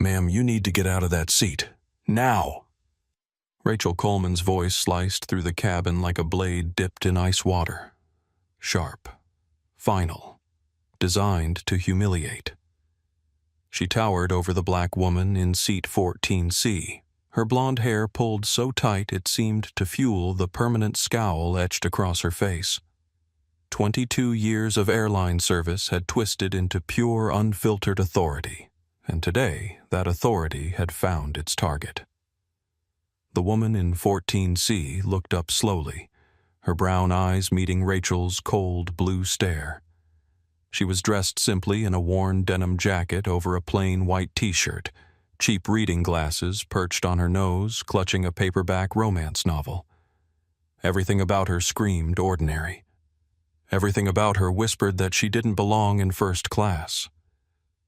Ma'am, you need to get out of that seat. Now! Rachel Coleman's voice sliced through the cabin like a blade dipped in ice water. Sharp. Final. Designed to humiliate. She towered over the black woman in seat 14C, her blonde hair pulled so tight it seemed to fuel the permanent scowl etched across her face. 22 years of airline service had twisted into pure, unfiltered authority, and today that authority had found its target. The woman in 14C looked up slowly, her brown eyes meeting Rachel's cold blue stare. She was dressed simply in a worn denim jacket over a plain white t-shirt, cheap reading glasses perched on her nose, clutching a paperback romance novel. Everything about her screamed ordinary. Everything about her whispered that she didn't belong in first class.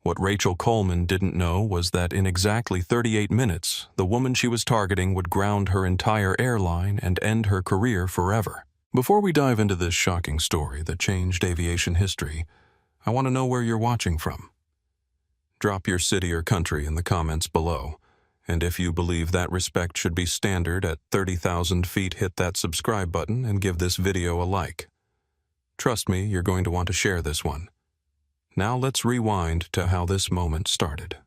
What Rachel Coleman didn't know was that in exactly 38 minutes, the woman she was targeting would ground her entire airline and end her career forever. Before we dive into this shocking story that changed aviation history, I want to know where you're watching from. Drop your city or country in the comments below, and if you believe that respect should be standard at 30,000 feet, hit that subscribe button and give this video a like. Trust me, you're going to want to share this one. Now let's rewind to how this moment started.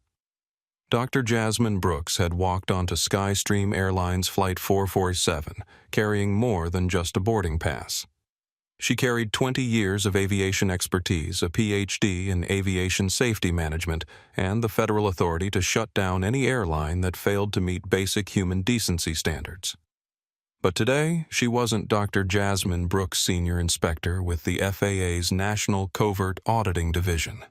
Dr. Jasmine Brooks had walked onto Skystream Airlines Flight 447, carrying more than just a boarding pass. She carried 20 years of aviation expertise, a PhD in aviation safety management, and the federal authority to shut down any airline that failed to meet basic human decency standards. But today, she wasn't Dr. Jasmine Brooks, Senior Inspector with the FAA's National Covert Auditing Division.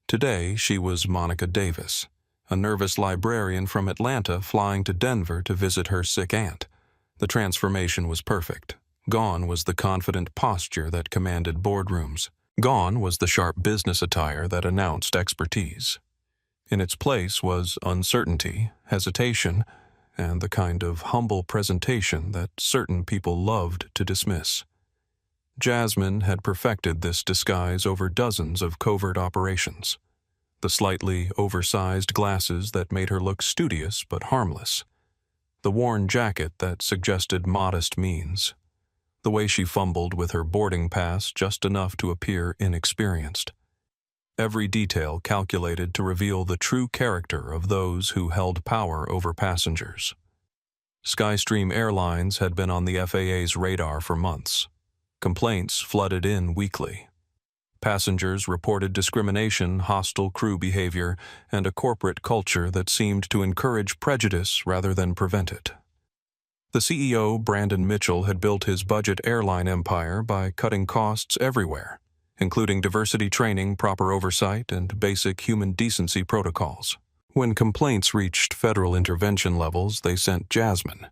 Today, she was Monica Davis, a nervous librarian from Atlanta flying to Denver to visit her sick aunt. The transformation was perfect. Gone was the confident posture that commanded boardrooms. Gone was the sharp business attire that announced expertise. In its place was uncertainty, hesitation, and the kind of humble presentation that certain people loved to dismiss. Jasmine had perfected this disguise over dozens of covert operations. The slightly oversized glasses that made her look studious but harmless. The worn jacket that suggested modest means. The way she fumbled with her boarding pass just enough to appear inexperienced. Every detail calculated to reveal the true character of those who held power over passengers. Skystream Airlines had been on the FAA's radar for months. Complaints flooded in weekly. Passengers reported discrimination, hostile crew behavior, and a corporate culture that seemed to encourage prejudice rather than prevent it. The CEO, Brandon Mitchell, had built his budget airline empire by cutting costs everywhere, including diversity training, proper oversight, and basic human decency protocols. When complaints reached federal intervention levels, they sent Jasmine.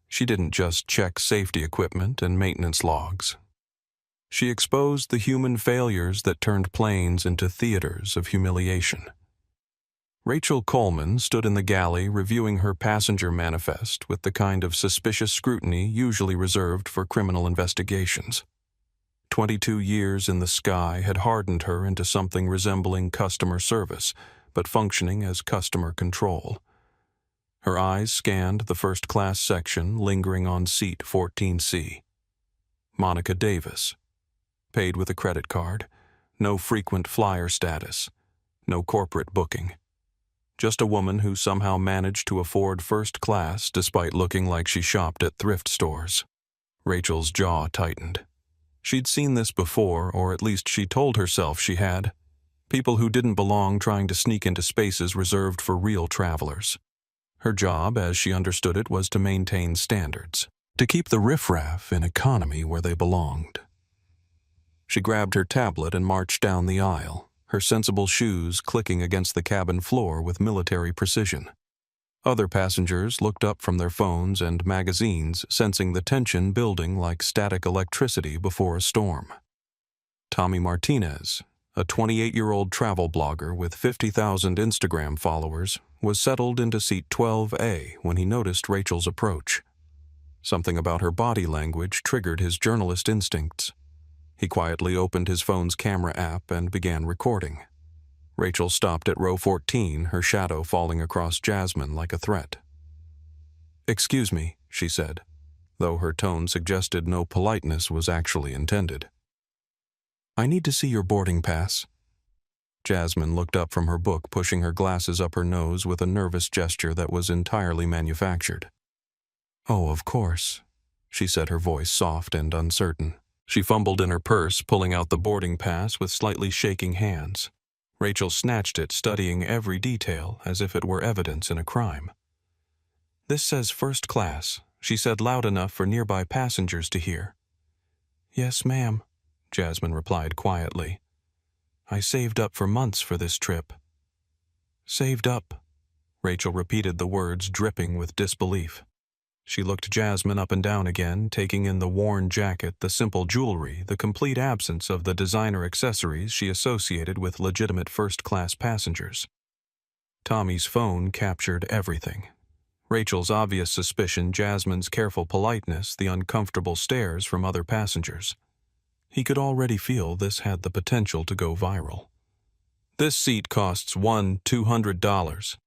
She didn't just check safety equipment and maintenance logs. She exposed the human failures that turned planes into theaters of humiliation. Rachel Coleman stood in the galley reviewing her passenger manifest with the kind of suspicious scrutiny usually reserved for criminal investigations. 22 years in the sky had hardened her into something resembling customer service, but functioning as customer control. Her eyes scanned the first-class section lingering on seat 14C. Monica Davis. Paid with a credit card. No frequent flyer status. No corporate booking. Just a woman who somehow managed to afford first class despite looking like she shopped at thrift stores. Rachel's jaw tightened. She'd seen this before, or at least she told herself she had. People who didn't belong trying to sneak into spaces reserved for real travelers. Her job, as she understood it, was to maintain standards, to keep the riffraff in economy where they belonged. She grabbed her tablet and marched down the aisle, her sensible shoes clicking against the cabin floor with military precision. Other passengers looked up from their phones and magazines, sensing the tension building like static electricity before a storm. Tommy Martinez, a 28-year-old travel blogger with 50,000 Instagram followers, was settled into seat 12A when he noticed Rachel's approach. Something about her body language triggered his journalist instincts. He quietly opened his phone's camera app and began recording. Rachel stopped at row 14, her shadow falling across Jasmine like a threat. "Excuse me," she said, though her tone suggested no politeness was actually intended. "I need to see your boarding pass." Jasmine looked up from her book, pushing her glasses up her nose with a nervous gesture that was entirely manufactured. "Oh, of course," she said, her voice soft and uncertain. She fumbled in her purse, pulling out the boarding pass with slightly shaking hands. Rachel snatched it, studying every detail as if it were evidence in a crime. "This says first class," she said loud enough for nearby passengers to hear. "Yes, ma'am," Jasmine replied quietly. "I saved up for months for this trip." "Saved up," Rachel repeated the words, dripping with disbelief. She looked Jasmine up and down again, taking in the worn jacket, the simple jewelry, the complete absence of the designer accessories she associated with legitimate first-class passengers. Tommy's phone captured everything. Rachel's obvious suspicion, Jasmine's careful politeness, the uncomfortable stares from other passengers. He could already feel this had the potential to go viral. "This seat costs $200.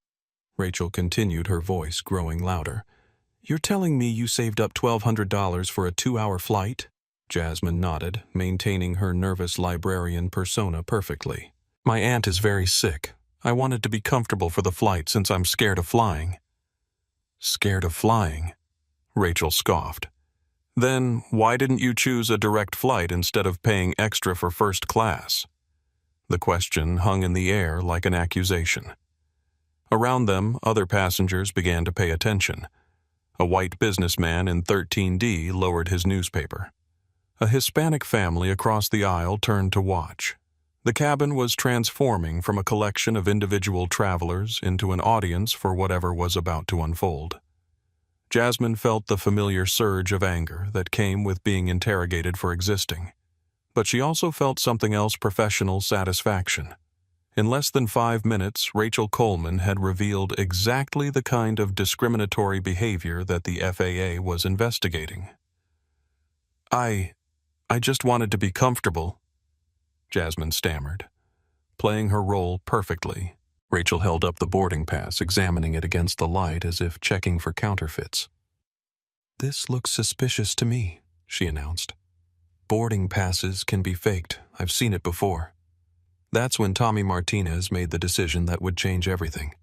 Rachel continued, her voice growing louder. "You're telling me you saved up $1,200 for a 2-hour flight?" Jasmine nodded, maintaining her nervous librarian persona perfectly. "My aunt is very sick. I wanted to be comfortable for the flight since I'm scared of flying." "Scared of flying?" Rachel scoffed. "Then why didn't you choose a direct flight instead of paying extra for first class?" The question hung in the air like an accusation. Around them, other passengers began to pay attention. A white businessman in 13D lowered his newspaper. A Hispanic family across the aisle turned to watch. The cabin was transforming from a collection of individual travelers into an audience for whatever was about to unfold. Jasmine felt the familiar surge of anger that came with being interrogated for existing. But she also felt something else: professional satisfaction. In less than 5 minutes, Rachel Coleman had revealed exactly the kind of discriminatory behavior that the FAA was investigating. I just wanted to be comfortable," Jasmine stammered. Playing her role perfectly, Rachel held up the boarding pass, examining it against the light as if checking for counterfeits. "This looks suspicious to me," she announced. "Boarding passes can be faked. I've seen it before." That's when Tommy Martinez made the decision that would change everything.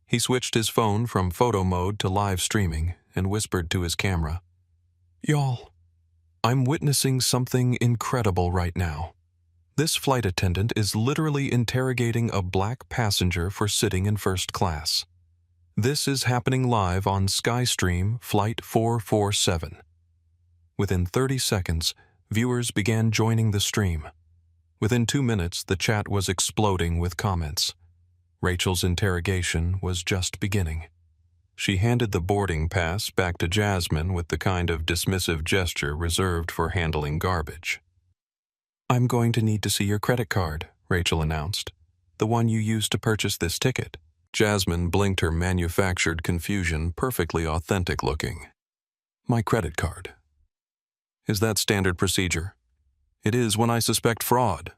He switched his phone from photo mode to live streaming and whispered to his camera, "Y'all, I'm witnessing something incredible right now. This flight attendant is literally interrogating a black passenger for sitting in first class. This is happening live on Skystream Flight 447. Within 30 seconds, viewers began joining the stream. Within 2 minutes, the chat was exploding with comments. Rachel's interrogation was just beginning. She handed the boarding pass back to Jasmine with the kind of dismissive gesture reserved for handling garbage. "I'm going to need to see your credit card," Rachel announced. "The one you used to purchase this ticket." Jasmine blinked, her manufactured confusion perfectly authentic looking. "My credit card. Is that standard procedure?" "It is when I suspect fraud,"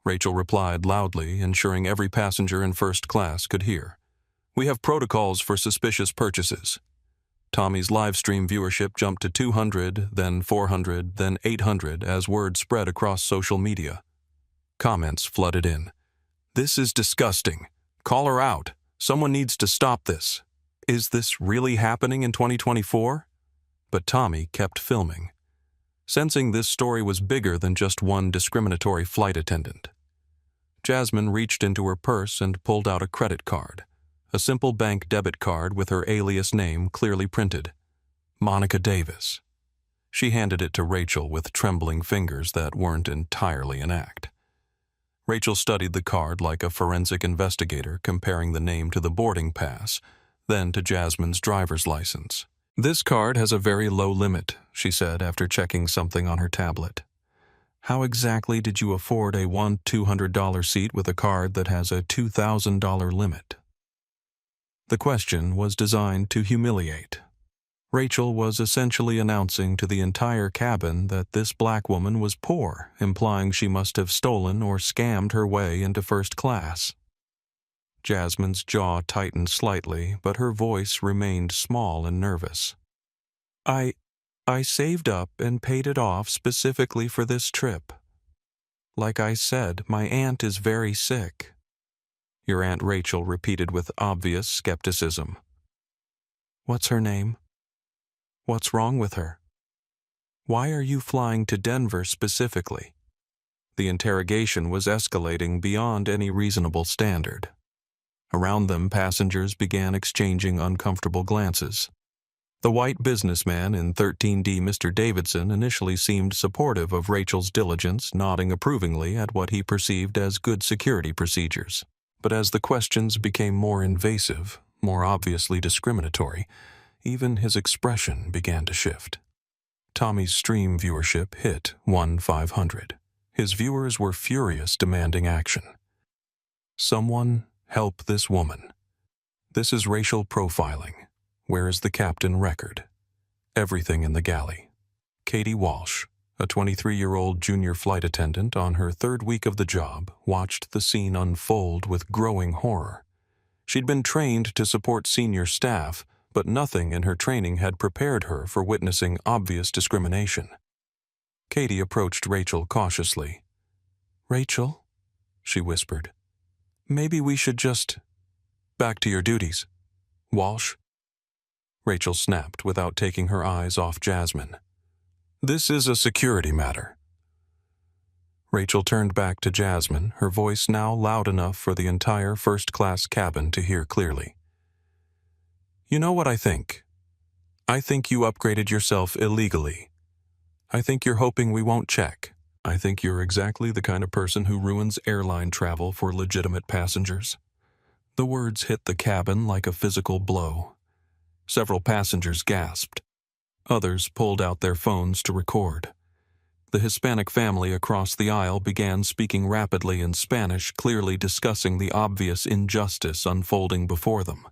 Rachel replied loudly, ensuring every passenger in first class could hear. "We have protocols for suspicious purchases." Tommy's live stream viewership jumped to 200, then 400, then 800 as word spread across social media. Comments flooded in. "This is disgusting. Call her out. Someone needs to stop this. Is this really happening in 2024? But Tommy kept filming, sensing this story was bigger than just one discriminatory flight attendant. Jasmine reached into her purse and pulled out a credit card, a simple bank debit card with her alias name clearly printed, Monica Davis. She handed it to Rachel with trembling fingers that weren't entirely an act. Rachel studied the card like a forensic investigator, comparing the name to the boarding pass, then to Jasmine's driver's license. "This card has a very low limit," she said after checking something on her tablet. "How exactly did you afford a $200 seat with a card that has a $2,000 limit?" The question was designed to humiliate. Rachel was essentially announcing to the entire cabin that this black woman was poor, implying she must have stolen or scammed her way into first class. Jasmine's jaw tightened slightly, but her voice remained small and nervous. I saved up and paid it off specifically for this trip. Like I said, my aunt is very sick. Your Aunt Rachel repeated with obvious skepticism. What's her name? What's wrong with her? Why are you flying to Denver specifically? The interrogation was escalating beyond any reasonable standard. Around them, passengers began exchanging uncomfortable glances. The white businessman in 13D, Mr. Davidson, initially seemed supportive of Rachel's diligence, nodding approvingly at what he perceived as good security procedures. But as the questions became more invasive, more obviously discriminatory, even his expression began to shift. Tommy's stream viewership hit 1,500. His viewers were furious, demanding action. Someone help this woman. This is racial profiling. Where is the captain record? Everything in the galley. Katie Walsh, a 23-year-old junior flight attendant on her third week of the job, watched the scene unfold with growing horror. She'd been trained to support senior staff, but nothing in her training had prepared her for witnessing obvious discrimination. Katie approached Rachel cautiously. "Rachel," she whispered, "maybe we should just back to your duties." "Walsh?" Rachel snapped without taking her eyes off Jasmine. "This is a security matter." Rachel turned back to Jasmine, her voice now loud enough for the entire first-class cabin to hear clearly. "You know what I think? I think you upgraded yourself illegally. I think you're hoping we won't check. I think you're exactly the kind of person who ruins airline travel for legitimate passengers." The words hit the cabin like a physical blow. Several passengers gasped. Others pulled out their phones to record. The Hispanic family across the aisle began speaking rapidly in Spanish, clearly discussing the obvious injustice unfolding before them.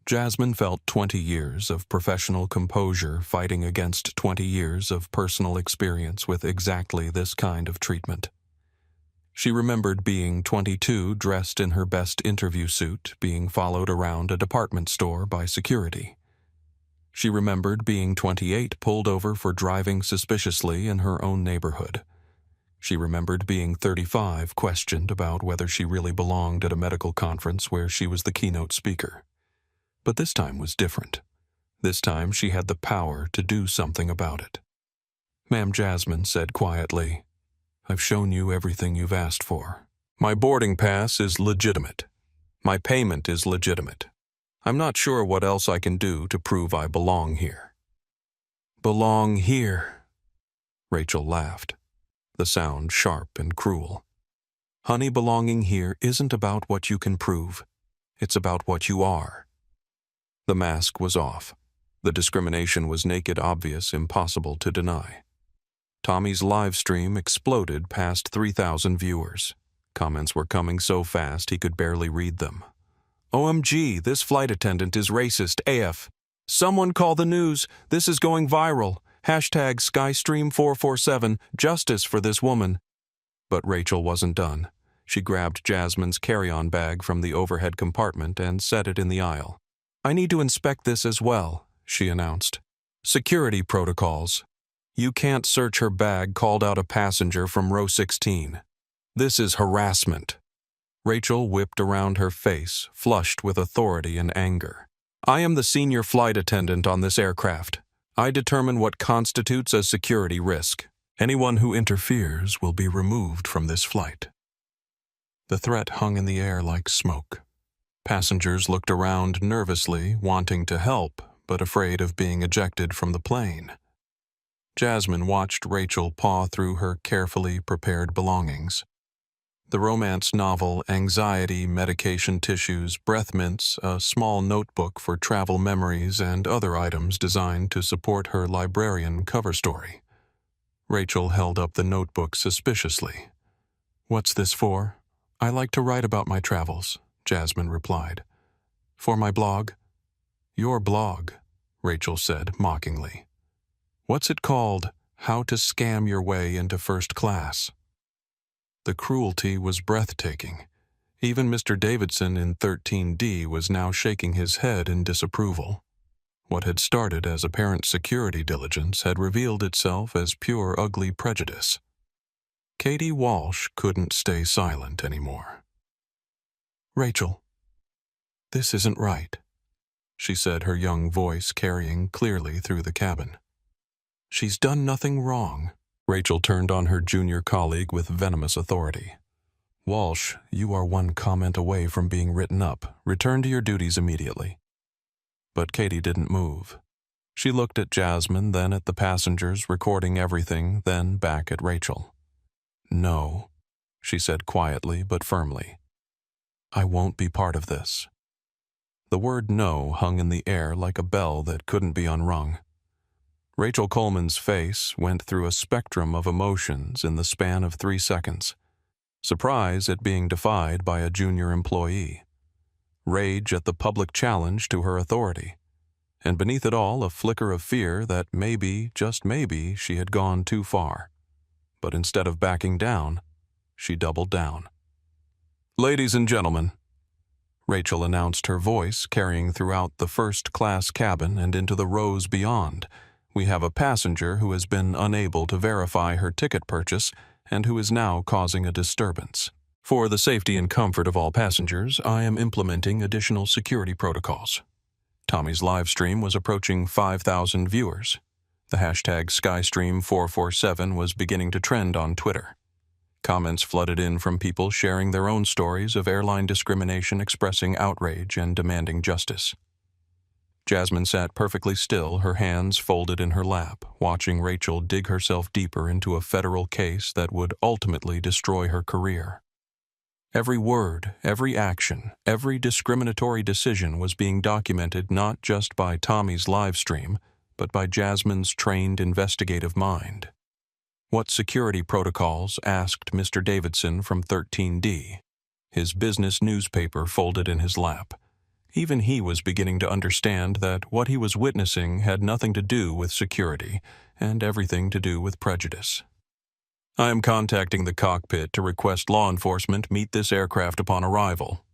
Jasmine felt 20 years of professional composure fighting against 20 years of personal experience with exactly this kind of treatment. She remembered being 22, dressed in her best interview suit, being followed around a department store by security. She remembered being 28, pulled over for driving suspiciously in her own neighborhood. She remembered being 35, questioned about whether she really belonged at a medical conference where she was the keynote speaker. But this time was different. This time she had the power to do something about it. "Ma'am," Jasmine said quietly, "I've shown you everything you've asked for. My boarding pass is legitimate. My payment is legitimate. I'm not sure what else I can do to prove I belong here." "Belong here?" Rachel laughed, the sound sharp and cruel. "Honey, belonging here isn't about what you can prove. It's about what you are." The mask was off. The discrimination was naked, obvious, impossible to deny. Tommy's live stream exploded past 3,000 viewers. Comments were coming so fast he could barely read them. "OMG, this flight attendant is racist AF. Someone call the news. This is going viral. Hashtag Skystream447, justice for this woman." But Rachel wasn't done. She grabbed Jasmine's carry-on bag from the overhead compartment and set it in the aisle. "I need to inspect this as well," she announced. "Security protocols. You can't search her bag," called out a passenger from row 16. "This is harassment." Rachel whipped around her face, flushed with authority and anger. "I am the senior flight attendant on this aircraft. I determine what constitutes a security risk. Anyone who interferes will be removed from this flight." The threat hung in the air like smoke. Passengers looked around nervously, wanting to help, but afraid of being ejected from the plane. Jasmine watched Rachel paw through her carefully prepared belongings. The romance novel, anxiety, medication tissues, breath mints, a small notebook for travel memories, and other items designed to support her librarian cover story. Rachel held up the notebook suspiciously. "What's this for?" "I like to write about my travels," Jasmine replied. "For my blog?" "Your blog," Rachel said mockingly. What's it called? How to Scam Your Way into First Class. The cruelty was breathtaking. Even Mr. Davidson in 13D was now shaking his head in disapproval. What had started as apparent security diligence had revealed itself as pure ugly prejudice. Katie Walsh couldn't stay silent anymore. Rachel, this isn't right, she said, her young voice carrying clearly through the cabin. She's done nothing wrong. Rachel turned on her junior colleague with venomous authority. Walsh, you are one comment away from being written up. Return to your duties immediately. But Katie didn't move. She looked at Jasmine, then at the passengers recording everything, then back at Rachel. No, she said quietly but firmly. I won't be part of this. The word no hung in the air like a bell that couldn't be unrung. Rachel Coleman's face went through a spectrum of emotions in the span of 3 seconds. Surprise at being defied by a junior employee. Rage at the public challenge to her authority. And beneath it all, a flicker of fear that maybe, just maybe, she had gone too far. But instead of backing down, she doubled down. Ladies and gentlemen, Rachel announced, her voice carrying throughout the first-class cabin and into the rows beyond. We have a passenger who has been unable to verify her ticket purchase and who is now causing a disturbance. For the safety and comfort of all passengers, I am implementing additional security protocols. Tommy's live stream was approaching 5,000 viewers. The hashtag SkyStream447 was beginning to trend on Twitter. Comments flooded in from people sharing their own stories of airline discrimination, expressing outrage and demanding justice. Jasmine sat perfectly still, her hands folded in her lap, watching Rachel dig herself deeper into a federal case that would ultimately destroy her career. Every word, every action, every discriminatory decision was being documented not just by Tommy's live stream, but by Jasmine's trained investigative mind. What security protocols? Asked Mr. Davidson from 13D, his business newspaper folded in his lap. Even he was beginning to understand that what he was witnessing had nothing to do with security and everything to do with prejudice. I am contacting the cockpit to request law enforcement meet this aircraft upon arrival,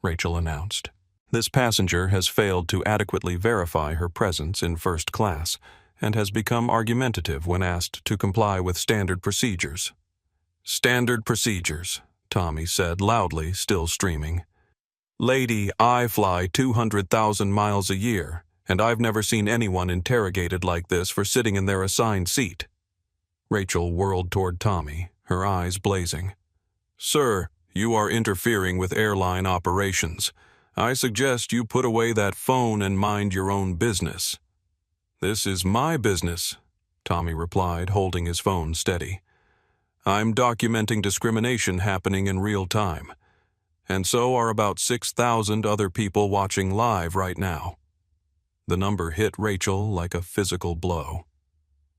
Rachel announced. This passenger has failed to adequately verify her presence in first class and has become argumentative when asked to comply with standard procedures. Standard procedures, Tommy said loudly, still streaming. Lady, I fly 200,000 miles a year, and I've never seen anyone interrogated like this for sitting in their assigned seat. Rachel whirled toward Tommy, her eyes blazing. Sir, you are interfering with airline operations. I suggest you put away that phone and mind your own business. This is my business, Tommy replied, holding his phone steady. I'm documenting discrimination happening in real time. And so are about 6,000 other people watching live right now. The number hit Rachel like a physical blow.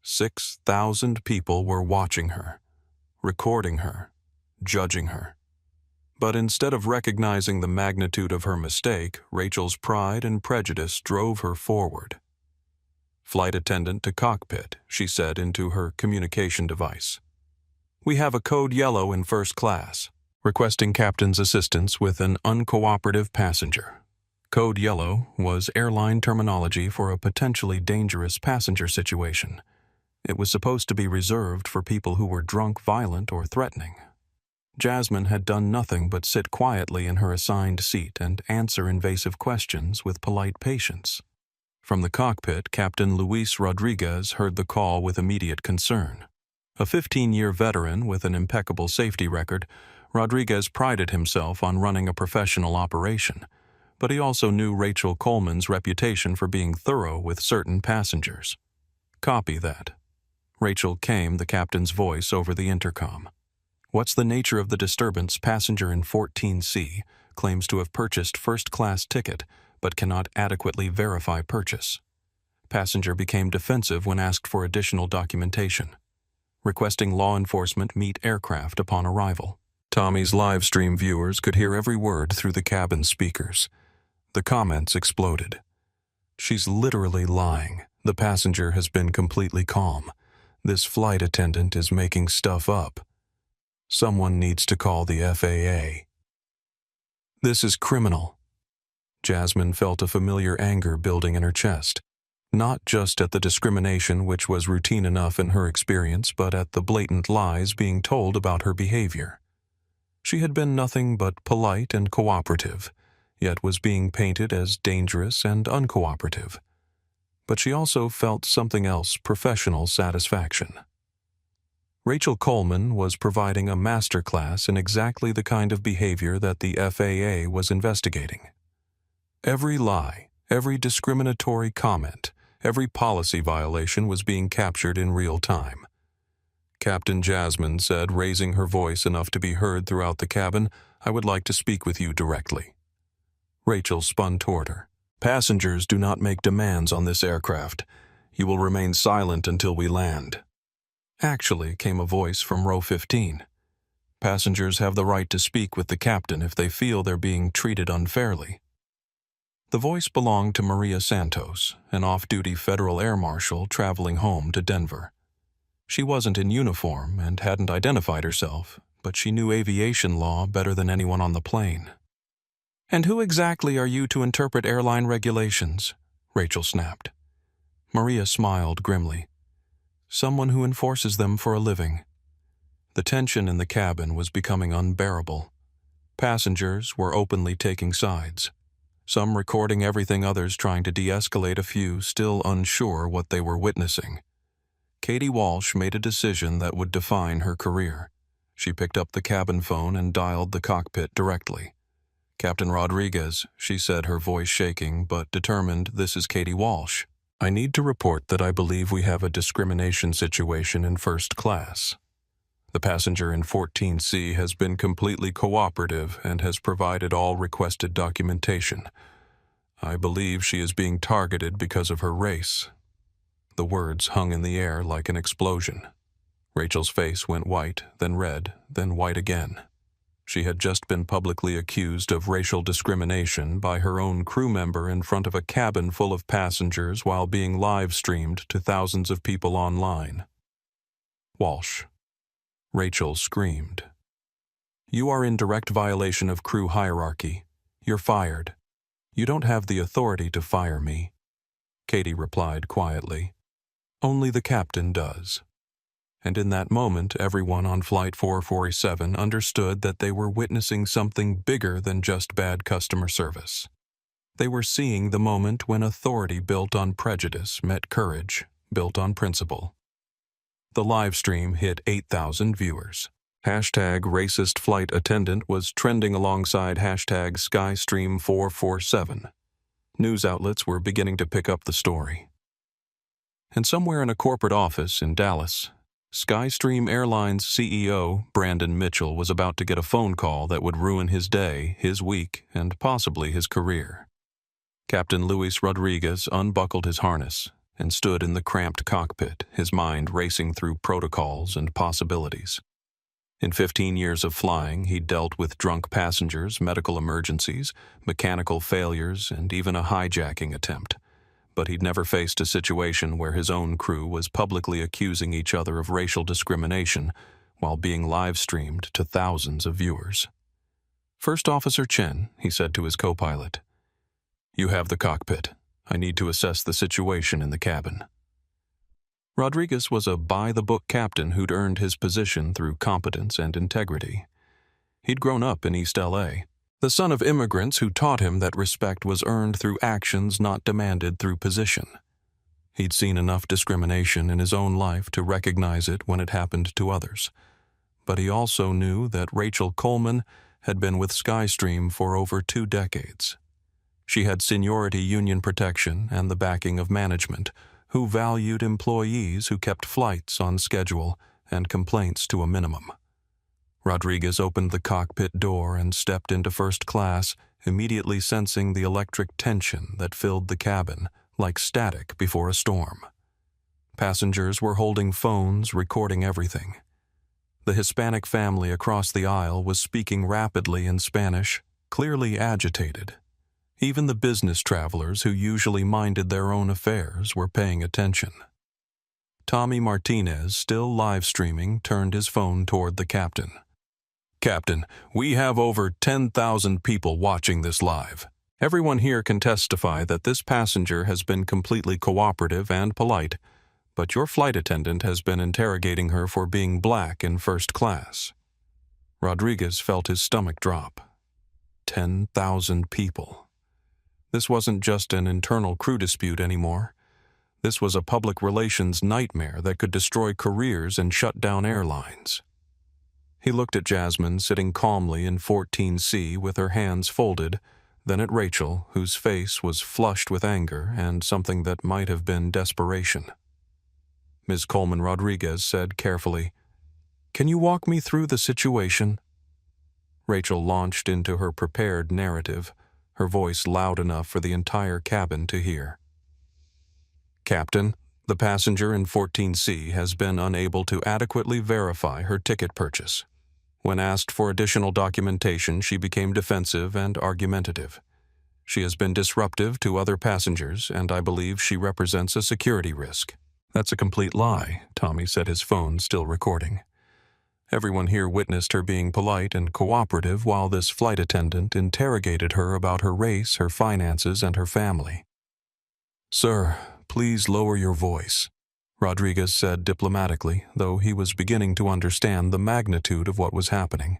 6,000 people were watching her, recording her, judging her. But instead of recognizing the magnitude of her mistake, Rachel's pride and prejudice drove her forward. Flight attendant to cockpit, she said into her communication device. We have a code yellow in first class, requesting captain's assistance with an uncooperative passenger. Code yellow was airline terminology for a potentially dangerous passenger situation. It was supposed to be reserved for people who were drunk, violent, or threatening. Jasmine had done nothing but sit quietly in her assigned seat and answer invasive questions with polite patience. From the cockpit, Captain Luis Rodriguez heard the call with immediate concern. A 15-year veteran with an impeccable safety record, Rodriguez prided himself on running a professional operation, but he also knew Rachel Coleman's reputation for being thorough with certain passengers. Copy that. Rachel came the captain's voice over the intercom. What's the nature of the disturbance? Passenger in 14C claims to have purchased first-class ticket but cannot adequately verify purchase. Passenger became defensive when asked for additional documentation. Requesting law enforcement meet aircraft upon arrival. Tommy's live stream viewers could hear every word through the cabin speakers. The comments exploded. She's literally lying. The passenger has been completely calm. This flight attendant is making stuff up. Someone needs to call the FAA. This is criminal. Jasmine felt a familiar anger building in her chest, not just at the discrimination, which was routine enough in her experience, but at the blatant lies being told about her behavior. She had been nothing but polite and cooperative, yet was being painted as dangerous and uncooperative. But she also felt something else: professional satisfaction. Rachel Coleman was providing a masterclass in exactly the kind of behavior that the FAA was investigating. Every lie, every discriminatory comment, every policy violation was being captured in real time. Captain Jasmine said, raising her voice enough to be heard throughout the cabin, "I would like to speak with you directly." Rachel spun toward her. "Passengers do not make demands on this aircraft. You will remain silent until we land." "Actually," came a voice from row 15. "Passengers have the right to speak with the captain if they feel they're being treated unfairly." The voice belonged to Maria Santos, an off-duty federal air marshal traveling home to Denver. She wasn't in uniform and hadn't identified herself, but she knew aviation law better than anyone on the plane. "And who exactly are you to interpret airline regulations?" Rachel snapped. Maria smiled grimly. "Someone who enforces them for a living." The tension in the cabin was becoming unbearable. Passengers were openly taking sides, some recording everything, others trying to de-escalate, a few still unsure what they were witnessing. Katie Walsh made a decision that would define her career. She picked up the cabin phone and dialed the cockpit directly. "Captain Rodriguez," she said, her voice shaking but determined, "this is Katie Walsh. I need to report that I believe we have a discrimination situation in first class. The passenger in 14C has been completely cooperative and has provided all requested documentation. I believe she is being targeted because of her race." The words hung in the air like an explosion. Rachel's face went white, then red, then white again. She had just been publicly accused of racial discrimination by her own crew member in front of a cabin full of passengers while being live-streamed to thousands of people online. "Walsh." Rachel screamed. "You are in direct violation of crew hierarchy. You're fired. You don't have the authority to fire me." Katie replied quietly. "Only the captain does." And in that moment, everyone on Flight 447 understood that they were witnessing something bigger than just bad customer service. They were seeing the moment when authority built on prejudice met courage built on principle. The live stream hit 8,000 viewers. Hashtag racist flight attendant was trending alongside hashtag Skystream447. News outlets were beginning to pick up the story. And somewhere in a corporate office in Dallas, Skystream Airlines CEO Brandon Mitchell was about to get a phone call that would ruin his day, his week, and possibly his career. Captain Luis Rodriguez unbuckled his harness and stood in the cramped cockpit, his mind racing through protocols and possibilities. In 15 years of flying, he'd dealt with drunk passengers, medical emergencies, mechanical failures, and even a hijacking attempt. But he'd never faced a situation where his own crew was publicly accusing each other of racial discrimination while being live-streamed to thousands of viewers. "First Officer Chen," he said to his co-pilot, "you have the cockpit. I need to assess the situation in the cabin." Rodriguez was a by-the-book captain who'd earned his position through competence and integrity. He'd grown up in East LA, the son of immigrants who taught him that respect was earned through actions, not demanded through position. He'd seen enough discrimination in his own life to recognize it when it happened to others. But he also knew that Rachel Coleman had been with Skystream for over 2 decades. She had seniority union protection and the backing of management, who valued employees who kept flights on schedule and complaints to a minimum. Rodriguez opened the cockpit door and stepped into first class, immediately sensing the electric tension that filled the cabin like static before a storm. Passengers were holding phones, recording everything. The Hispanic family across the aisle was speaking rapidly in Spanish, clearly agitated. Even the business travelers who usually minded their own affairs were paying attention. Tommy Martinez, still live streaming, turned his phone toward the captain. "Captain, we have over 10,000 people watching this live. Everyone here can testify that this passenger has been completely cooperative and polite, but your flight attendant has been interrogating her for being black in first class." Rodriguez felt his stomach drop. 10,000 people. This wasn't just an internal crew dispute anymore. This was a public relations nightmare that could destroy careers and shut down airlines. He looked at Jasmine sitting calmly in 14C with her hands folded, then at Rachel, whose face was flushed with anger and something that might have been desperation. Ms. Coleman Rodriguez said carefully, "Can you walk me through the situation?" Rachel launched into her prepared narrative, her voice loud enough for the entire cabin to hear. "Captain, the passenger in 14C has been unable to adequately verify her ticket purchase. When asked for additional documentation, she became defensive and argumentative. She has been disruptive to other passengers, and I believe she represents a security risk." "That's a complete lie," Tommy said, his phone still recording. "Everyone here witnessed her being polite and cooperative while this flight attendant interrogated her about her race, her finances, and her family." "Sir, please lower your voice," Rodriguez said diplomatically, though he was beginning to understand the magnitude of what was happening.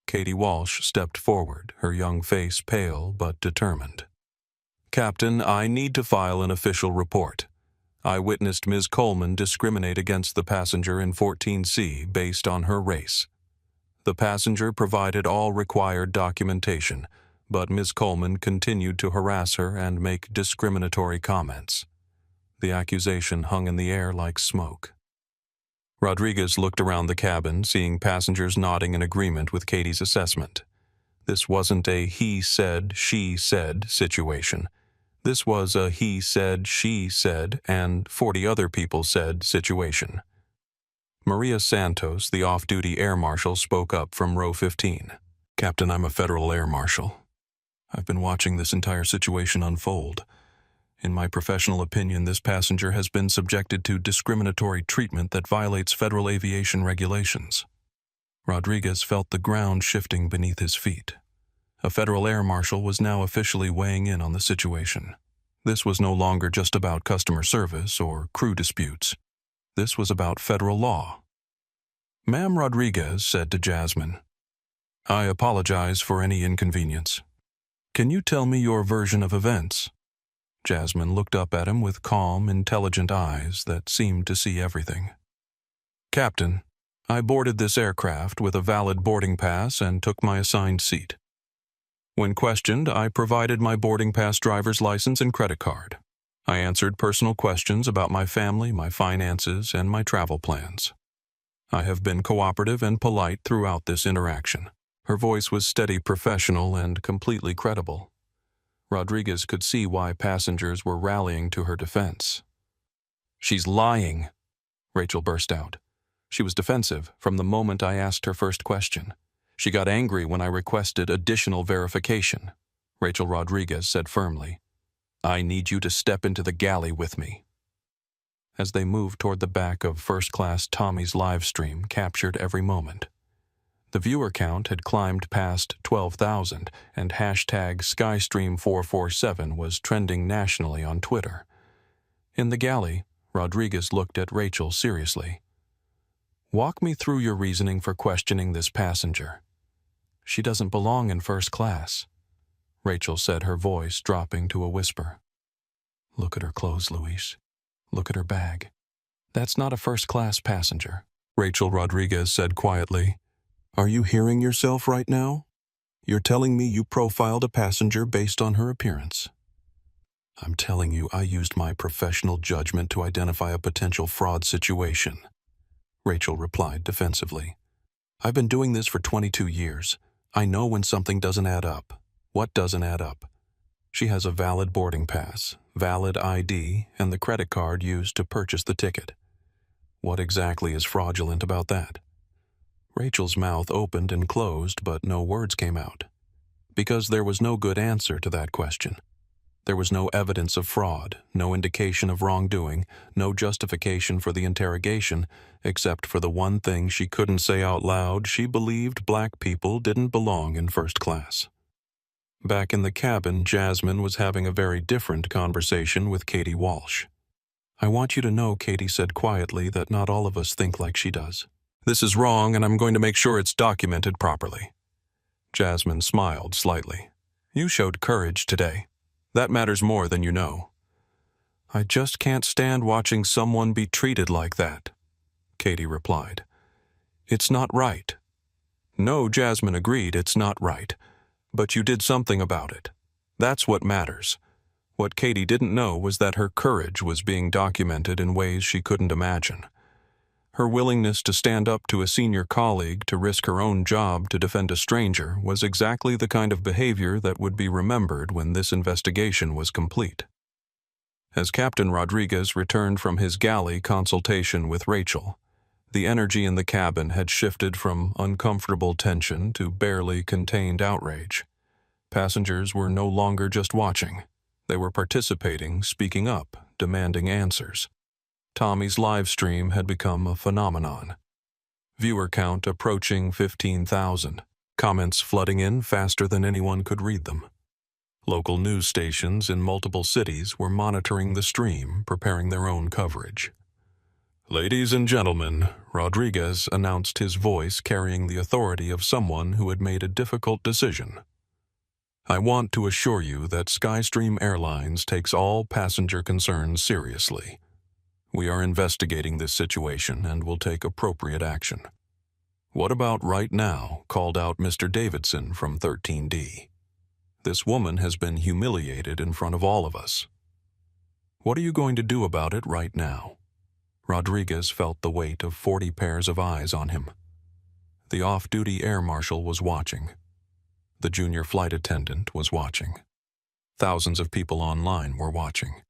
Katie Walsh stepped forward, her young face pale but determined. "Captain, I need to file an official report. I witnessed Ms. Coleman discriminate against the passenger in 14C based on her race. The passenger provided all required documentation, but Ms. Coleman continued to harass her and make discriminatory comments." The accusation hung in the air like smoke. Rodriguez looked around the cabin, seeing passengers nodding in agreement with Katie's assessment. This wasn't a he said, she said situation. This was a he said, she said, and 40 other people said situation. Maria Santos, the off-duty air marshal, spoke up from row 15. "Captain, I'm a federal air marshal. I've been watching this entire situation unfold. In my professional opinion, this passenger has been subjected to discriminatory treatment that violates federal aviation regulations." Rodriguez felt the ground shifting beneath his feet. A federal air marshal was now officially weighing in on the situation. This was no longer just about customer service or crew disputes. This was about federal law. "Ma'am Rodriguez," said to Jasmine, "I apologize for any inconvenience. Can you tell me your version of events?" Jasmine looked up at him with calm, intelligent eyes that seemed to see everything. "Captain, I boarded this aircraft with a valid boarding pass and took my assigned seat. When questioned, I provided my boarding pass, driver's license, and credit card. I answered personal questions about my family, my finances, and my travel plans. I have been cooperative and polite throughout this interaction." Her voice was steady, professional, and completely credible. Rodriguez could see why passengers were rallying to her defense. "She's lying," Rachel burst out. "She was defensive from the moment I asked her first question. She got angry when I requested additional verification." Rachel Rodriguez said firmly, "I need you to step into the galley with me." As they moved toward the back of First Class, Tommy's live stream captured every moment. The viewer count had climbed past 12,000, and hashtag Skystream447 was trending nationally on Twitter. In the galley, Rodriguez looked at Rachel seriously. "Walk me through your reasoning for questioning this passenger. She doesn't belong in first class," Rachel said, her voice dropping to a whisper. "Look at her clothes, Luis. Look at her bag. That's not a first-class passenger," Rachel Rodriguez said quietly. "Are you hearing yourself right now? You're telling me you profiled a passenger based on her appearance." "I'm telling you I used my professional judgment to identify a potential fraud situation," Rachel replied defensively. "I've been doing this for 22 years. I know when something doesn't add up. What doesn't add up? She has a valid boarding pass, valid ID, and the credit card used to purchase the ticket. What exactly is fraudulent about that?" Rachel's mouth opened and closed, but no words came out. Because there was no good answer to that question. There was no evidence of fraud, no indication of wrongdoing, no justification for the interrogation, except for the one thing she couldn't say out loud: she believed black people didn't belong in first class. Back in the cabin, Jasmine was having a very different conversation with Katie Walsh. "I want you to know," Katie said quietly, "that not all of us think like she does. This is wrong, and I'm going to make sure it's documented properly." Jasmine smiled slightly. "You showed courage today. That matters more than you know." "I just can't stand watching someone be treated like that," Katie replied. "It's not right." "No," Jasmine agreed, "it's not right. But you did something about it. That's what matters." What Katie didn't know was that her courage was being documented in ways she couldn't imagine. Her willingness to stand up to a senior colleague, to risk her own job to defend a stranger, was exactly the kind of behavior that would be remembered when this investigation was complete. As Captain Rodriguez returned from his galley consultation with Rachel, the energy in the cabin had shifted from uncomfortable tension to barely contained outrage. Passengers were no longer just watching. They were participating, speaking up, demanding answers. Tommy's live stream had become a phenomenon. Viewer count approaching 15,000. Comments flooding in faster than anyone could read them. Local news stations in multiple cities were monitoring the stream, preparing their own coverage. "Ladies and gentlemen," Rodriguez announced, his voice carrying the authority of someone who had made a difficult decision. "I want to assure you that Skystream Airlines takes all passenger concerns seriously. We are investigating this situation and will take appropriate action." "What about right now?" called out Mr. Davidson from 13D. "This woman has been humiliated in front of all of us. What are you going to do about it right now?" Rodriguez felt the weight of 40 pairs of eyes on him. The off-duty air marshal was watching. The junior flight attendant was watching. Thousands of people online were watching.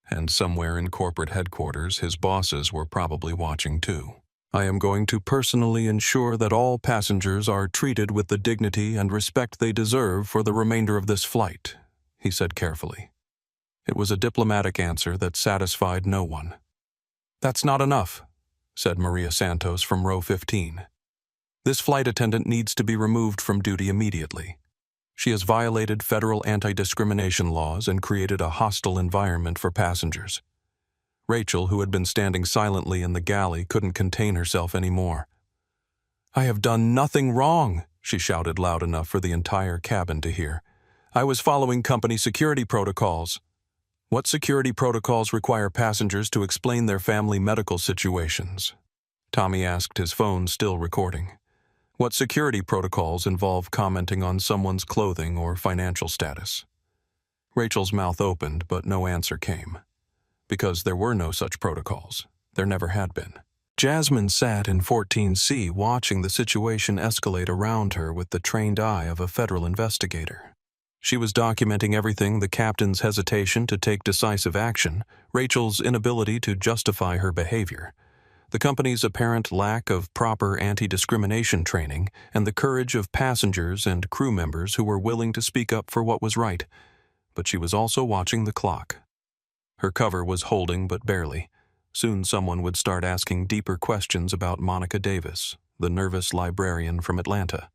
And somewhere in corporate headquarters, his bosses were probably watching too. "I am going to personally ensure that all passengers are treated with the dignity and respect they deserve for the remainder of this flight," he said carefully. It was a diplomatic answer that satisfied no one. "That's not enough," said Maria Santos from row 15. "This flight attendant needs to be removed from duty immediately. She has violated federal anti-discrimination laws and created a hostile environment for passengers." Rachel, who had been standing silently in the galley, couldn't contain herself anymore. "I have done nothing wrong," she shouted loud enough for the entire cabin to hear. "I was following company security protocols." "What security protocols require passengers to explain their family medical situations?" Tommy asked, his phone still recording. "What security protocols involve commenting on someone's clothing or financial status?" Rachel's mouth opened, but no answer came. Because there were no such protocols. There never had been. Jasmine sat in 14C watching the situation escalate around her with the trained eye of a federal investigator. She was documenting everything: the captain's hesitation to take decisive action, Rachel's inability to justify her behavior, the company's apparent lack of proper anti-discrimination training, and the courage of passengers and crew members who were willing to speak up for what was right. But she was also watching the clock. Her cover was holding, but barely. Soon someone would start asking deeper questions about Monica Davis, the nervous librarian from Atlanta.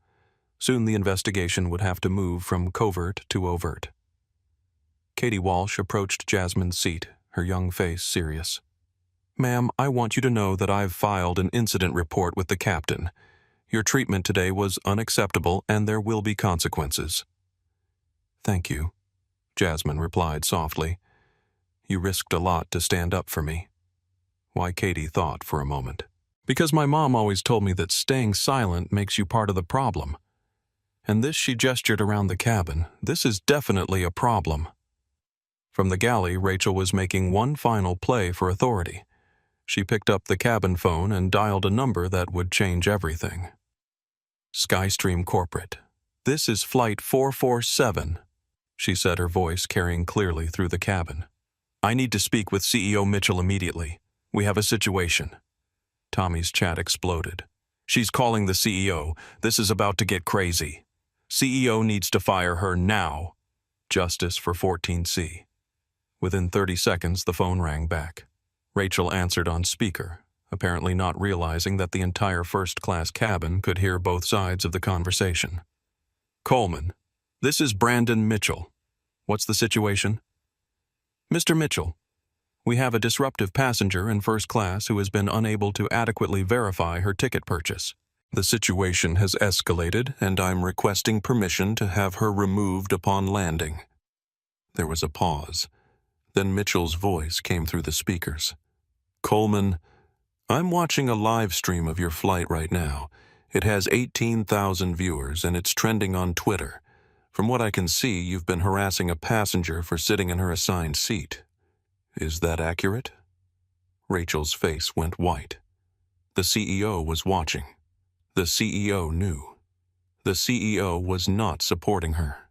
Soon the investigation would have to move from covert to overt. Katie Walsh approached Jasmine's seat, her young face serious. "Ma'am, I want you to know that I've filed an incident report with the captain. Your treatment today was unacceptable and there will be consequences." "Thank you," Jasmine replied softly. "You risked a lot to stand up for me." Why, Katie thought for a moment. "Because my mom always told me that staying silent makes you part of the problem. And this," she gestured around the cabin, "this is definitely a problem." From the galley, Rachel was making one final play for authority. She picked up the cabin phone and dialed a number that would change everything. "Skystream Corporate. This is Flight 447, she said, her voice carrying clearly through the cabin. "I need to speak with CEO Mitchell immediately. We have a situation." Tommy's chat exploded. "She's calling the CEO. This is about to get crazy." CEO needs to fire her now. Justice for 14C. Within 30 seconds, the phone rang back. Rachel answered on speaker, apparently not realizing that the entire first-class cabin could hear both sides of the conversation. Coleman, this is Brandon Mitchell. What's the situation? Mr. Mitchell, we have a disruptive passenger in first class who has been unable to adequately verify her ticket purchase. The situation has escalated, and I'm requesting permission to have her removed upon landing. There was a pause. Then Mitchell's voice came through the speakers. Coleman, I'm watching a live stream of your flight right now. It has 18,000 viewers, and it's trending on Twitter. From what I can see, you've been harassing a passenger for sitting in her assigned seat. Is that accurate? Rachel's face went white. The CEO was watching. The CEO knew. The CEO was not supporting her.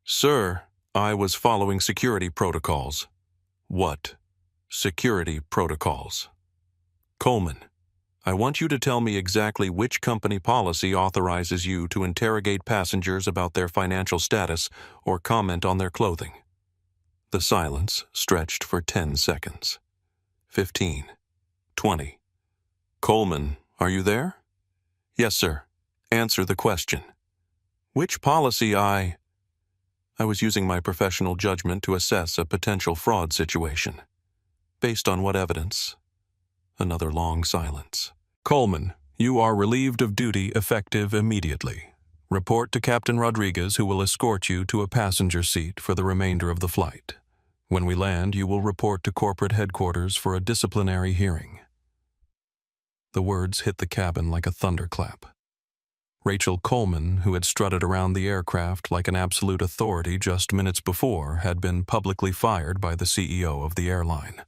Sir, I was following security protocols. What security protocols? Coleman, I want you to tell me exactly which company policy authorizes you to interrogate passengers about their financial status or comment on their clothing. The silence stretched for 10 seconds. 15. 20. Coleman, are you there? Yes, sir. Answer the question. Which policy I was using my professional judgment to assess a potential fraud situation. Based on what evidence? Another long silence. Coleman, you are relieved of duty effective immediately. Report to Captain Rodriguez, who will escort you to a passenger seat for the remainder of the flight. When we land, you will report to corporate headquarters for a disciplinary hearing. The words hit the cabin like a thunderclap. Rachel Coleman, who had strutted around the aircraft like an absolute authority just minutes before, had been publicly fired by the CEO of the airline.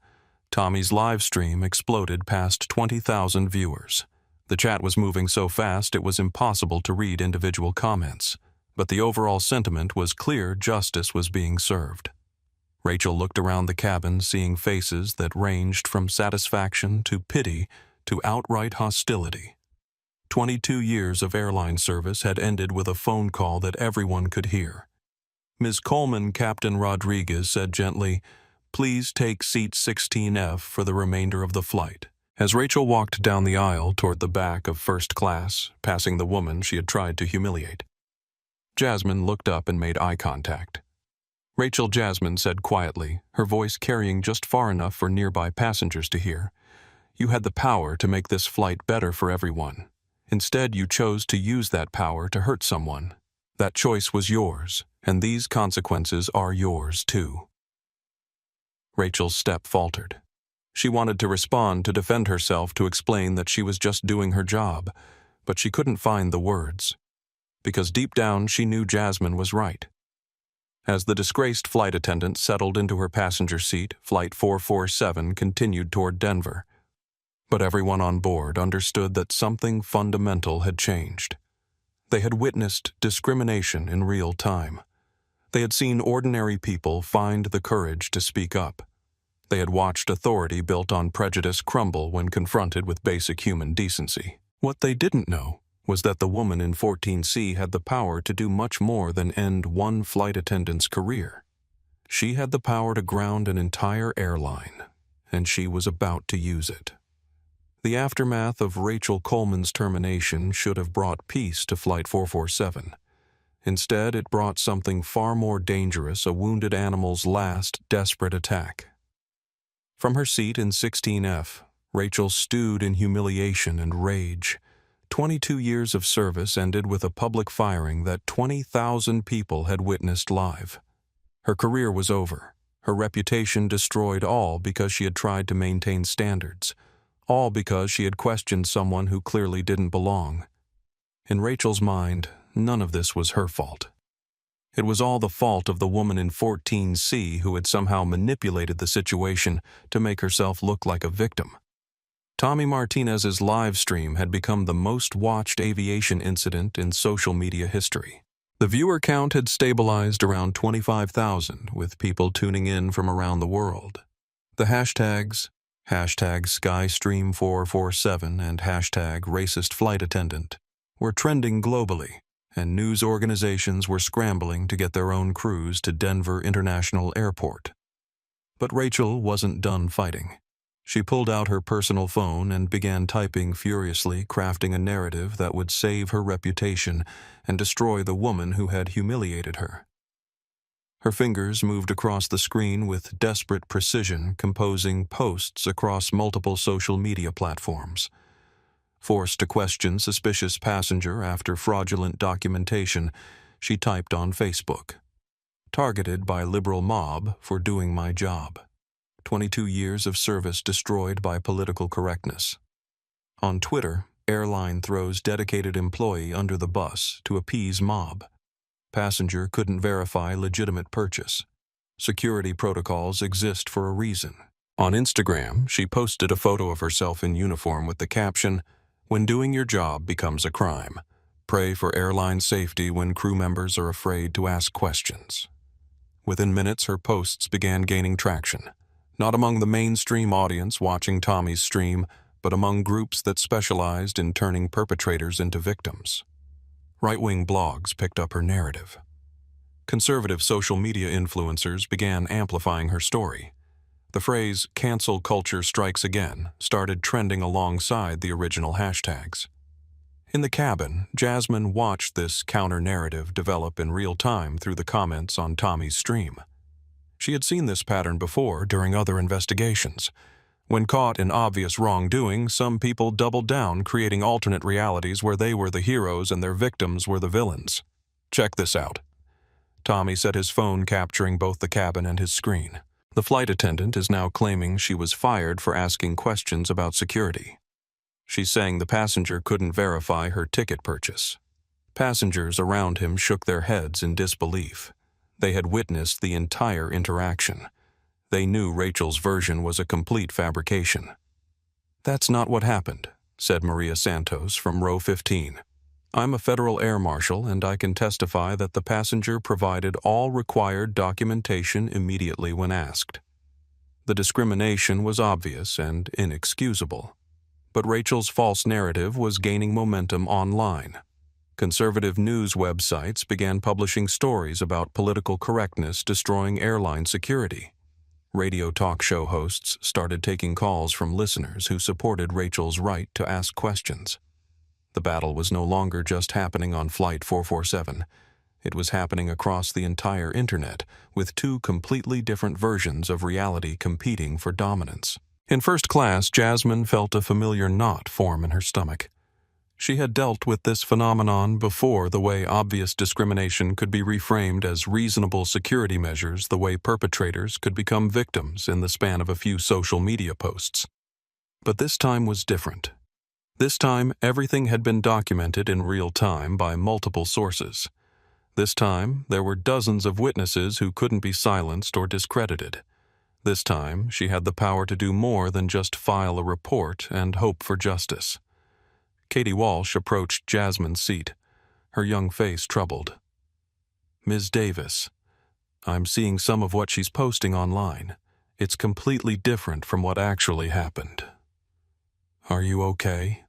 Tommy's live stream exploded past 20,000 viewers. The chat was moving so fast it was impossible to read individual comments, but the overall sentiment was clear justice was being served. Rachel looked around the cabin, seeing faces that ranged from satisfaction to pity to outright hostility. 22 years of airline service had ended with a phone call that everyone could hear. Ms. Coleman, Captain Rodriguez said gently, "Please take seat 16F for the remainder of the flight." As Rachel walked down the aisle toward the back of first class, passing the woman she had tried to humiliate, Jasmine looked up and made eye contact. Rachel, Jasmine said quietly, her voice carrying just far enough for nearby passengers to hear, "You had the power to make this flight better for everyone. Instead, you chose to use that power to hurt someone. That choice was yours, and these consequences are yours too." Rachel's step faltered. She wanted to respond, to defend herself, to explain that she was just doing her job, but she couldn't find the words. Because deep down, she knew Jasmine was right. As the disgraced flight attendant settled into her passenger seat, Flight 447 continued toward Denver. But everyone on board understood that something fundamental had changed. They had witnessed discrimination in real time. They had seen ordinary people find the courage to speak up. They had watched authority built on prejudice crumble when confronted with basic human decency. What they didn't know was that the woman in 14C had the power to do much more than end one flight attendant's career. She had the power to ground an entire airline, and she was about to use it. The aftermath of Rachel Coleman's termination should have brought peace to Flight 447. Instead, it brought something far more dangerous, a wounded animal's last desperate attack. From her seat in 16F, Rachel stewed in humiliation and rage. 22 years of service ended with a public firing that 20,000 people had witnessed live. Her career was over. Her reputation destroyed, all because she had tried to maintain standards. All because she had questioned someone who clearly didn't belong. In Rachel's mind, none of this was her fault. It was all the fault of the woman in 14C who had somehow manipulated the situation to make herself look like a victim. Tommy Martinez's live stream had become the most watched aviation incident in social media history. The viewer count had stabilized around 25,000, with people tuning in from around the world. The hashtags, #SkyStream447 and #RacistFlightAttendant, were trending globally, and news organizations were scrambling to get their own crews to Denver International Airport. But Rachel wasn't done fighting. She pulled out her personal phone and began typing furiously, crafting a narrative that would save her reputation and destroy the woman who had humiliated her. Her fingers moved across the screen with desperate precision, composing posts across multiple social media platforms. Forced to question suspicious passenger after fraudulent documentation, she typed on Facebook. Targeted by liberal mob for doing my job. 22 years of service destroyed by political correctness. On Twitter, airline throws dedicated employee under the bus to appease mob. Passenger couldn't verify legitimate purchase. Security protocols exist for a reason. On Instagram, she posted a photo of herself in uniform with the caption, "When doing your job becomes a crime. Pray for airline safety when crew members are afraid to ask questions." Within minutes, her posts began gaining traction. Not among the mainstream audience watching Tommy's stream, but among groups that specialized in turning perpetrators into victims. Right-wing blogs picked up her narrative. Conservative social media influencers began amplifying her story. The phrase, "cancel culture strikes again," started trending alongside the original hashtags. In the cabin, Jasmine watched this counter-narrative develop in real time through the comments on Tommy's stream. She had seen this pattern before during other investigations. When caught in obvious wrongdoing, some people doubled down, creating alternate realities where they were the heroes and their victims were the villains. "Check this out." Tommy set his phone, capturing both the cabin and his screen. The flight attendant is now claiming she was fired for asking questions about security. She's saying the passenger couldn't verify her ticket purchase. Passengers around him shook their heads in disbelief. They had witnessed the entire interaction. They knew Rachel's version was a complete fabrication. "That's not what happened," said Maria Santos from row 15. "I'm a federal air marshal, and I can testify that the passenger provided all required documentation immediately when asked. The discrimination was obvious and inexcusable. But Rachel's false narrative was gaining momentum online. Conservative news websites began publishing stories about political correctness destroying airline security. Radio talk show hosts started taking calls from listeners who supported Rachel's right to ask questions. The battle was no longer just happening on Flight 447. It was happening across the entire internet, with two completely different versions of reality competing for dominance. In first class, Jasmine felt a familiar knot form in her stomach. She had dealt with this phenomenon before, the way obvious discrimination could be reframed as reasonable security measures, the way perpetrators could become victims in the span of a few social media posts. But this time was different. This time, everything had been documented in real time by multiple sources. This time, there were dozens of witnesses who couldn't be silenced or discredited. This time, she had the power to do more than just file a report and hope for justice. Katie Walsh approached Jasmine's seat, her young face troubled. "Ms. Davis, I'm seeing some of what she's posting online. It's completely different from what actually happened." "Are you okay?"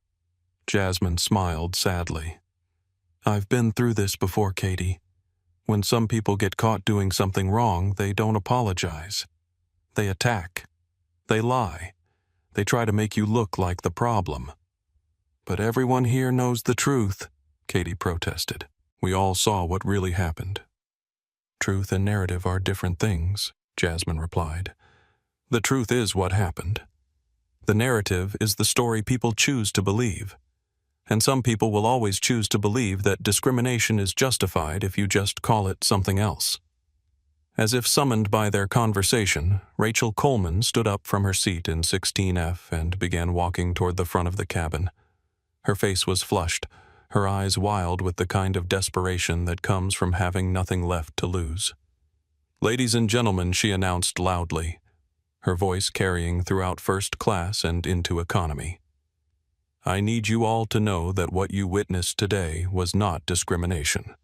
Jasmine smiled sadly. "I've been through this before, Katie. When some people get caught doing something wrong, they don't apologize. They attack. They lie. They try to make you look like the problem." "But everyone here knows the truth," Katie protested. "We all saw what really happened." "Truth and narrative are different things," Jasmine replied. "The truth is what happened. The narrative is the story people choose to believe. And some people will always choose to believe that discrimination is justified if you just call it something else." As if summoned by their conversation, Rachel Coleman stood up from her seat in 16F and began walking toward the front of the cabin. Her face was flushed, her eyes wild with the kind of desperation that comes from having nothing left to lose. "Ladies and gentlemen," she announced loudly, her voice carrying throughout first class and into economy. "I need you all to know that what you witnessed today was not discrimination.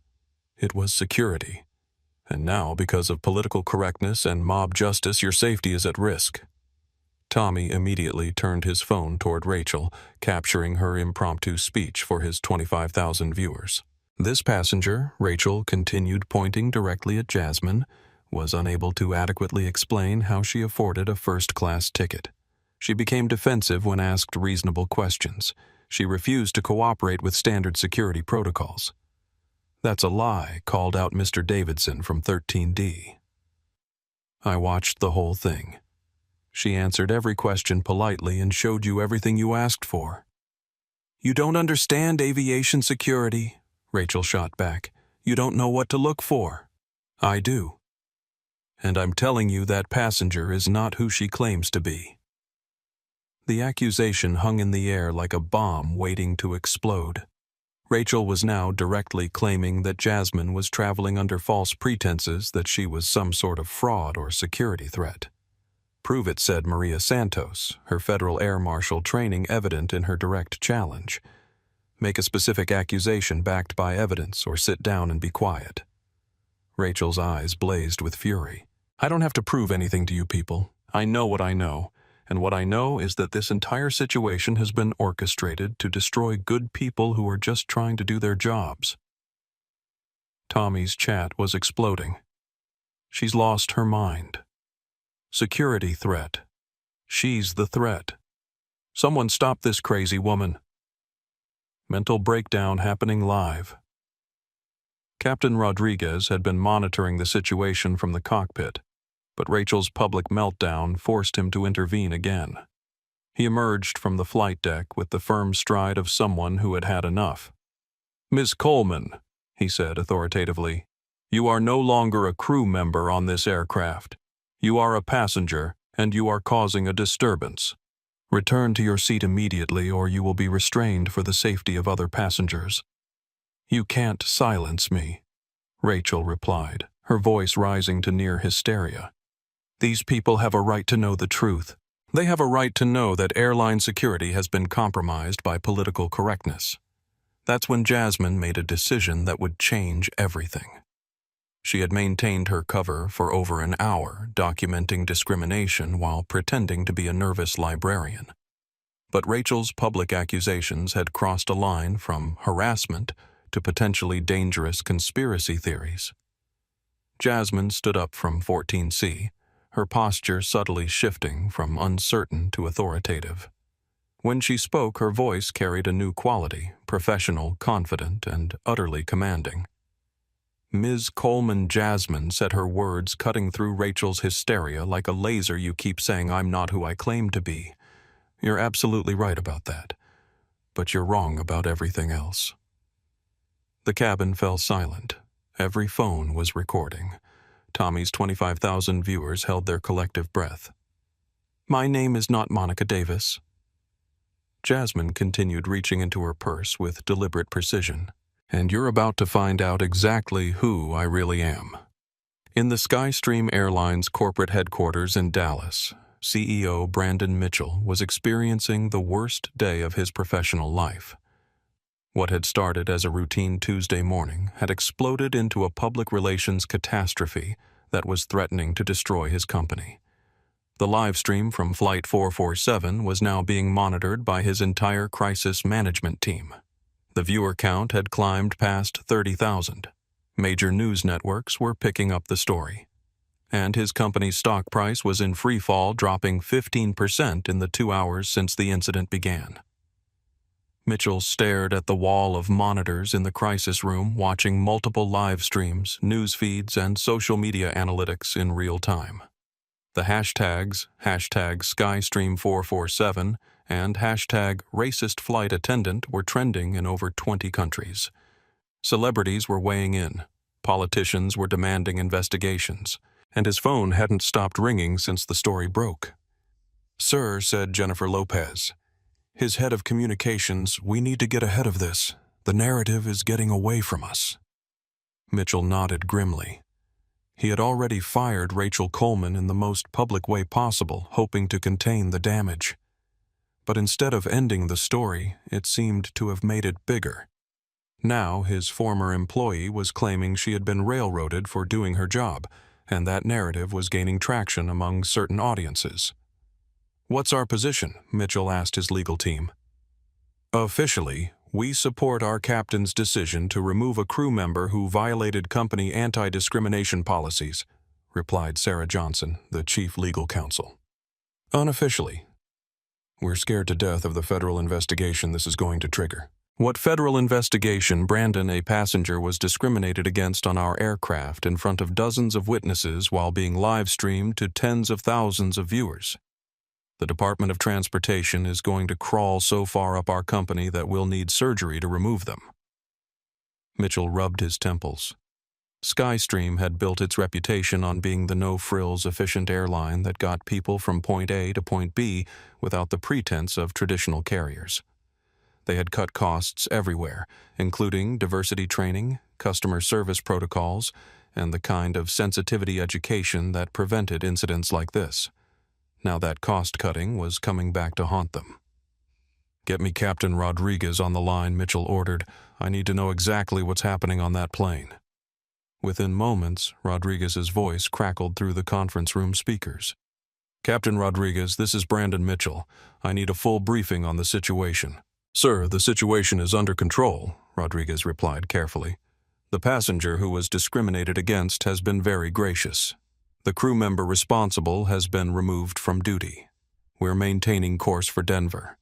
It was security. And now, because of political correctness and mob justice, your safety is at risk." Tommy immediately turned his phone toward Rachel, capturing her impromptu speech for his 25,000 viewers. This passenger, Rachel continued pointing directly at Jasmine, was unable to adequately explain how she afforded a first-class ticket. She became defensive when asked reasonable questions. She refused to cooperate with standard security protocols. "That's a lie," called out Mr. Davidson from 13D. "I watched the whole thing. She answered every question politely and showed you everything you asked for." "You don't understand aviation security," Rachel shot back. "You don't know what to look for." "I do. And I'm telling you that passenger is not who she claims to be." The accusation hung in the air like a bomb waiting to explode. Rachel was now directly claiming that Jasmine was traveling under false pretenses, that she was some sort of fraud or security threat. "Prove it," said Maria Santos, her federal air marshal training evident in her direct challenge. "Make a specific accusation backed by evidence, or sit down and be quiet." Rachel's eyes blazed with fury. "I don't have to prove anything to you people. I know what I know. And what I know is that this entire situation has been orchestrated to destroy good people who are just trying to do their jobs." Tommy's chat was exploding. "She's lost her mind. Security threat. She's the threat. Someone stop this crazy woman." Mental breakdown happening live. Captain Rodriguez had been monitoring the situation from the cockpit, but Rachel's public meltdown forced him to intervene again. He emerged from the flight deck with the firm stride of someone who had had enough. "Miss Coleman," he said authoritatively, "you are no longer a crew member on this aircraft. You are a passenger, and you are causing a disturbance. Return to your seat immediately, or you will be restrained for the safety of other passengers." "You can't silence me," Rachel replied, her voice rising to near hysteria. "These people have a right to know the truth. They have a right to know that airline security has been compromised by political correctness." That's when Jasmine made a decision that would change everything. She had maintained her cover for over an hour, documenting discrimination while pretending to be a nervous librarian. But Rachel's public accusations had crossed a line from harassment to potentially dangerous conspiracy theories. Jasmine stood up from 14C, her posture subtly shifting from uncertain to authoritative. When she spoke, her voice carried a new quality, professional, confident, and utterly commanding. "Ms. Coleman Jasmine," said her words cutting through Rachel's hysteria like a laser. "You keep saying I'm not who I claim to be. You're absolutely right about that. But you're wrong about everything else." The cabin fell silent. Every phone was recording. Tommy's 25,000 viewers held their collective breath. "My name is not Monica Davis." Jasmine continued reaching into her purse with deliberate precision. "And you're about to find out exactly who I really am." In the Skystream Airlines corporate headquarters in Dallas, CEO Brandon Mitchell was experiencing the worst day of his professional life. What had started as a routine Tuesday morning had exploded into a public relations catastrophe that was threatening to destroy his company. The live stream from Flight 447 was now being monitored by his entire crisis management team. The viewer count had climbed past 30,000. Major news networks were picking up the story. And his company's stock price was in free fall, dropping 15% in the 2 hours since the incident began. Mitchell stared at the wall of monitors in the crisis room, watching multiple live streams, news feeds, and social media analytics in real time. The hashtags, #SkyStream447 and #RacistFlightAttendant were trending in over 20 countries. Celebrities were weighing in. Politicians were demanding investigations. And his phone hadn't stopped ringing since the story broke. "Sir," said Jennifer Lopez, his head of communications, "we need to get ahead of this. The narrative is getting away from us." Mitchell nodded grimly. He had already fired Rachel Coleman in the most public way possible, hoping to contain the damage. But instead of ending the story, it seemed to have made it bigger. Now his former employee was claiming she had been railroaded for doing her job, and that narrative was gaining traction among certain audiences. "What's our position?" Mitchell asked his legal team. "Officially, We support our captain's decision to remove a crew member who violated company anti-discrimination policies, replied Sarah Johnson, the chief legal counsel. Unofficially, we're scared to death of the federal investigation this is going to trigger. What federal investigation? Brandon, a passenger, was discriminated against on our aircraft in front of dozens of witnesses while being live-streamed to tens of thousands of viewers. The Department of Transportation is going to crawl so far up our company that we'll need surgery to remove them. Mitchell rubbed his temples. Skystream had built its reputation on being the no-frills efficient airline that got people from point A to point B without the pretense of traditional carriers. They had cut costs everywhere, including diversity training, customer service protocols, and the kind of sensitivity education that prevented incidents like this. Now that cost-cutting was coming back to haunt them. "Get me Captain Rodriguez on the line," Mitchell ordered. "I need to know exactly what's happening on that plane." Within moments, Rodriguez's voice crackled through the conference room speakers. "Captain Rodriguez, this is Brandon Mitchell. I need a full briefing on the situation." "Sir, the situation is under control," Rodriguez replied carefully. "The passenger who was discriminated against has been very gracious. The crew member responsible has been removed from duty. We're maintaining course for Denver.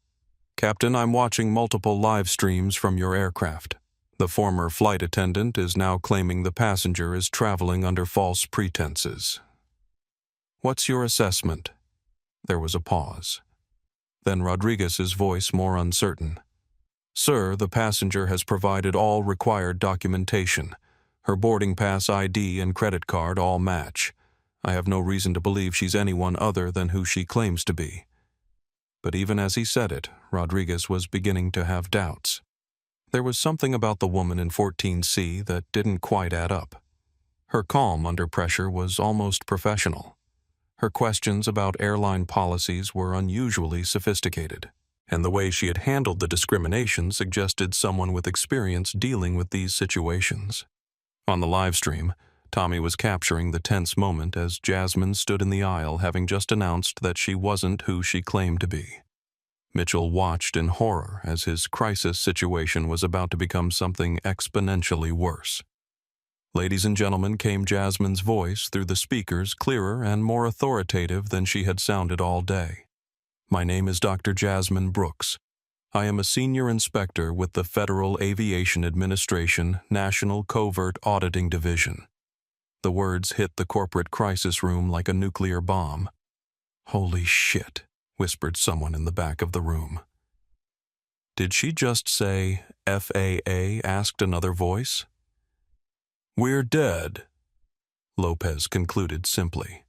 Captain, I'm watching multiple live streams from your aircraft. The former flight attendant is now claiming the passenger is traveling under false pretenses. What's your assessment?" There was a pause. Then Rodriguez's voice more uncertain. "Sir, the passenger has provided all required documentation. Her boarding pass, ID, and credit card all match. I have no reason to believe she's anyone other than who she claims to be." But even as he said it, Rodriguez was beginning to have doubts. There was something about the woman in 14C that didn't quite add up. Her calm under pressure was almost professional. Her questions about airline policies were unusually sophisticated, and the way she had handled the discrimination suggested someone with experience dealing with these situations. On the live stream, Tommy was capturing the tense moment as Jasmine stood in the aisle, having just announced that she wasn't who she claimed to be. Mitchell watched in horror as his crisis situation was about to become something exponentially worse. "Ladies and gentlemen," came Jasmine's voice through the speakers, clearer and more authoritative than she had sounded all day. "My name is Dr. Jasmine Brooks. I am a senior inspector with the Federal Aviation Administration National Covert Auditing Division." The words hit the corporate crisis room like a nuclear bomb. "Holy shit," whispered someone in the back of the room. "Did she just say FAA?" asked another voice. "We're dead," Lopez concluded simply.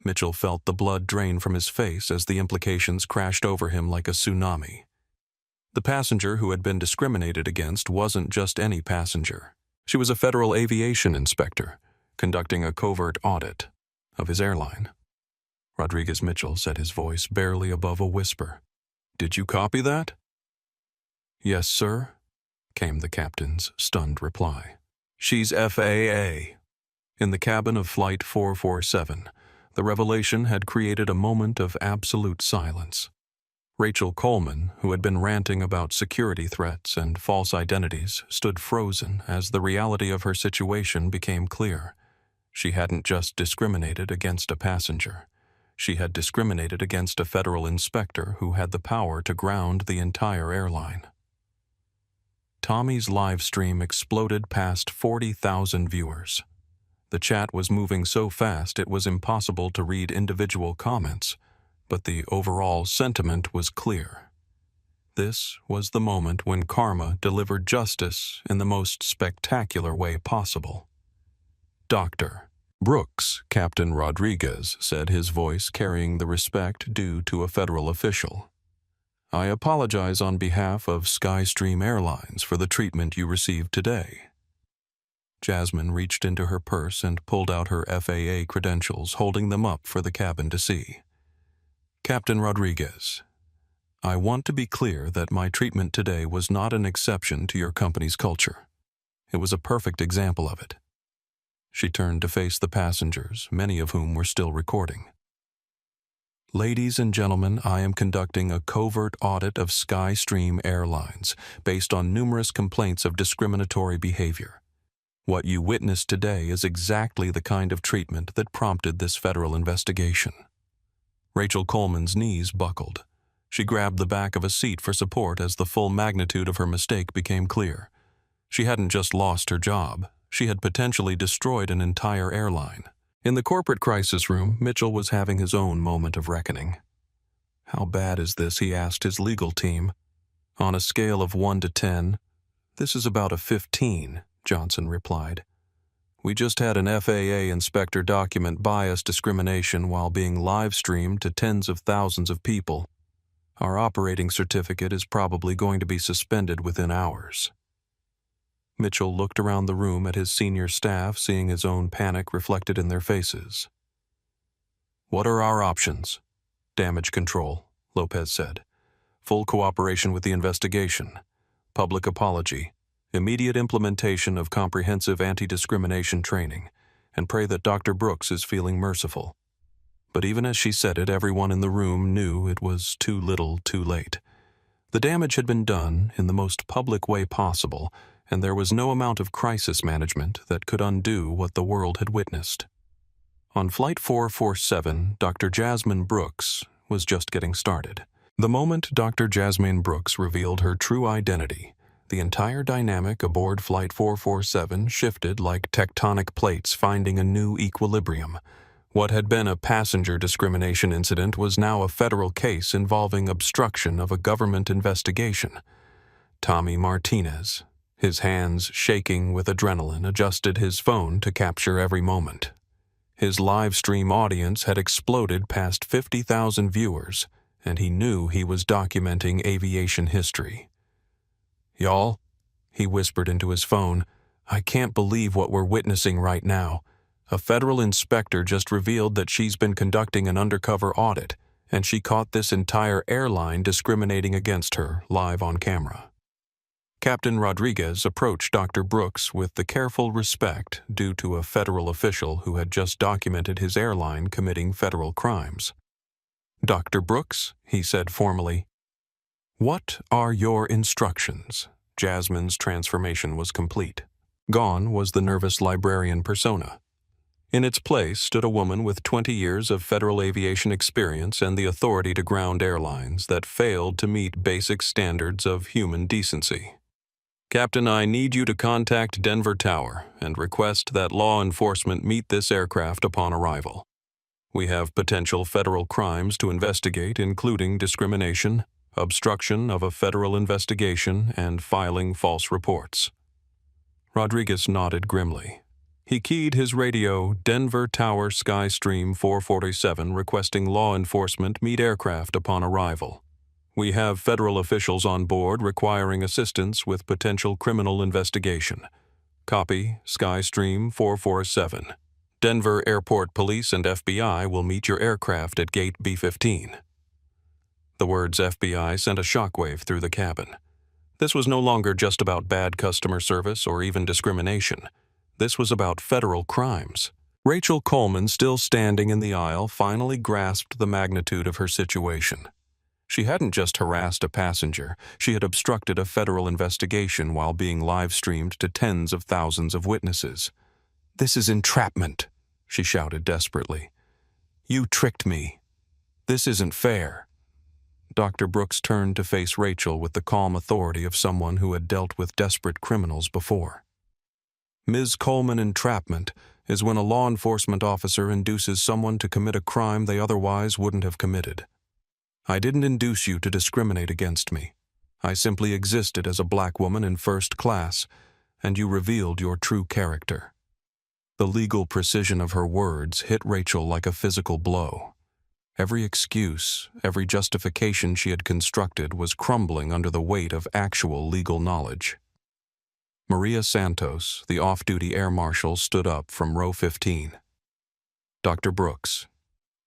Mitchell felt the blood drain from his face as the implications crashed over him like a tsunami. The passenger who had been discriminated against wasn't just any passenger. She was a federal aviation inspector, conducting a covert audit of his airline. Rodriguez Mitchell said, his voice barely above a whisper. "Did you copy that?" "Yes, sir," came the captain's stunned reply. "She's FAA." In the cabin of Flight 447, the revelation had created a moment of absolute silence. Rachel Coleman, who had been ranting about security threats and false identities, stood frozen as the reality of her situation became clear. She hadn't just discriminated against a passenger. She had discriminated against a federal inspector who had the power to ground the entire airline. Tommy's live stream exploded past 40,000 viewers. The chat was moving so fast it was impossible to read individual comments, but the overall sentiment was clear. This was the moment when karma delivered justice in the most spectacular way possible. "Dr. Brooks," Captain Rodriguez said, his voice carrying the respect due to a federal official. "I apologize on behalf of Skystream Airlines for the treatment you received today." Jasmine reached into her purse and pulled out her FAA credentials, holding them up for the cabin to see. "Captain Rodriguez, I want to be clear that my treatment today was not an exception to your company's culture. It was a perfect example of it." She turned to face the passengers, many of whom were still recording. Ladies and gentlemen, I am conducting a covert audit of Skystream Airlines based on numerous complaints of discriminatory behavior. What you witnessed today is exactly the kind of treatment that prompted this federal investigation. Rachel Coleman's knees buckled. She grabbed the back of a seat for support as the full magnitude of her mistake became clear. She hadn't just lost her job, she had potentially destroyed an entire airline. In the corporate crisis room, Mitchell was having his own moment of reckoning. "How bad is this?" he asked his legal team. "On a scale of 1 to 10, this is about a 15, Johnson replied. "We just had an FAA inspector document bias discrimination while being live-streamed to tens of thousands of people. Our operating certificate is probably going to be suspended within hours." Mitchell looked around the room at his senior staff, seeing his own panic reflected in their faces. "What are our options?" "Damage control," Lopez said. "Full cooperation with the investigation. Public apology. Immediate implementation of comprehensive anti-discrimination training. And pray that Dr. Brooks is feeling merciful." But even as she said it, everyone in the room knew it was too little, too late. The damage had been done in the most public way possible, and there was no amount of crisis management that could undo what the world had witnessed. On Flight 447, Dr. Jasmine Brooks was just getting started. The moment Dr. Jasmine Brooks revealed her true identity, the entire dynamic aboard Flight 447 shifted like tectonic plates finding a new equilibrium. What had been a passenger discrimination incident was now a federal case involving obstruction of a government investigation. Tommy Martinez, his hands shaking with adrenaline, adjusted his phone to capture every moment. His live stream audience had exploded past 50,000 viewers, and he knew he was documenting aviation history. "Y'all," he whispered into his phone, "I can't believe what we're witnessing right now. A federal inspector just revealed that she's been conducting an undercover audit, and she caught this entire airline discriminating against her live on camera." Captain Rodriguez approached Dr. Brooks with the careful respect due to a federal official who had just documented his airline committing federal crimes. "Dr. Brooks," he said formally, "what are your instructions?" Jasmine's transformation was complete. Gone was the nervous librarian persona. In its place stood a woman with 20 years of federal aviation experience and the authority to ground airlines that failed to meet basic standards of human decency. "Captain, I need you to contact Denver Tower and request that law enforcement meet this aircraft upon arrival. We have potential federal crimes to investigate, including discrimination, obstruction of a federal investigation, and filing false reports." Rodriguez nodded grimly. He keyed his radio, "Denver Tower Skystream 447, requesting law enforcement meet aircraft upon arrival. We have federal officials on board requiring assistance with potential criminal investigation. Copy, Skystream 447. Denver Airport Police and FBI will meet your aircraft at Gate B15. The words FBI sent a shockwave through the cabin. This was no longer just about bad customer service or even discrimination. This was about federal crimes. Rachel Coleman, still standing in the aisle, finally grasped the magnitude of her situation. She hadn't just harassed a passenger, she had obstructed a federal investigation while being live-streamed to tens of thousands of witnesses. "This is entrapment," she shouted desperately. "You tricked me. This isn't fair." Dr. Brooks turned to face Rachel with the calm authority of someone who had dealt with desperate criminals before. "Ms. Coleman, entrapment is when a law enforcement officer induces someone to commit a crime they otherwise wouldn't have committed. I didn't induce you to discriminate against me. I simply existed as a black woman in first class, and you revealed your true character." The legal precision of her words hit Rachel like a physical blow. Every excuse, every justification she had constructed was crumbling under the weight of actual legal knowledge. Maria Santos, the off-duty air marshal, stood up from row 15. "Dr. Brooks,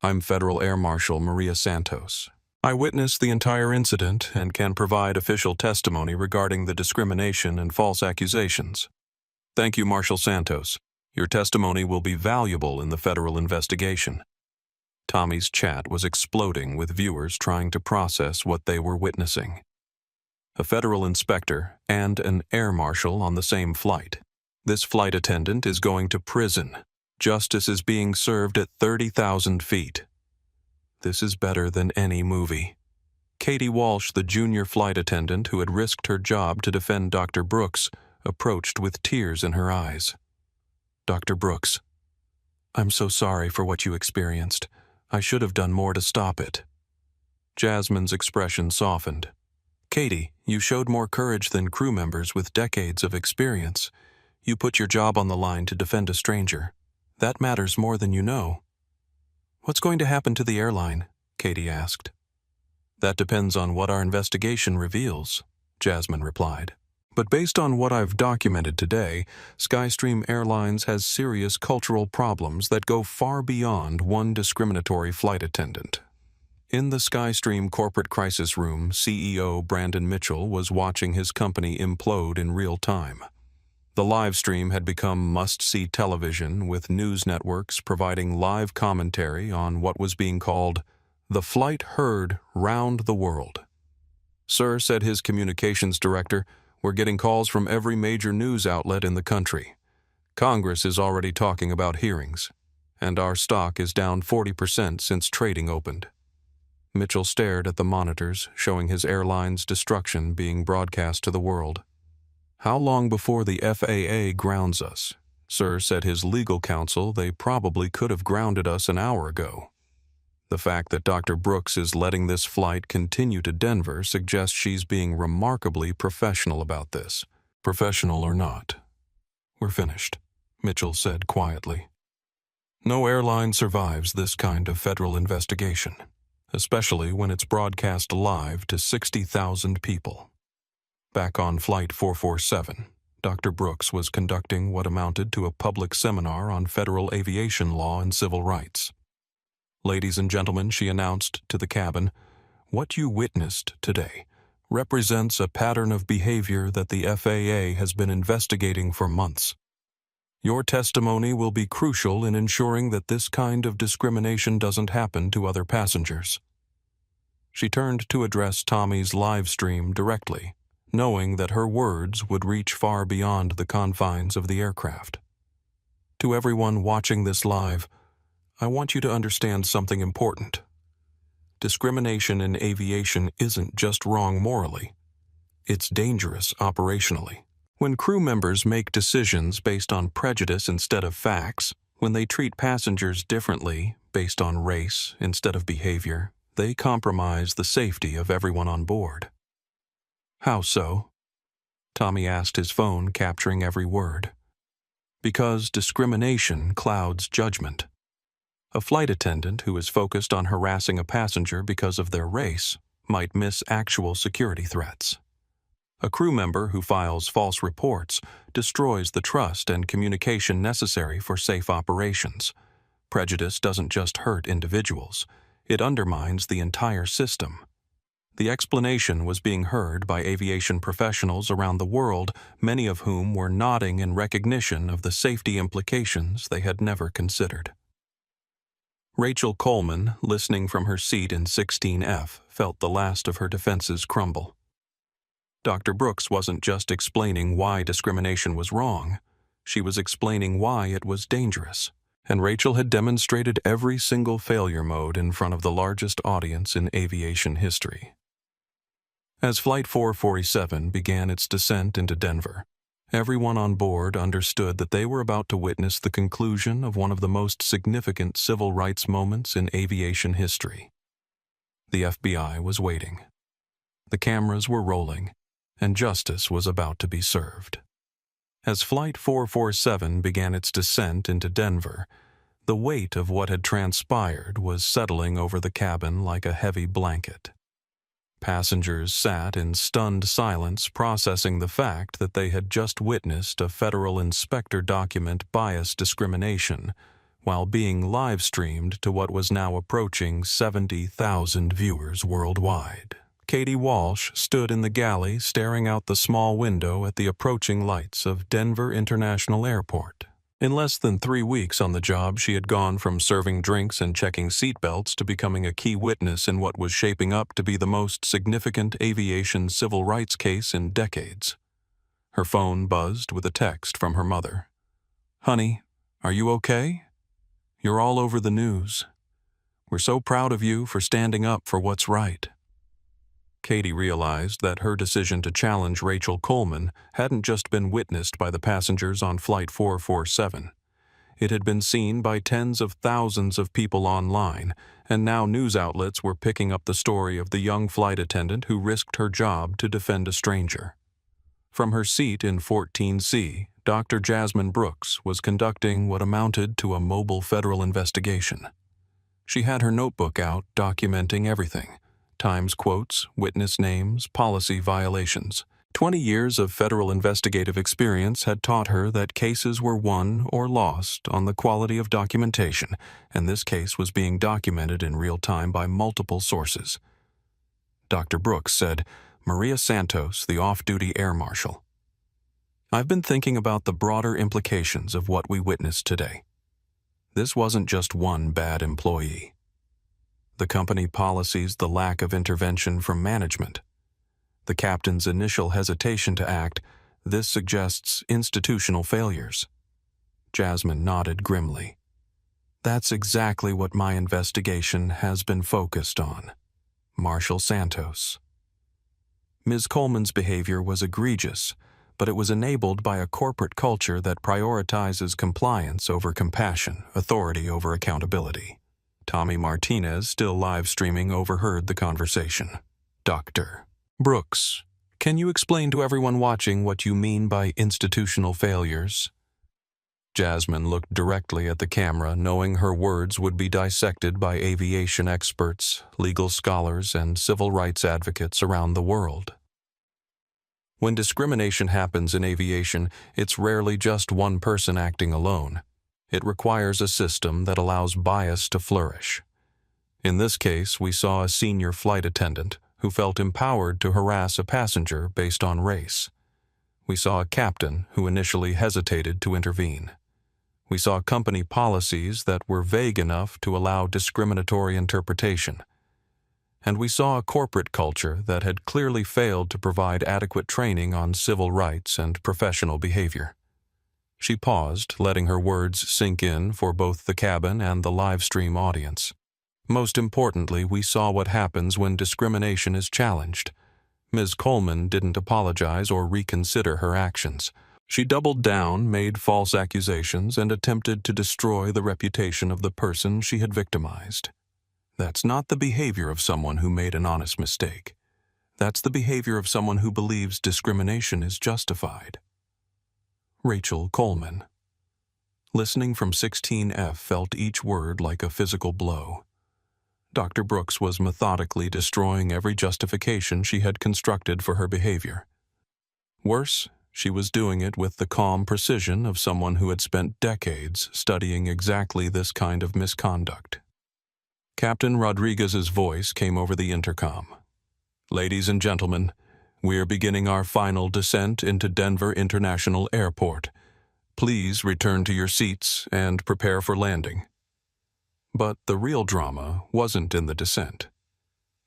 I'm Federal Air Marshal Maria Santos. I witnessed the entire incident and can provide official testimony regarding the discrimination and false accusations." "Thank you, Marshal Santos. Your testimony will be valuable in the federal investigation." Tommy's chat was exploding with viewers trying to process what they were witnessing. A federal inspector and an air marshal on the same flight. This flight attendant is going to prison. Justice is being served at 30,000 feet. This is better than any movie. Katie Walsh, the junior flight attendant who had risked her job to defend Dr. Brooks, approached with tears in her eyes. Dr. Brooks, I'm so sorry for what you experienced. I should have done more to stop it. Jasmine's expression softened. Katie, you showed more courage than crew members with decades of experience. You put your job on the line to defend a stranger. That matters more than you know. What's going to happen to the airline? Katie asked. That depends on what our investigation reveals, Jasmine replied. But based on what I've documented today, Skystream Airlines has serious cultural problems that go far beyond one discriminatory flight attendant. In the Skystream corporate crisis room, CEO Brandon Mitchell was watching his company implode in real time. The live stream had become must-see television, with news networks providing live commentary on what was being called the flight heard round the world. Sir, said his communications director, we're getting calls from every major news outlet in the country. Congress is already talking about hearings, and our stock is down 40% since trading opened. Mitchell stared at the monitors showing his airline's destruction being broadcast to the world. How long before the FAA grounds us? Sir, said his legal counsel, they probably could have grounded us an hour ago. The fact that Dr. Brooks is letting this flight continue to Denver suggests she's being remarkably professional about this. Professional or not. We're finished, Mitchell said quietly. No airline survives this kind of federal investigation, especially when it's broadcast live to 60,000 people. Back on Flight 447, Dr. Brooks was conducting what amounted to a public seminar on federal aviation law and civil rights. Ladies and gentlemen, she announced to the cabin, what you witnessed today represents a pattern of behavior that the FAA has been investigating for months. Your testimony will be crucial in ensuring that this kind of discrimination doesn't happen to other passengers. She turned to address Tommy's live stream directly, knowing that her words would reach far beyond the confines of the aircraft. To everyone watching this live, I want you to understand something important. Discrimination in aviation isn't just wrong morally. It's dangerous operationally. When crew members make decisions based on prejudice instead of facts, when they treat passengers differently based on race instead of behavior, they compromise the safety of everyone on board. How so? Tommy asked, his phone capturing every word. Because discrimination clouds judgment. A flight attendant who is focused on harassing a passenger because of their race might miss actual security threats. A crew member who files false reports destroys the trust and communication necessary for safe operations. Prejudice doesn't just hurt individuals, it undermines the entire system. The explanation was being heard by aviation professionals around the world, many of whom were nodding in recognition of the safety implications they had never considered. Rachel Coleman, listening from her seat in 16F, felt the last of her defenses crumble. Dr. Brooks wasn't just explaining why discrimination was wrong, she was explaining why it was dangerous, and Rachel had demonstrated every single failure mode in front of the largest audience in aviation history. As Flight 447 began its descent into Denver, everyone on board understood that they were about to witness the conclusion of one of the most significant civil rights moments in aviation history. The FBI was waiting. The cameras were rolling, and justice was about to be served. As Flight 447 began its descent into Denver, the weight of what had transpired was settling over the cabin like a heavy blanket. Passengers sat in stunned silence, processing the fact that they had just witnessed a federal inspector document bias discrimination while being live-streamed to what was now approaching 70,000 viewers worldwide. Katie Walsh stood in the galley staring out the small window at the approaching lights of Denver International Airport. In less than 3 weeks on the job, she had gone from serving drinks and checking seatbelts to becoming a key witness in what was shaping up to be the most significant aviation civil rights case in decades. Her phone buzzed with a text from her mother. "Honey, are you okay? You're all over the news. We're so proud of you for standing up for what's right." Katie realized that her decision to challenge Rachel Coleman hadn't just been witnessed by the passengers on Flight 447. It had been seen by tens of thousands of people online, and now news outlets were picking up the story of the young flight attendant who risked her job to defend a stranger. From her seat in 14C, Dr. Jasmine Brooks was conducting what amounted to a mobile federal investigation. She had her notebook out, documenting everything: Times quotes, witness names, policy violations. 20 years of federal investigative experience had taught her that cases were won or lost on the quality of documentation, and this case was being documented in real time by multiple sources. Dr. Brooks said, "Maria Santos, the off-duty air marshal. I've been thinking about the broader implications of what we witnessed today. This wasn't just one bad employee. The company policies, the lack of intervention from management. The captain's initial hesitation to act, this suggests institutional failures." Jasmine nodded grimly. "That's exactly what my investigation has been focused on. Marshal Santos." Ms. Coleman's behavior was egregious, but it was enabled by a corporate culture that prioritizes compliance over compassion, authority over accountability. Tommy Martinez, still live streaming, overheard the conversation. "Dr. Brooks, can you explain to everyone watching what you mean by institutional failures?" Jasmine looked directly at the camera, knowing her words would be dissected by aviation experts, legal scholars, and civil rights advocates around the world. When discrimination happens in aviation, it's rarely just one person acting alone. It requires a system that allows bias to flourish. In this case, we saw a senior flight attendant who felt empowered to harass a passenger based on race. We saw a captain who initially hesitated to intervene. We saw company policies that were vague enough to allow discriminatory interpretation. And we saw a corporate culture that had clearly failed to provide adequate training on civil rights and professional behavior. She paused, letting her words sink in for both the cabin and the live stream audience. Most importantly, we saw what happens when discrimination is challenged. Ms. Coleman didn't apologize or reconsider her actions. She doubled down, made false accusations, and attempted to destroy the reputation of the person she had victimized. That's not the behavior of someone who made an honest mistake. That's the behavior of someone who believes discrimination is justified. Rachel Coleman. Listening from 16F felt each word like a physical blow. Dr. Brooks was methodically destroying every justification she had constructed for her behavior. Worse, she was doing it with the calm precision of someone who had spent decades studying exactly this kind of misconduct. Captain Rodriguez's voice came over the intercom. "Ladies and gentlemen, we are beginning our final descent into Denver International Airport. Please return to your seats and prepare for landing." But the real drama wasn't in the descent.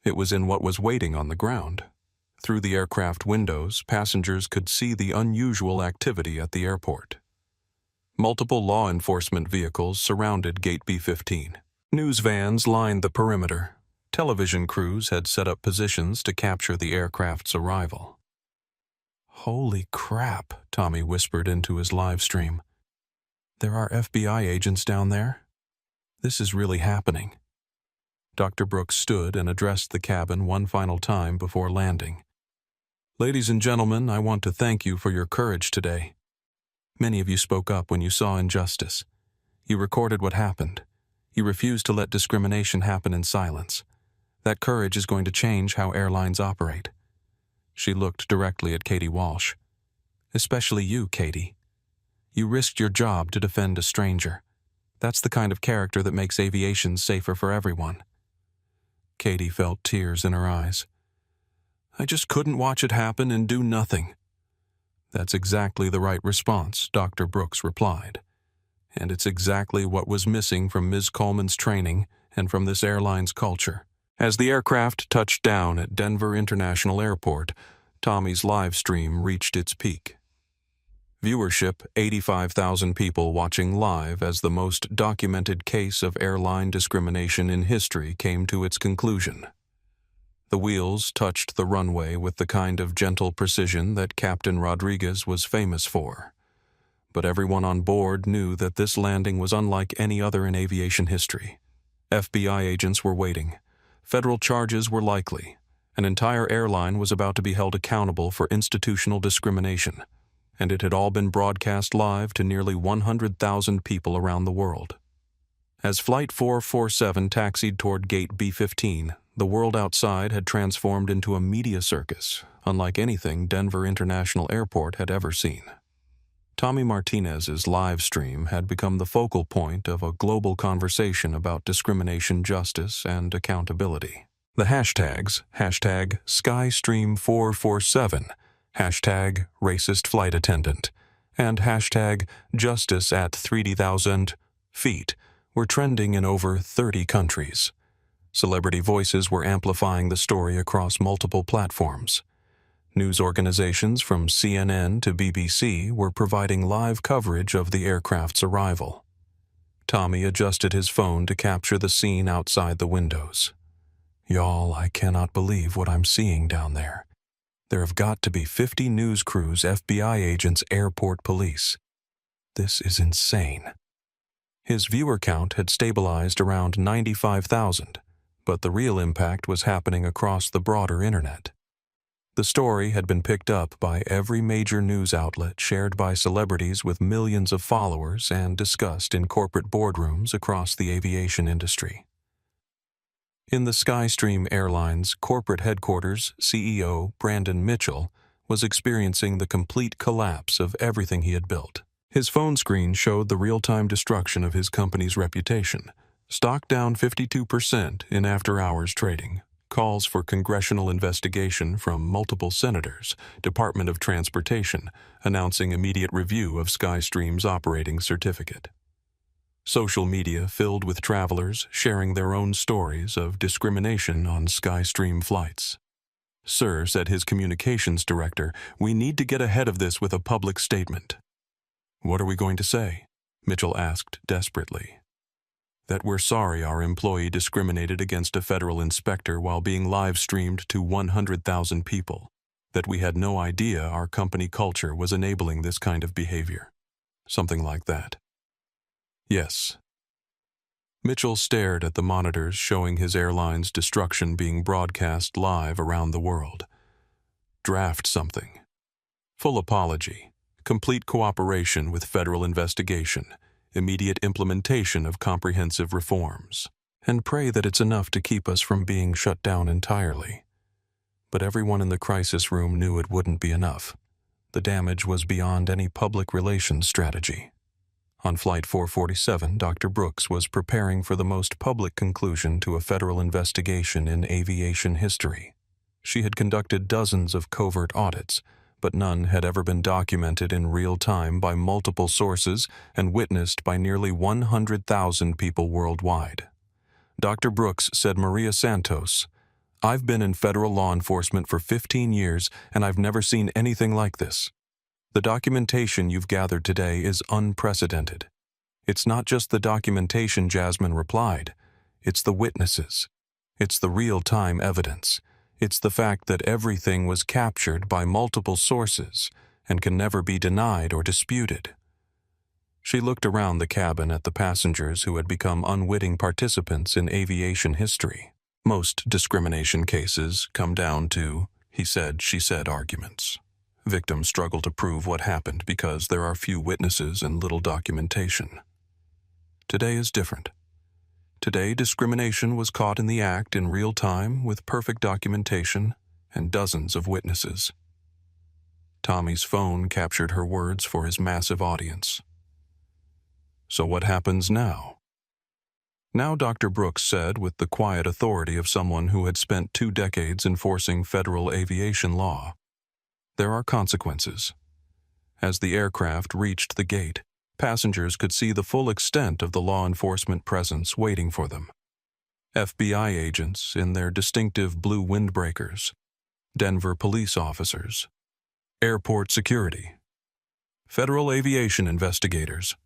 It was in what was waiting on the ground. Through the aircraft windows, passengers could see the unusual activity at the airport. Multiple law enforcement vehicles surrounded Gate B-15. News vans lined the perimeter. Television crews had set up positions to capture the aircraft's arrival. "Holy crap," Tommy whispered into his live stream. "There are FBI agents down there? This is really happening." Dr. Brooks stood and addressed the cabin one final time before landing. "Ladies and gentlemen, I want to thank you for your courage today. Many of you spoke up when you saw injustice. You recorded what happened. You refused to let discrimination happen in silence. That courage is going to change how airlines operate." She looked directly at Katie Walsh. "Especially you, Katie. You risked your job to defend a stranger. That's the kind of character that makes aviation safer for everyone." Katie felt tears in her eyes. "I just couldn't watch it happen and do nothing." "That's exactly the right response," Dr. Brooks replied. and it's exactly what was missing from Ms. Coleman's training and from this airline's culture. As the aircraft touched down at Denver International Airport, Tommy's live stream reached its peak. Viewership: 85,000 people watching live as the most documented case of airline discrimination in history came to its conclusion. The wheels touched the runway with the kind of gentle precision that Captain Rodriguez was famous for. But everyone on board knew that this landing was unlike any other in aviation history. FBI agents were waiting. Federal charges were likely. An entire airline was about to be held accountable for institutional discrimination, and it had all been broadcast live to nearly 100,000 people around the world. As Flight 447 taxied toward Gate B-15, the world outside had transformed into a media circus, unlike anything Denver International Airport had ever seen. Tommy Martinez's live stream had become the focal point of a global conversation about discrimination, justice, and accountability. The hashtags, #SkyStream447, #RacistFlightAttendant, and #JusticeAt30,000 feet were trending in over 30 countries. Celebrity voices were amplifying the story across multiple platforms. News organizations from CNN to BBC were providing live coverage of the aircraft's arrival. Tommy adjusted his phone to capture the scene outside the windows. "Y'all, I cannot believe what I'm seeing down there. There have got to be 50 news crews, FBI agents, airport police. This is insane." His viewer count had stabilized around 95,000, but the real impact was happening across the broader internet. The story had been picked up by every major news outlet, shared by celebrities with millions of followers, and discussed in corporate boardrooms across the aviation industry. In the Skystream Airlines corporate headquarters, CEO Brandon Mitchell was experiencing the complete collapse of everything he had built. His phone screen showed the real-time destruction of his company's reputation. Stock down 52% in after-hours trading. Calls for congressional investigation from multiple senators, Department of Transportation, announcing immediate review of Skystream's operating certificate. Social media filled with travelers sharing their own stories of discrimination on Skystream flights. "Sir," said his communications director, "we need to get ahead of this with a public statement." "What are we going to say?" Mitchell asked desperately. "That we're sorry our employee discriminated against a federal inspector while being live-streamed to 100,000 people. That we had no idea our company culture was enabling this kind of behavior." Something like that. "Yes." Mitchell stared at the monitors showing his airline's destruction being broadcast live around the world. "Draft something. Full apology. Complete cooperation with federal investigation. Immediate implementation of comprehensive reforms, and pray that it's enough to keep us from being shut down entirely." But everyone in the crisis room knew it wouldn't be enough. The damage was beyond any public relations strategy. On Flight 447, Dr. Brooks was preparing for the most public conclusion to a federal investigation in aviation history. She had conducted dozens of covert audits, but none had ever been documented in real time by multiple sources and witnessed by nearly 100,000 people worldwide. Dr. Brooks said, "Maria Santos, I've been in federal law enforcement for 15 years and I've never seen anything like this. The documentation you've gathered today is unprecedented. It's not just the documentation," Jasmine replied. "It's the witnesses. It's the real-time evidence. It's the fact that everything was captured by multiple sources and can never be denied or disputed." She looked around the cabin at the passengers who had become unwitting participants in aviation history. "Most discrimination cases come down to he said, she said arguments. Victims struggle to prove what happened because there are few witnesses and little documentation. Today is different. Today, discrimination was caught in the act in real time with perfect documentation and dozens of witnesses." Tommy's phone captured her words for his massive audience. "So what happens now?" Now, Dr. Brooks said with the quiet authority of someone who had spent 2 decades enforcing federal aviation law. "There are consequences." As the aircraft reached the gate, passengers could see the full extent of the law enforcement presence waiting for them. FBI agents in their distinctive blue windbreakers, Denver police officers, airport security, federal aviation investigators.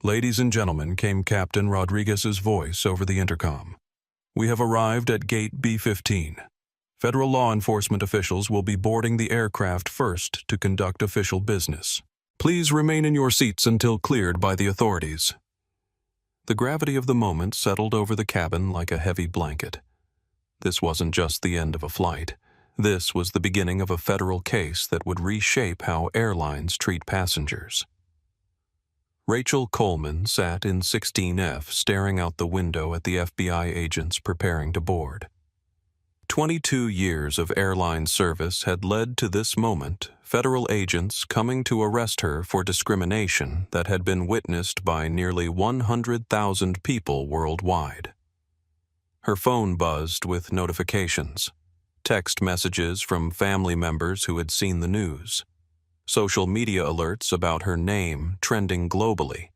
Ladies and gentlemen, came Captain Rodriguez's voice over the intercom. We have arrived at gate B-15. Federal law enforcement officials will be boarding the aircraft first to conduct official business. Please remain in your seats until cleared by the authorities. The gravity of the moment settled over the cabin like a heavy blanket. This wasn't just the end of a flight. This was the beginning of a federal case that would reshape how airlines treat passengers. Rachel Coleman sat in 16F, staring out the window at the FBI agents preparing to board. 22 years of airline service had led to this moment, federal agents coming to arrest her for discrimination that had been witnessed by nearly 100,000 people worldwide. Her phone buzzed with notifications, text messages from family members who had seen the news, social media alerts about her name trending globally,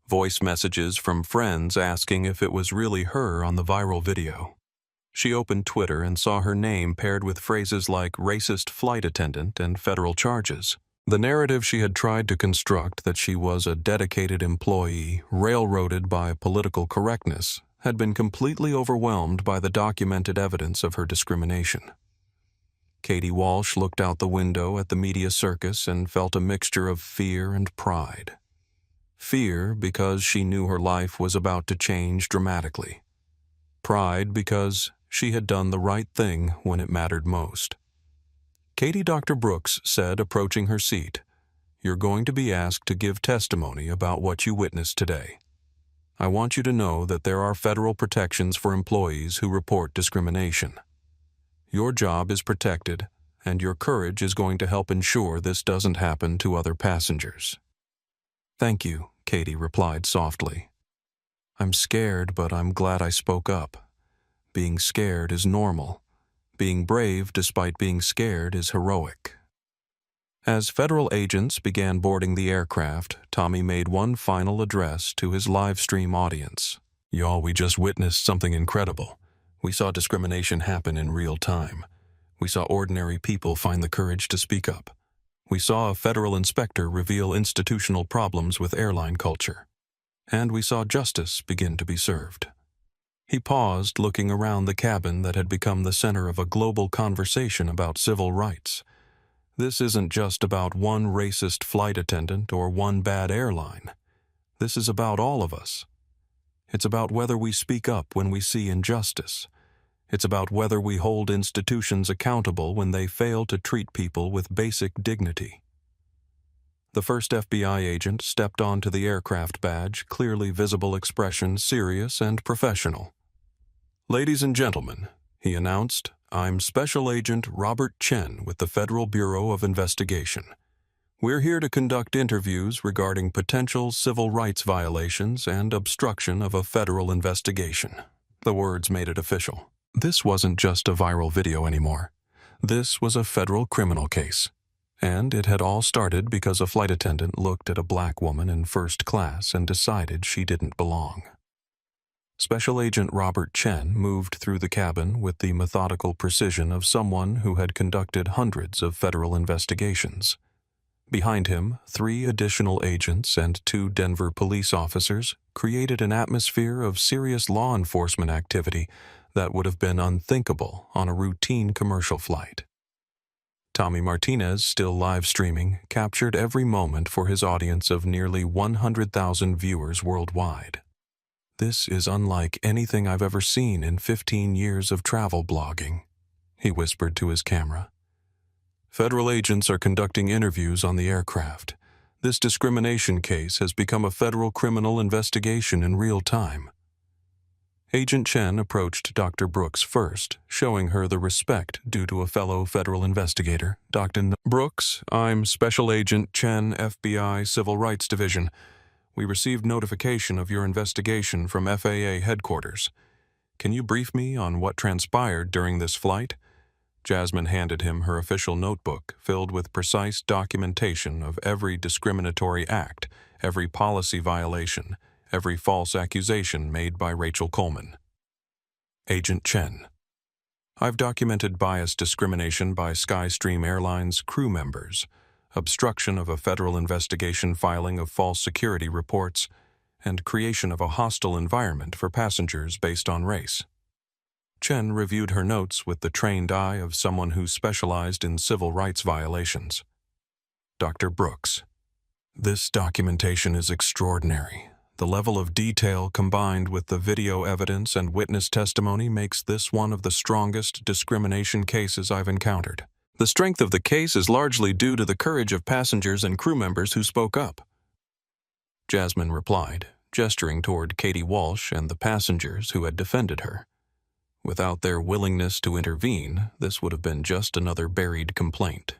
voice messages from friends asking if it was really her on the viral video. She opened Twitter and saw her name paired with phrases like racist flight attendant and federal charges. The narrative she had tried to construct that she was a dedicated employee, railroaded by political correctness, had been completely overwhelmed by the documented evidence of her discrimination. Katie Walsh looked out the window at the media circus and felt a mixture of fear and pride. Fear because she knew her life was about to change dramatically. Pride because she had done the right thing when it mattered most. Katie, Dr. Brooks said, approaching her seat, "You're going to be asked to give testimony about what you witnessed today. I want you to know that there are federal protections for employees who report discrimination. Your job is protected, and your courage is going to help ensure this doesn't happen to other passengers." "Thank you," Katie replied softly. "I'm scared, but I'm glad I spoke up. Being scared is normal. Being brave despite being scared is heroic." As federal agents began boarding the aircraft, Tommy made one final address to his live stream audience. "Y'all, we just witnessed something incredible. We saw discrimination happen in real time. We saw ordinary people find the courage to speak up. We saw a federal inspector reveal institutional problems with airline culture. And we saw justice begin to be served." He paused, looking around the cabin that had become the center of a global conversation about civil rights. This isn't just about one racist flight attendant or one bad airline. This is about all of us. It's about whether we speak up when we see injustice. It's about whether we hold institutions accountable when they fail to treat people with basic dignity. The first FBI agent stepped onto the aircraft badge, clearly visible expression serious and professional. "Ladies and gentlemen," he announced, "I'm Special Agent Robert Chen with the Federal Bureau of Investigation. We're here to conduct interviews regarding potential civil rights violations and obstruction of a federal investigation." The words made it official. This wasn't just a viral video anymore. This was a federal criminal case. And it had all started because a flight attendant looked at a black woman in first class and decided she didn't belong. Special Agent Robert Chen moved through the cabin with the methodical precision of someone who had conducted hundreds of federal investigations. Behind him, 3 additional agents and 2 Denver police officers created an atmosphere of serious law enforcement activity that would have been unthinkable on a routine commercial flight. Tommy Martinez, still live streaming, captured every moment for his audience of nearly 100,000 viewers worldwide. "This is unlike anything I've ever seen in 15 years of travel blogging," he whispered to his camera. "Federal agents are conducting interviews on the aircraft. This discrimination case has become a federal criminal investigation in real time." Agent Chen approached Dr. Brooks first, showing her the respect due to a fellow federal investigator. "Dr. Brooks, I'm Special Agent Chen, FBI Civil Rights Division. We received notification of your investigation from FAA headquarters. Can you brief me on what transpired during this flight?" Jasmine handed him her official notebook filled with precise documentation of every discriminatory act every policy violation, every false accusation made by Rachel Coleman. Agent Chen. I've documented bias discrimination by Skystream Airlines crew members, obstruction of a federal investigation, filing of false security reports, and creation of a hostile environment for passengers based on race. Chen reviewed her notes with the trained eye of someone who specialized in civil rights violations. Dr. Brooks. This documentation is extraordinary. The level of detail combined with the video evidence and witness testimony makes this one of the strongest discrimination cases I've encountered. The strength of the case is largely due to the courage of passengers and crew members who spoke up. Jasmine replied, gesturing toward Katie Walsh and the passengers who had defended her. Without their willingness to intervene, this would have been just another buried complaint.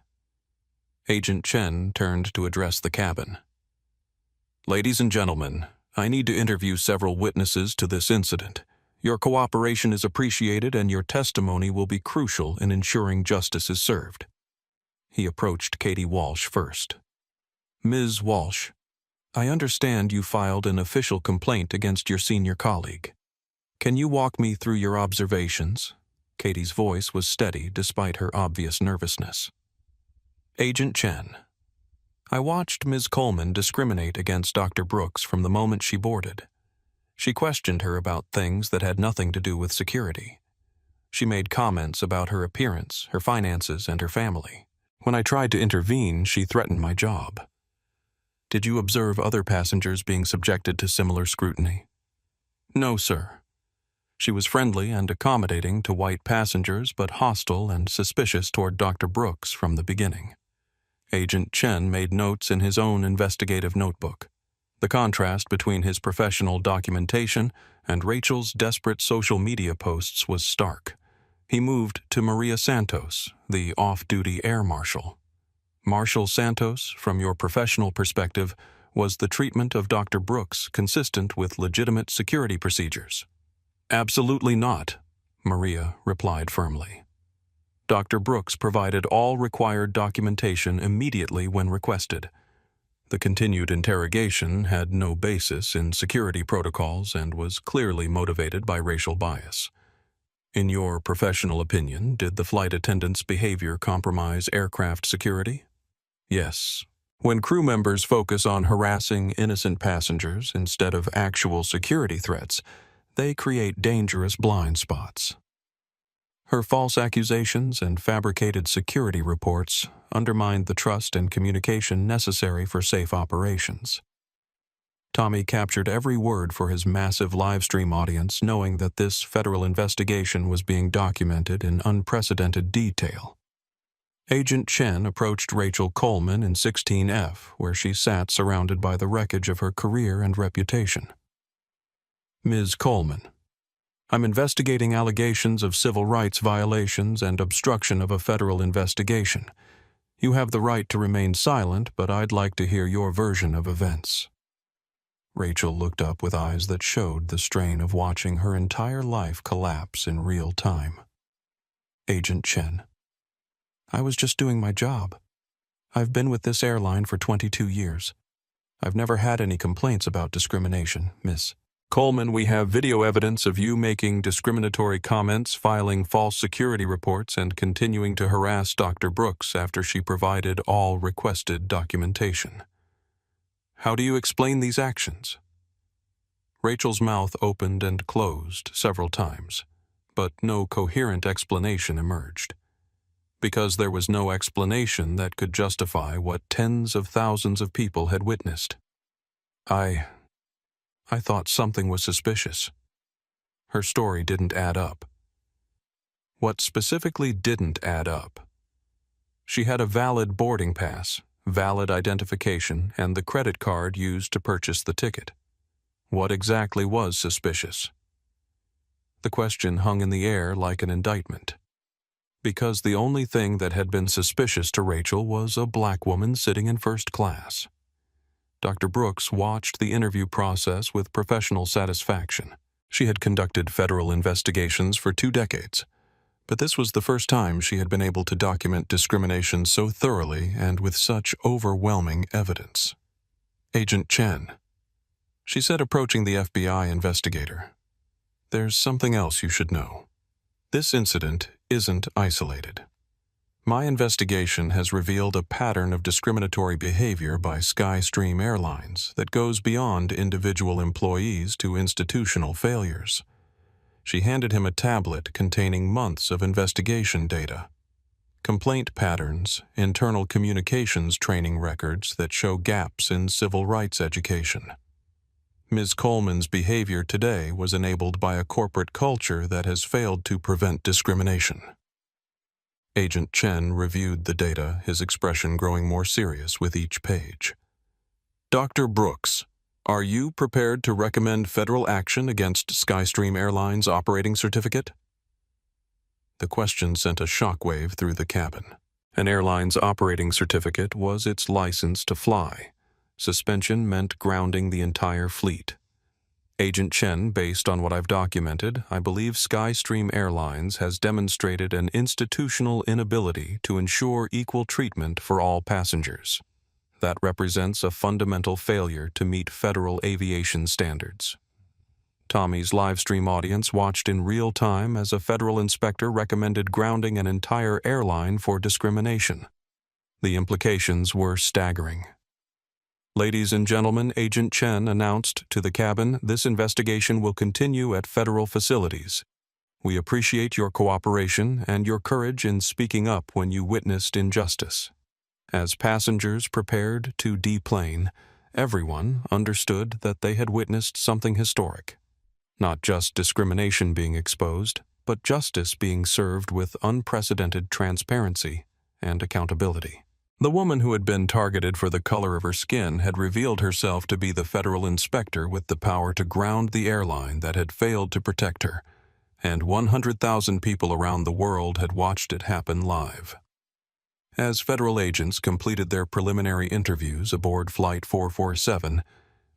Agent Chen turned to address the cabin. Ladies and gentlemen, I need to interview several witnesses to this incident. Your cooperation is appreciated and your testimony will be crucial in ensuring justice is served. He approached Katie Walsh first. Ms. Walsh, I understand you filed an official complaint against your senior colleague. Can you walk me through your observations? Katie's voice was steady despite her obvious nervousness. Agent Chen. I watched Ms. Coleman discriminate against Dr. Brooks from the moment she boarded. She questioned her about things that had nothing to do with security. She made comments about her appearance, her finances, and her family. When I tried to intervene, she threatened my job. Did you observe other passengers being subjected to similar scrutiny? No, sir. She was friendly and accommodating to white passengers, but hostile and suspicious toward Dr. Brooks from the beginning. Agent Chen made notes in his own investigative notebook. The contrast between his professional documentation and Rachel's desperate social media posts was stark. He moved to Maria Santos, the off-duty air marshal. Marshal Santos, from your professional perspective, was the treatment of Dr. Brooks consistent with legitimate security procedures? Absolutely not, Maria replied firmly. Dr. Brooks provided all required documentation immediately when requested. The continued interrogation had no basis in security protocols and was clearly motivated by racial bias. In your professional opinion, did the flight attendant's behavior compromise aircraft security? Yes. When crew members focus on harassing innocent passengers instead of actual security threats, they create dangerous blind spots. Her false accusations and fabricated security reports undermined the trust and communication necessary for safe operations. Tommy captured every word for his massive live stream audience, knowing that this federal investigation was being documented in unprecedented detail. Agent Chen approached Rachel Coleman in 16F, where she sat surrounded by the wreckage of her career and reputation. Ms. Coleman, I'm investigating allegations of civil rights violations and obstruction of a federal investigation. You have the right to remain silent, but I'd like to hear your version of events. Rachel looked up with eyes that showed the strain of watching her entire life collapse in real time. Agent Chen, I was just doing my job. I've been with this airline for 22 years. I've never had any complaints about discrimination, Miss Coleman. We have video evidence of you making discriminatory comments, filing false security reports, and continuing to harass Dr. Brooks after she provided all requested documentation. How do you explain these actions? Rachel's mouth opened and closed several times, but no coherent explanation emerged. Because there was no explanation that could justify what tens of thousands of people had witnessed. I thought something was suspicious. Her story didn't add up. What specifically didn't add up? She had a valid boarding pass, valid identification, and the credit card used to purchase the ticket. What exactly was suspicious? The question hung in the air like an indictment. Because the only thing that had been suspicious to Rachel was a black woman sitting in first class. Dr. Brooks watched the interview process with professional satisfaction. She had conducted federal investigations for 2 decades, but this was the first time she had been able to document discrimination so thoroughly and with such overwhelming evidence. Agent Chen, she said, approaching the FBI investigator. There's something else you should know. This incident isn't isolated. My investigation has revealed a pattern of discriminatory behavior by Skystream Airlines that goes beyond individual employees to institutional failures. She handed him a tablet containing months of investigation data, complaint patterns, internal communications training records that show gaps in civil rights education. Ms. Coleman's behavior today was enabled by a corporate culture that has failed to prevent discrimination. Agent Chen reviewed the data, his expression growing more serious with each page. Dr. Brooks, are you prepared to recommend federal action against Skystream Airlines' operating certificate? The question sent a shockwave through the cabin. An airline's operating certificate was its license to fly. Suspension meant grounding the entire fleet. Agent Chen, based on what I've documented, I believe Skystream Airlines has demonstrated an institutional inability to ensure equal treatment for all passengers. That represents a fundamental failure to meet federal aviation standards. Tommy's livestream audience watched in real time as a federal inspector recommended grounding an entire airline for discrimination. The implications were staggering. Ladies and gentlemen, Agent Chen announced to the cabin, this investigation will continue at federal facilities. We appreciate your cooperation and your courage in speaking up when you witnessed injustice. As passengers prepared to deplane, everyone understood that they had witnessed something historic. Not just discrimination being exposed, but justice being served with unprecedented transparency and accountability. The woman who had been targeted for the color of her skin had revealed herself to be the federal inspector with the power to ground the airline that had failed to protect her, and 100,000 people around the world had watched it happen live. As federal agents completed their preliminary interviews aboard Flight 447,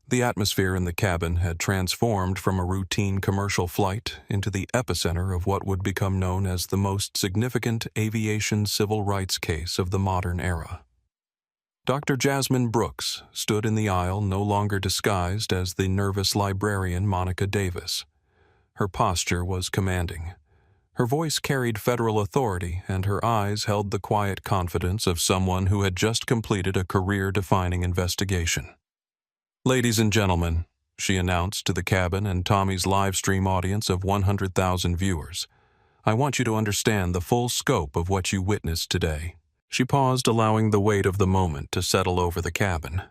the atmosphere in the cabin had transformed from a routine commercial flight into the epicenter of what would become known as the most significant aviation civil rights case of the modern era. Dr. Jasmine Brooks stood in the aisle, no longer disguised as the nervous librarian Monica Davis. Her posture was commanding. Her voice carried federal authority, and her eyes held the quiet confidence of someone who had just completed a career-defining investigation. Ladies and gentlemen, she announced to the cabin and Tommy's live stream audience of 100,000 viewers, I want you to understand the full scope of what you witnessed today. She paused, allowing the weight of the moment to settle over the cabin.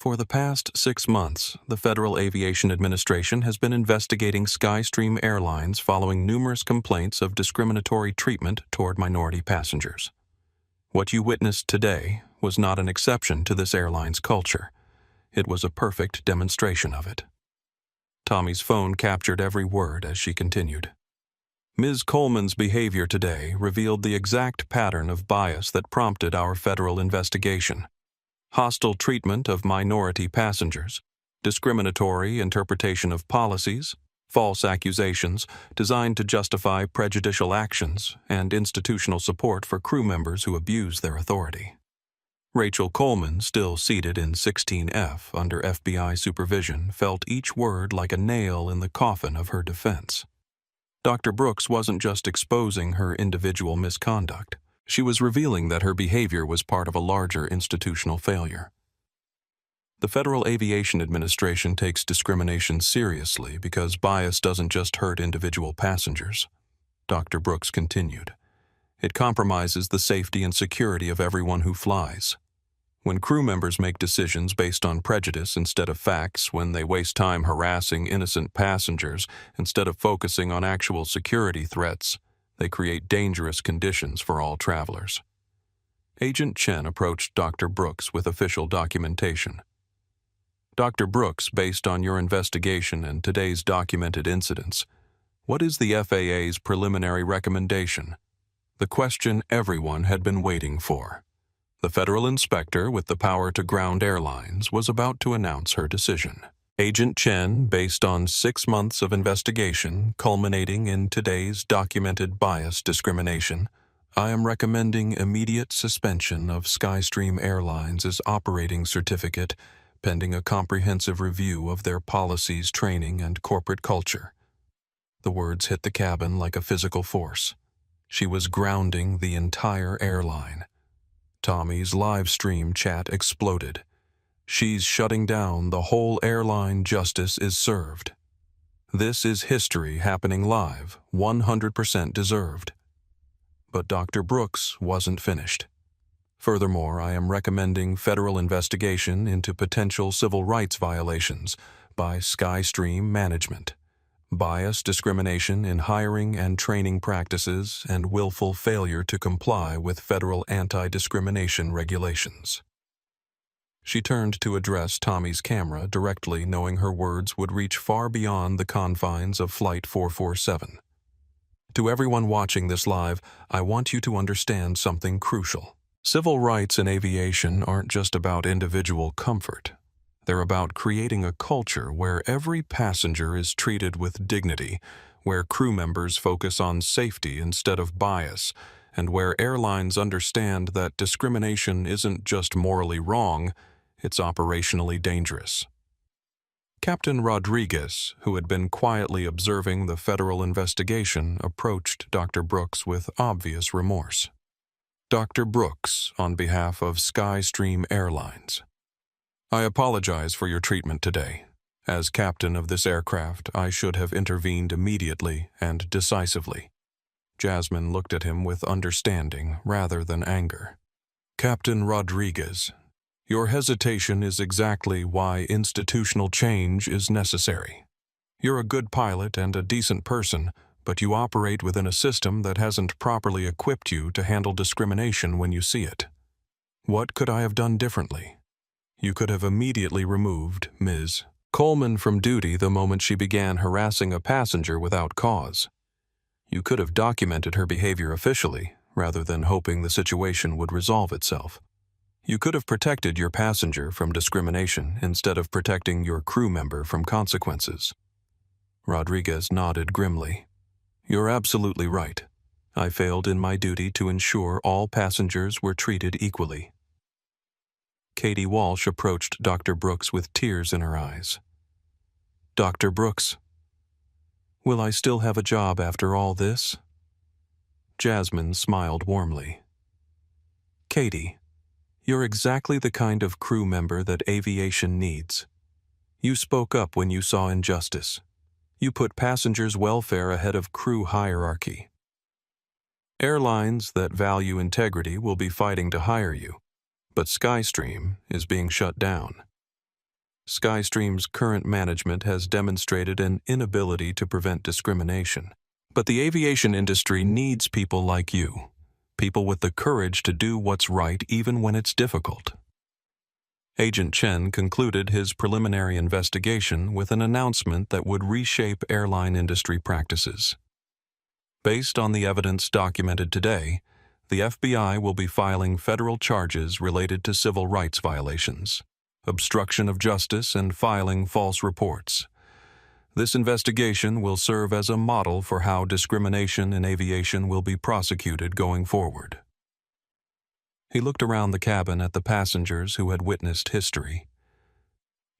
For the past 6 months, the Federal Aviation Administration has been investigating Skystream Airlines following numerous complaints of discriminatory treatment toward minority passengers. What you witnessed today was not an exception to this airline's culture. It was a perfect demonstration of it. Tommy's phone captured every word as she continued. Ms. Coleman's behavior today revealed the exact pattern of bias that prompted our federal investigation. Hostile treatment of minority passengers, discriminatory interpretation of policies, false accusations designed to justify prejudicial actions, and institutional support for crew members who abuse their authority. Rachel Coleman, still seated in 16F under FBI supervision, felt each word like a nail in the coffin of her defense. Dr. Brooks wasn't just exposing her individual misconduct. She was revealing that her behavior was part of a larger institutional failure. The Federal Aviation Administration takes discrimination seriously because bias doesn't just hurt individual passengers. Dr. Brooks continued. It compromises the safety and security of everyone who flies. When crew members make decisions based on prejudice instead of facts, when they waste time harassing innocent passengers instead of focusing on actual security threats, they create dangerous conditions for all travelers. Agent Chen approached Dr. Brooks with official documentation. Dr. Brooks, based on your investigation and today's documented incidents, what is the FAA's preliminary recommendation? The question everyone had been waiting for. The federal inspector with the power to ground airlines was about to announce her decision. Agent Chen, based on 6 months of investigation culminating in today's documented bias discrimination, I am recommending immediate suspension of Skystream Airlines' operating certificate pending a comprehensive review of their policies, training, and corporate culture. The words hit the cabin like a physical force. She was grounding the entire airline. Tommy's live stream chat exploded. She's shutting down the whole airline. Justice is served. This is history happening live, 100% deserved. But Dr. Brooks wasn't finished. Furthermore, I am recommending federal investigation into potential civil rights violations by SkyStream management, bias, discrimination in hiring and training practices, and willful failure to comply with federal anti-discrimination regulations. She turned to address Tommy's camera directly, knowing her words would reach far beyond the confines of Flight 447. To everyone watching this live, I want you to understand something crucial. Civil rights in aviation aren't just about individual comfort. They're about creating a culture where every passenger is treated with dignity, where crew members focus on safety instead of bias, and where airlines understand that discrimination isn't just morally wrong, it's operationally dangerous. Captain Rodriguez, who had been quietly observing the federal investigation, approached Dr. Brooks with obvious remorse. Dr. Brooks, on behalf of SkyStream Airlines. I apologize for your treatment today. As captain of this aircraft, I should have intervened immediately and decisively. Jasmine looked at him with understanding rather than anger. Captain Rodriguez, your hesitation is exactly why institutional change is necessary. You're a good pilot and a decent person, but you operate within a system that hasn't properly equipped you to handle discrimination when you see it. What could I have done differently? You could have immediately removed Ms. Coleman from duty the moment she began harassing a passenger without cause. You could have documented her behavior officially, rather than hoping the situation would resolve itself. You could have protected your passenger from discrimination instead of protecting your crew member from consequences. Rodriguez nodded grimly. You're absolutely right. I failed in my duty to ensure all passengers were treated equally. Katie Walsh approached Dr. Brooks with tears in her eyes. Dr. Brooks, will I still have a job after all this? Jasmine smiled warmly. Katie, you're exactly the kind of crew member that aviation needs. You spoke up when you saw injustice. You put passengers' welfare ahead of crew hierarchy. Airlines that value integrity will be fighting to hire you, but SkyStream is being shut down. SkyStream's current management has demonstrated an inability to prevent discrimination, but the aviation industry needs people like you. People with the courage to do what's right even when it's difficult. Agent Chen concluded his preliminary investigation with an announcement that would reshape airline industry practices. Based on the evidence documented today, the FBI will be filing federal charges related to civil rights violations, obstruction of justice, and filing false reports. This investigation will serve as a model for how discrimination in aviation will be prosecuted going forward. He looked around the cabin at the passengers who had witnessed history.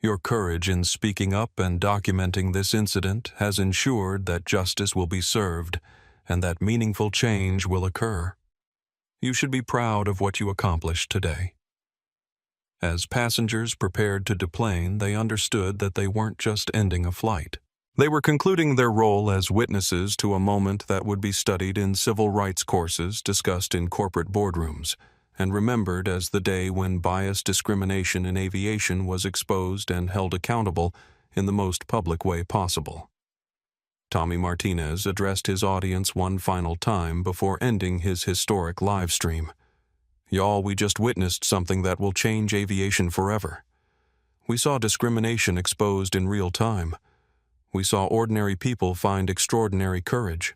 Your courage in speaking up and documenting this incident has ensured that justice will be served and that meaningful change will occur. You should be proud of what you accomplished today. As passengers prepared to deplane, they understood that they weren't just ending a flight. They were concluding their role as witnesses to a moment that would be studied in civil rights courses discussed in corporate boardrooms, and remembered as the day when bias discrimination in aviation was exposed and held accountable in the most public way possible. Tommy Martinez addressed his audience one final time before ending his historic live stream. Y'all, we just witnessed something that will change aviation forever. We saw discrimination exposed in real time. We saw ordinary people find extraordinary courage.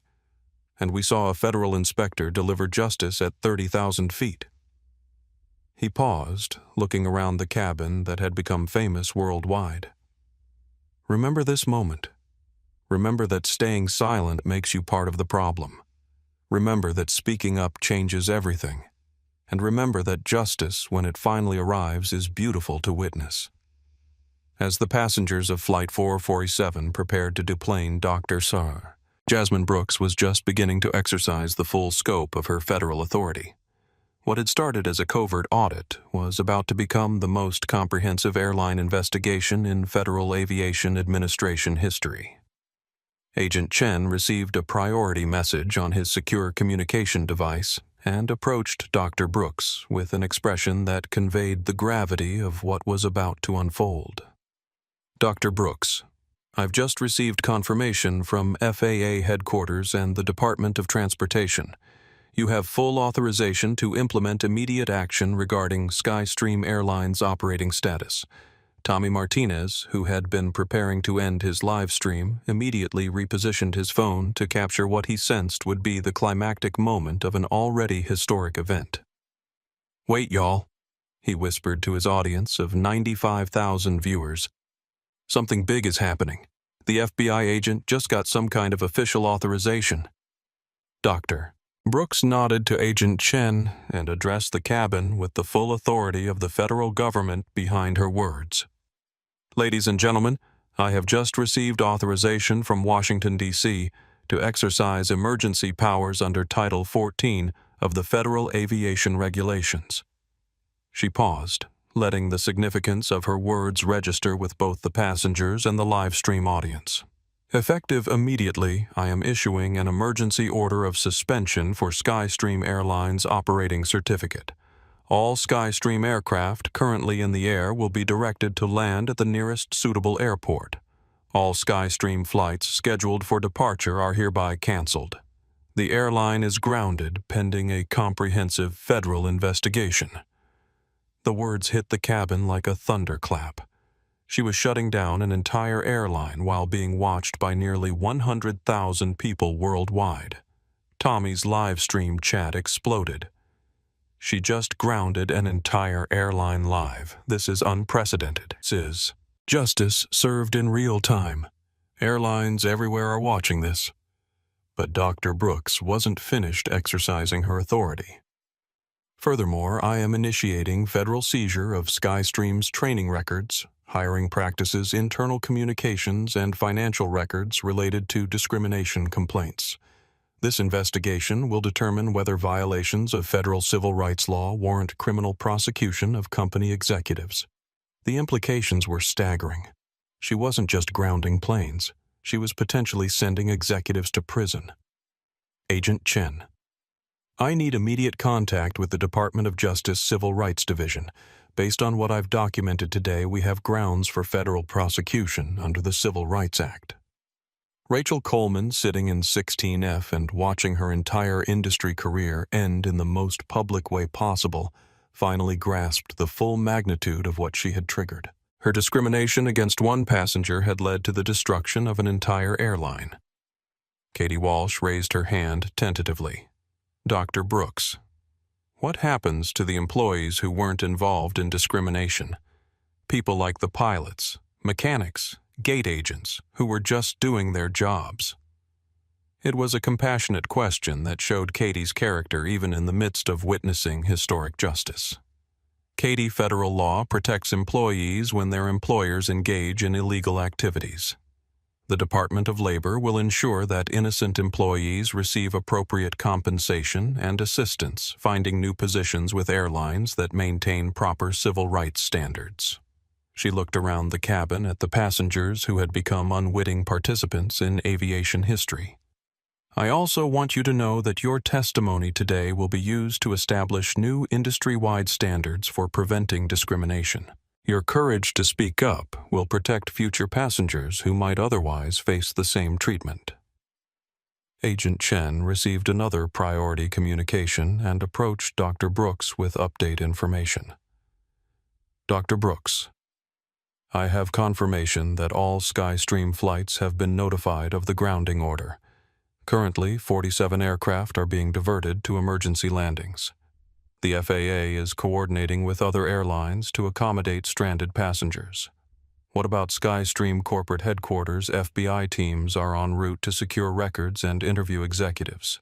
And we saw a federal inspector deliver justice at 30,000 feet. He paused, looking around the cabin that had become famous worldwide. Remember this moment. Remember that staying silent makes you part of the problem. Remember that speaking up changes everything. And remember that justice, when it finally arrives, is beautiful to witness. As the passengers of Flight 447 prepared to deplane Dr. Sar, Jasmine Brooks was just beginning to exercise the full scope of her federal authority. What had started as a covert audit was about to become the most comprehensive airline investigation in Federal Aviation Administration history. Agent Chen received a priority message on his secure communication device and approached Dr. Brooks with an expression that conveyed the gravity of what was about to unfold. Dr. Brooks, I've just received confirmation from FAA headquarters and the Department of Transportation. You have full authorization to implement immediate action regarding SkyStream Airlines' operating status. Tommy Martinez, who had been preparing to end his live stream, immediately repositioned his phone to capture what he sensed would be the climactic moment of an already historic event. "Wait, y'all," he whispered to his audience of 95,000 viewers. "Something big is happening. The FBI agent just got some kind of official authorization." Dr. Brooks nodded to Agent Chen and addressed the cabin with the full authority of the federal government behind her words. "Ladies and gentlemen, I have just received authorization from Washington, D.C. to exercise emergency powers under Title 14 of the Federal Aviation Regulations." She paused, letting the significance of her words register with both the passengers and the live stream audience. "Effective immediately, I am issuing an emergency order of suspension for SkyStream Airlines operating certificate. All SkyStream aircraft currently in the air will be directed to land at the nearest suitable airport. All SkyStream flights scheduled for departure are hereby canceled. The airline is grounded pending a comprehensive federal investigation." The words hit the cabin like a thunderclap. She was shutting down an entire airline while being watched by nearly 100,000 people worldwide. Tommy's live stream chat exploded. "She just grounded an entire airline live. This is unprecedented. This is justice served in real time. Airlines everywhere are watching this." But Dr. Brooks wasn't finished exercising her authority. "Furthermore, I am initiating federal seizure of SkyStream's training records, hiring practices, internal communications, and financial records related to discrimination complaints. This investigation will determine whether violations of federal civil rights law warrant criminal prosecution of company executives." The implications were staggering. She wasn't just grounding planes. She was potentially sending executives to prison. Agent Chen, I need immediate contact with the Department of Justice Civil Rights Division. Based on what I've documented today, we have grounds for federal prosecution under the Civil Rights Act. Rachel Coleman, sitting in 16F and watching her entire industry career end in the most public way possible, finally grasped the full magnitude of what she had triggered. Her discrimination against one passenger had led to the destruction of an entire airline. Katie Walsh raised her hand tentatively. "Dr. Brooks, what happens to the employees who weren't involved in discrimination? People like the pilots, mechanics, gate agents, who were just doing their jobs?" It was a compassionate question that showed Katie's character even in the midst of witnessing historic justice. Katie, federal law protects employees when their employers engage in illegal activities. The Department of Labor will ensure that innocent employees receive appropriate compensation and assistance finding new positions with airlines that maintain proper civil rights standards. She looked around the cabin at the passengers who had become unwitting participants in aviation history. "I also want you to know that your testimony today will be used to establish new industry-wide standards for preventing discrimination. Your courage to speak up will protect future passengers who might otherwise face the same treatment." Agent Chen received another priority communication and approached Dr. Brooks with update information. "Dr. Brooks, I have confirmation that all SkyStream flights have been notified of the grounding order. Currently, 47 aircraft are being diverted to emergency landings. The FAA is coordinating with other airlines to accommodate stranded passengers. What about SkyStream corporate headquarters? FBI teams are en route to secure records and interview executives.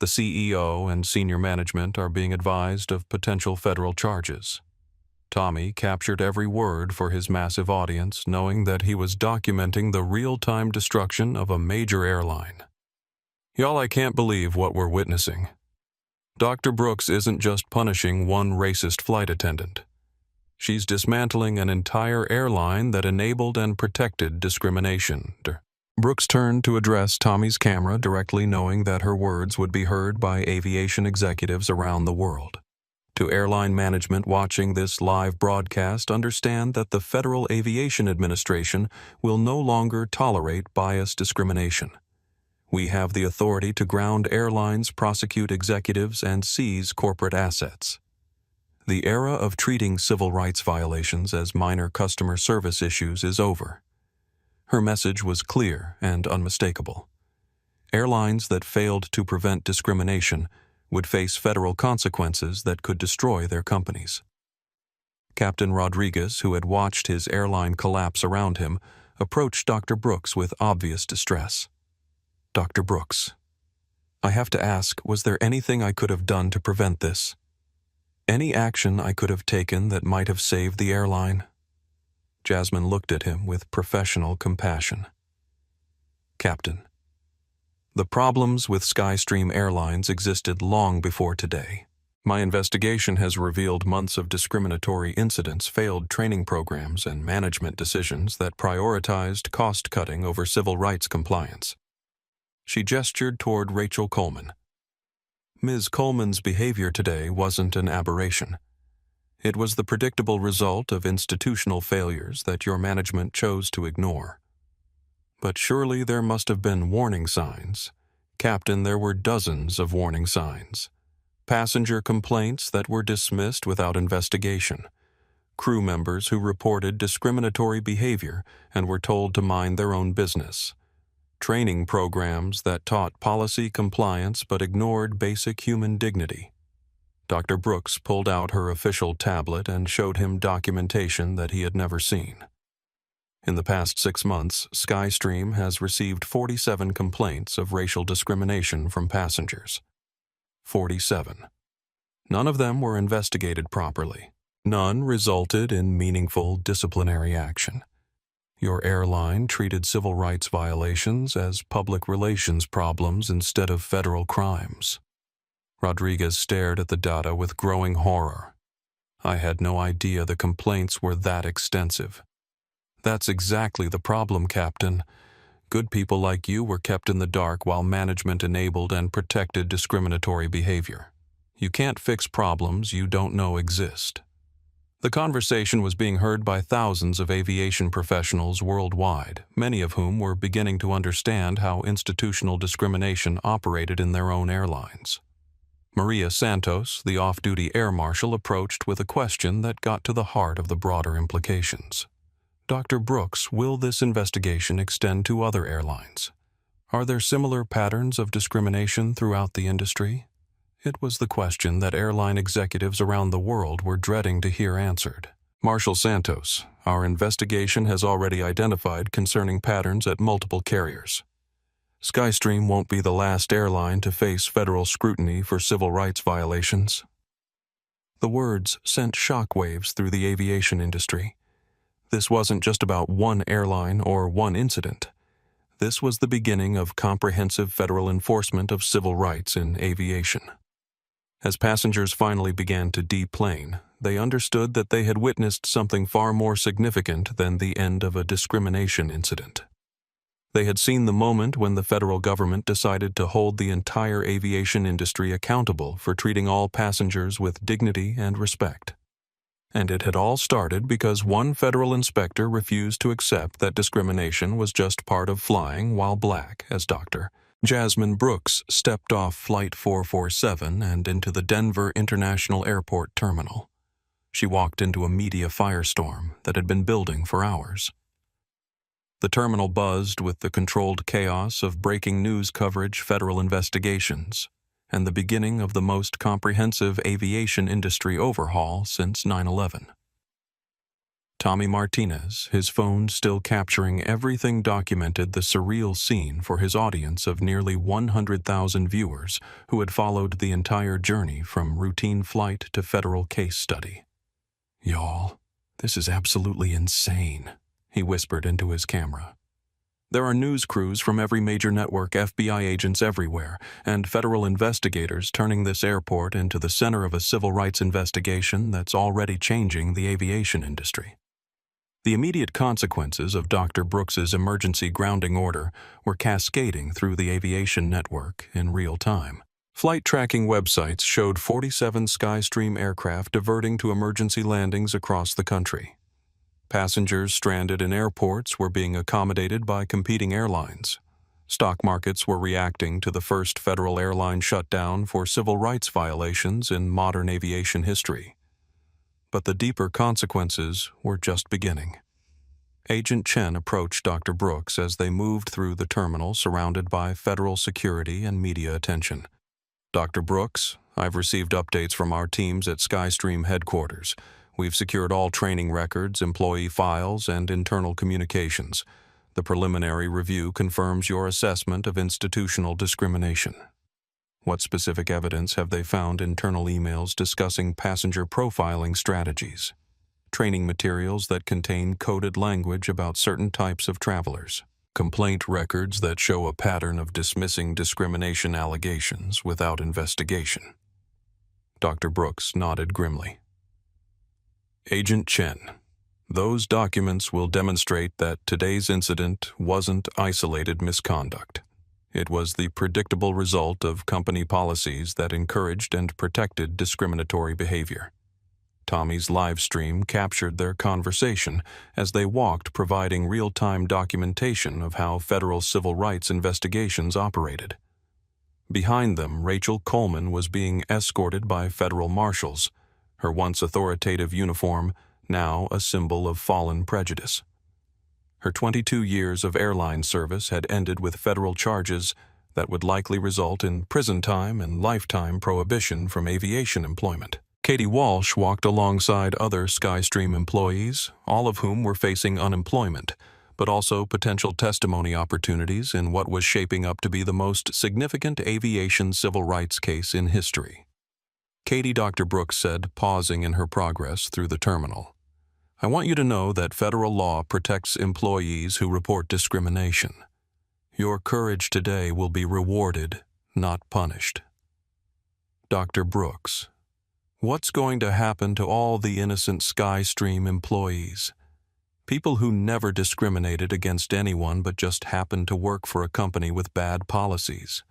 The CEO and senior management are being advised of potential federal charges. Tommy captured every word for his massive audience, knowing that he was documenting the real-time destruction of a major airline. "Y'all, I can't believe what we're witnessing. Dr. Brooks isn't just punishing one racist flight attendant. She's dismantling an entire airline that enabled and protected discrimination." Brooks turned to address Tommy's camera directly, knowing that her words would be heard by aviation executives around the world. To airline management watching this live broadcast, understand that the Federal Aviation Administration will no longer tolerate bias discrimination. We have the authority to ground airlines, prosecute executives, and seize corporate assets. The era of treating civil rights violations as minor customer service issues is over. Her message was clear and unmistakable. Airlines that failed to prevent discrimination would face federal consequences that could destroy their companies. Captain Rodriguez, who had watched his airline collapse around him, approached Dr. Brooks with obvious distress. "Dr. Brooks, I have to ask, was there anything I could have done to prevent this? Any action I could have taken that might have saved the airline?" Jasmine looked at him with professional compassion. "Captain, the problems with Skystream Airlines existed long before today. My investigation has revealed months of discriminatory incidents, failed training programs, and management decisions that prioritized cost-cutting over civil rights compliance." She gestured toward Rachel Coleman. "Ms. Coleman's behavior today wasn't an aberration. It was the predictable result of institutional failures that your management chose to ignore. But surely there must have been warning signs. Captain, there were dozens of warning signs. Passenger complaints that were dismissed without investigation. Crew members who reported discriminatory behavior and were told to mind their own business. Training programs that taught policy compliance but ignored basic human dignity." Dr. Brooks pulled out her official tablet and showed him documentation that he had never seen. In the past 6 months, Skystream has received 47 complaints of racial discrimination from passengers. 47. None of them were investigated properly. None resulted in meaningful disciplinary action. Your airline treated civil rights violations as public relations problems instead of federal crimes. Rodriguez stared at the data with growing horror. "I had no idea the complaints were that extensive." "That's exactly the problem, Captain. Good people like you were kept in the dark while management enabled and protected discriminatory behavior. You can't fix problems you don't know exist." The conversation was being heard by thousands of aviation professionals worldwide, many of whom were beginning to understand how institutional discrimination operated in their own airlines. Maria Santos, the off-duty air marshal, approached with a question that got to the heart of the broader implications. "Dr. Brooks, will this investigation extend to other airlines? Are there similar patterns of discrimination throughout the industry?" It was the question that airline executives around the world were dreading to hear answered. "Marshal Santos, our investigation has already identified concerning patterns at multiple carriers. Skystream won't be the last airline to face federal scrutiny for civil rights violations." The words sent shockwaves through the aviation industry. This wasn't just about one airline or one incident. This was the beginning of comprehensive federal enforcement of civil rights in aviation. As passengers finally began to deplane, they understood that they had witnessed something far more significant than the end of a discrimination incident. They had seen the moment when the federal government decided to hold the entire aviation industry accountable for treating all passengers with dignity and respect. And it had all started because one federal inspector refused to accept that discrimination was just part of flying while black, as Dr. Jasmine Brooks stepped off Flight 447 and into the Denver International Airport terminal. She walked into a media firestorm that had been building for hours. The terminal buzzed with the controlled chaos of breaking news coverage, federal investigations, and the beginning of the most comprehensive aviation industry overhaul since 9/11. Tommy Martinez, his phone still capturing everything, documented the surreal scene for his audience of nearly 100,000 viewers who had followed the entire journey from routine flight to federal case study. Y'all, this is absolutely insane, he whispered into his camera. There are news crews from every major network, FBI agents everywhere, and federal investigators turning this airport into the center of a civil rights investigation that's already changing the aviation industry. The immediate consequences of Dr. Brooks's emergency grounding order were cascading through the aviation network in real time. Flight tracking websites showed 47 Skystream aircraft diverting to emergency landings across the country. Passengers stranded in airports were being accommodated by competing airlines. Stock markets were reacting to the first federal airline shutdown for civil rights violations in modern aviation history. But the deeper consequences were just beginning. Agent Chen approached Dr. Brooks as they moved through the terminal surrounded by federal security and media attention. Dr. Brooks, I've received updates from our teams at Skystream headquarters. We've secured all training records, employee files, and internal communications. The preliminary review confirms your assessment of institutional discrimination. What specific evidence have they found? Internal emails discussing passenger profiling strategies, training materials that contain coded language about certain types of travelers, complaint records that show a pattern of dismissing discrimination allegations without investigation. Dr. Brooks nodded grimly. Agent Chen, those documents will demonstrate that today's incident wasn't isolated misconduct. It was the predictable result of company policies that encouraged and protected discriminatory behavior. Tommy's live stream captured their conversation as they walked, providing real-time documentation of how federal civil rights investigations operated. Behind them, Rachel Coleman was being escorted by federal marshals, her once authoritative uniform now a symbol of fallen prejudice. Her 22 years of airline service had ended with federal charges that would likely result in prison time and lifetime prohibition from aviation employment. Katie Walsh walked alongside other Skystream employees, all of whom were facing unemployment, but also potential testimony opportunities in what was shaping up to be the most significant aviation civil rights case in history. Katie, Dr. Brooks said, pausing in her progress through the terminal. I want you to know that federal law protects employees who report discrimination. Your courage today will be rewarded, not punished. Dr. Brooks, what's going to happen to all the innocent Skystream employees? People who never discriminated against anyone but just happened to work for a company with bad policies.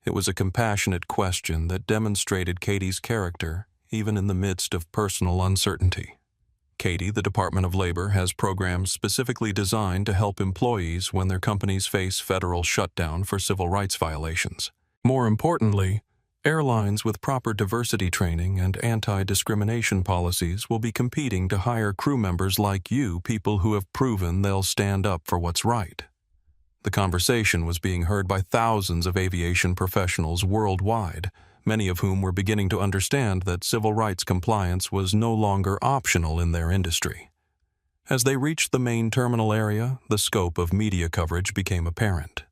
It was a compassionate question that demonstrated Katie's character, even in the midst of personal uncertainty. Katie, the Department of Labor, has programs specifically designed to help employees when their companies face federal shutdown for civil rights violations. More importantly, airlines with proper diversity training and anti-discrimination policies will be competing to hire crew members like you, people who have proven they'll stand up for what's right. The conversation was being heard by thousands of aviation professionals worldwide, many of whom were beginning to understand that civil rights compliance was no longer optional in their industry. As they reached the main terminal area, the scope of media coverage became apparent.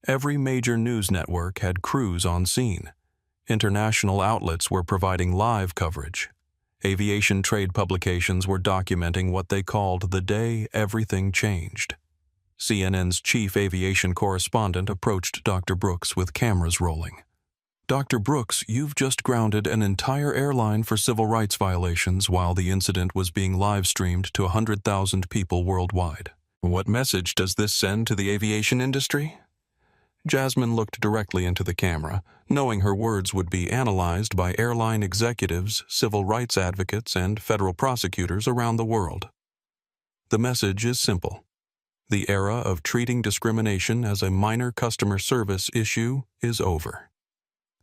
Every major news network had crews on scene. International outlets were providing live coverage. Aviation trade publications were documenting what they called the day everything changed. CNN's chief aviation correspondent approached Dr. Brooks with cameras rolling. Dr. Brooks, you've just grounded an entire airline for civil rights violations while the incident was being live-streamed to 100,000 people worldwide. What message does this send to the aviation industry? Jasmine looked directly into the camera, knowing her words would be analyzed by airline executives, civil rights advocates, and federal prosecutors around the world. The message is simple. The era of treating discrimination as a minor customer service issue is over.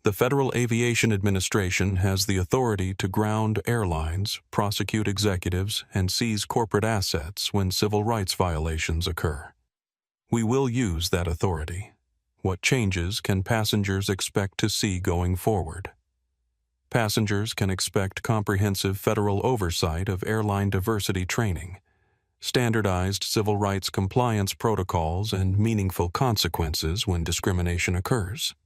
The Federal Aviation Administration has the authority to ground airlines, prosecute executives, and seize corporate assets when civil rights violations occur. We will use that authority. What changes can passengers expect to see going forward? Passengers can expect comprehensive federal oversight of airline diversity training, standardized civil rights compliance protocols, and meaningful consequences when discrimination occurs.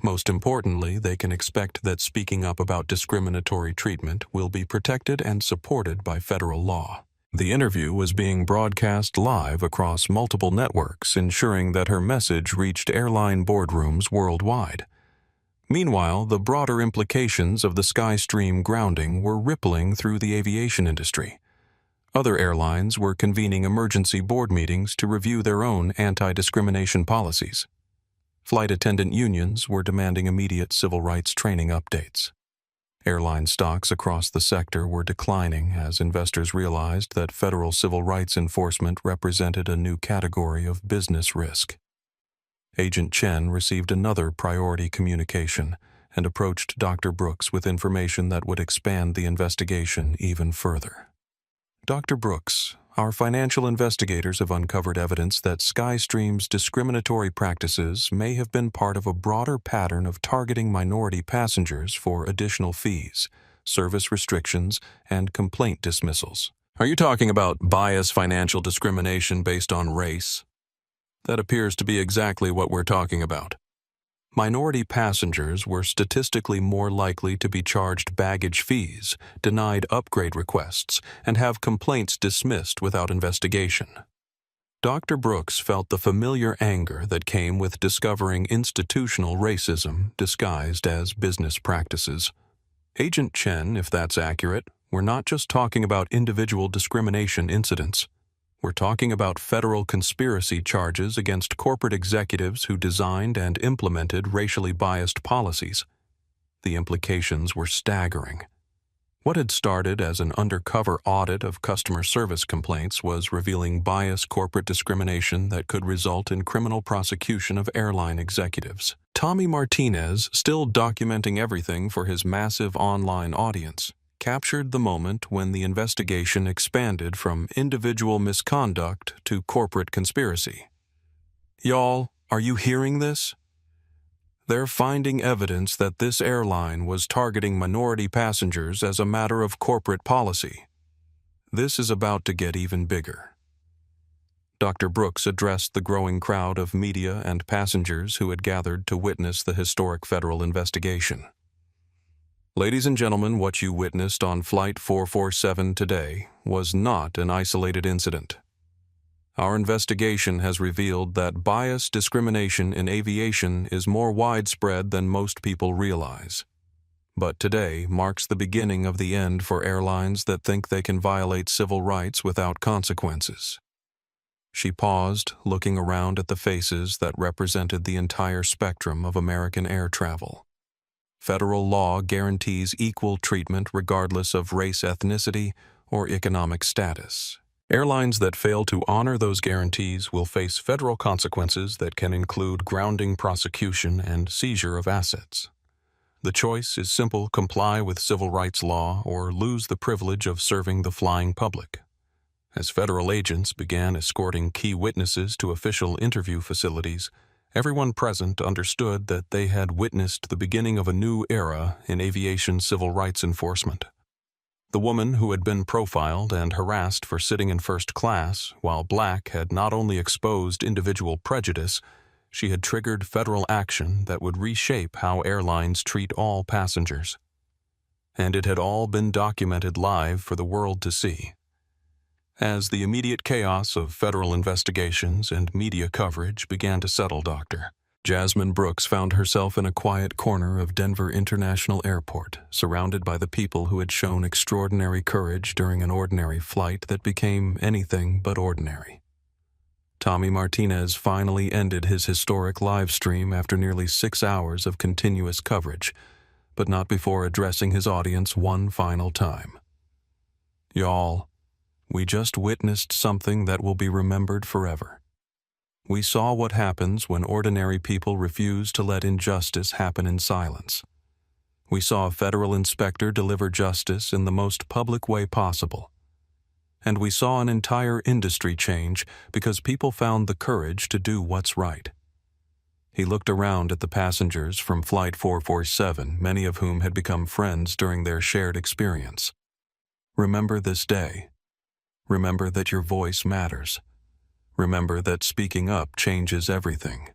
Most importantly, they can expect that speaking up about discriminatory treatment will be protected and supported by federal law. The interview was being broadcast live across multiple networks, ensuring that her message reached airline boardrooms worldwide. Meanwhile, the broader implications of the Skystream grounding were rippling through the aviation industry. Other airlines were convening emergency board meetings to review their own anti-discrimination policies. Flight attendant unions were demanding immediate civil rights training updates. Airline stocks across the sector were declining as investors realized that federal civil rights enforcement represented a new category of business risk. Agent Chen received another priority communication and approached Dr. Brooks with information that would expand the investigation even further. Dr. Brooks, our financial investigators have uncovered evidence that Skystream's discriminatory practices may have been part of a broader pattern of targeting minority passengers for additional fees, service restrictions, and complaint dismissals. Are you talking about bias financial discrimination based on race? That appears to be exactly what we're talking about. Minority passengers were statistically more likely to be charged baggage fees, denied upgrade requests, and have complaints dismissed without investigation. Dr. Brooks felt the familiar anger that came with discovering institutional racism disguised as business practices. Agent Chen, if that's accurate, we're not just talking about individual discrimination incidents. We're talking about federal conspiracy charges against corporate executives who designed and implemented racially biased policies. The implications were staggering. What had started as an undercover audit of customer service complaints was revealing biased corporate discrimination that could result in criminal prosecution of airline executives. Tommy Martinez, still documenting everything for his massive online audience, captured the moment when the investigation expanded from individual misconduct to corporate conspiracy. Y'all, are you hearing this? They're finding evidence that this airline was targeting minority passengers as a matter of corporate policy. This is about to get even bigger. Dr. Brooks addressed the growing crowd of media and passengers who had gathered to witness the historic federal investigation. Ladies and gentlemen, what you witnessed on Flight 447 today was not an isolated incident. Our investigation has revealed that bias discrimination in aviation is more widespread than most people realize. But today marks the beginning of the end for airlines that think they can violate civil rights without consequences. She paused, looking around at the faces that represented the entire spectrum of American air travel. Federal law guarantees equal treatment regardless of race, ethnicity, or economic status. Airlines that fail to honor those guarantees will face federal consequences that can include grounding, prosecution, and seizure of assets. The choice is simple: comply with civil rights law or lose the privilege of serving the flying public. As federal agents began escorting key witnesses to official interview facilities, everyone present understood that they had witnessed the beginning of a new era in aviation civil rights enforcement. The woman who had been profiled and harassed for sitting in first class, while black, had not only exposed individual prejudice, she had triggered federal action that would reshape how airlines treat all passengers. And it had all been documented live for the world to see. As the immediate chaos of federal investigations and media coverage began to settle, Dr. Jasmine Brooks found herself in a quiet corner of Denver International Airport, surrounded by the people who had shown extraordinary courage during an ordinary flight that became anything but ordinary. Tommy Martinez finally ended his historic live stream after nearly 6 hours of continuous coverage, but not before addressing his audience one final time. Y'all, we just witnessed something that will be remembered forever. We saw what happens when ordinary people refuse to let injustice happen in silence. We saw a federal inspector deliver justice in the most public way possible. And we saw an entire industry change because people found the courage to do what's right. He looked around at the passengers from Flight 447, many of whom had become friends during their shared experience. Remember this day. Remember that your voice matters. Remember that speaking up changes everything.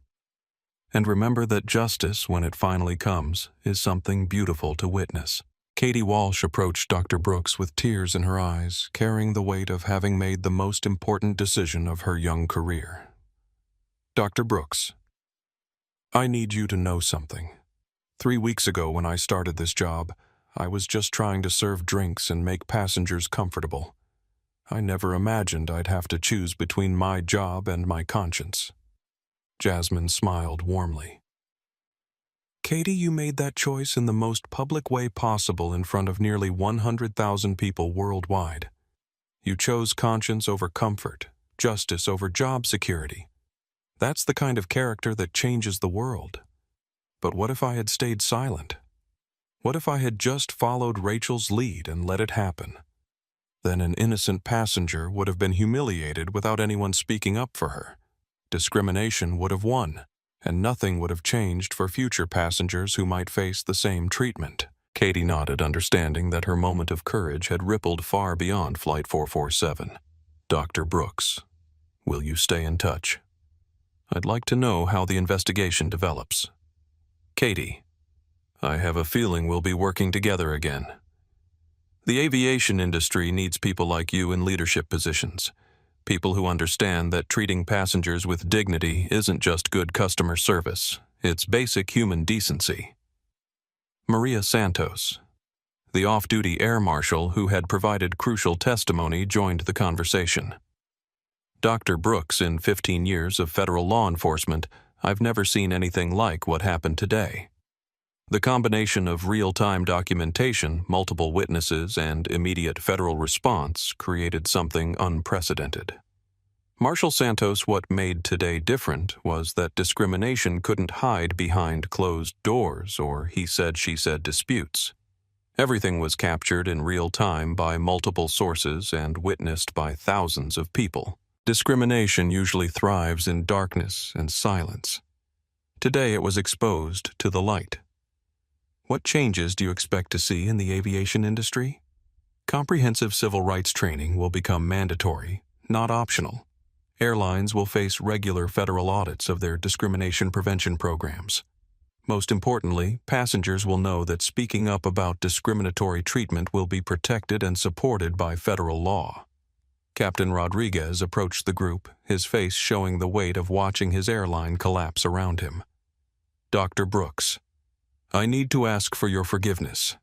And remember that justice, when it finally comes, is something beautiful to witness. Katie Walsh approached Dr. Brooks with tears in her eyes, carrying the weight of having made the most important decision of her young career. Dr. Brooks, I need you to know something. 3 weeks ago when I started this job, I was just trying to serve drinks and make passengers comfortable. I never imagined I'd have to choose between my job and my conscience. Jasmine smiled warmly. Katie, you made that choice in the most public way possible in front of nearly 100,000 people worldwide. You chose conscience over comfort, justice over job security. That's the kind of character that changes the world. But what if I had stayed silent? What if I had just followed Rachel's lead and let it happen? Then an innocent passenger would have been humiliated without anyone speaking up for her. Discrimination would have won, and nothing would have changed for future passengers who might face the same treatment. Katie nodded, understanding that her moment of courage had rippled far beyond Flight 447. Dr. Brooks, will you stay in touch? I'd like to know how the investigation develops. Katie, I have a feeling we'll be working together again. The aviation industry needs people like you in leadership positions. People who understand that treating passengers with dignity isn't just good customer service, it's basic human decency. Maria Santos, the off-duty air marshal who had provided crucial testimony, joined the conversation. Dr. Brooks, in 15 years of federal law enforcement, I've never seen anything like what happened today. The combination of real-time documentation, multiple witnesses, and immediate federal response created something unprecedented. Marshal Santos, what made today different was that discrimination couldn't hide behind closed doors or he-said-she-said disputes. Everything was captured in real time by multiple sources and witnessed by thousands of people. Discrimination usually thrives in darkness and silence. Today it was exposed to the light. What changes do you expect to see in the aviation industry? Comprehensive civil rights training will become mandatory, not optional. Airlines will face regular federal audits of their discrimination prevention programs. Most importantly, passengers will know that speaking up about discriminatory treatment will be protected and supported by federal law. Captain Rodriguez approached the group, his face showing the weight of watching his airline collapse around him. Dr. Brooks, I need to ask for your forgiveness.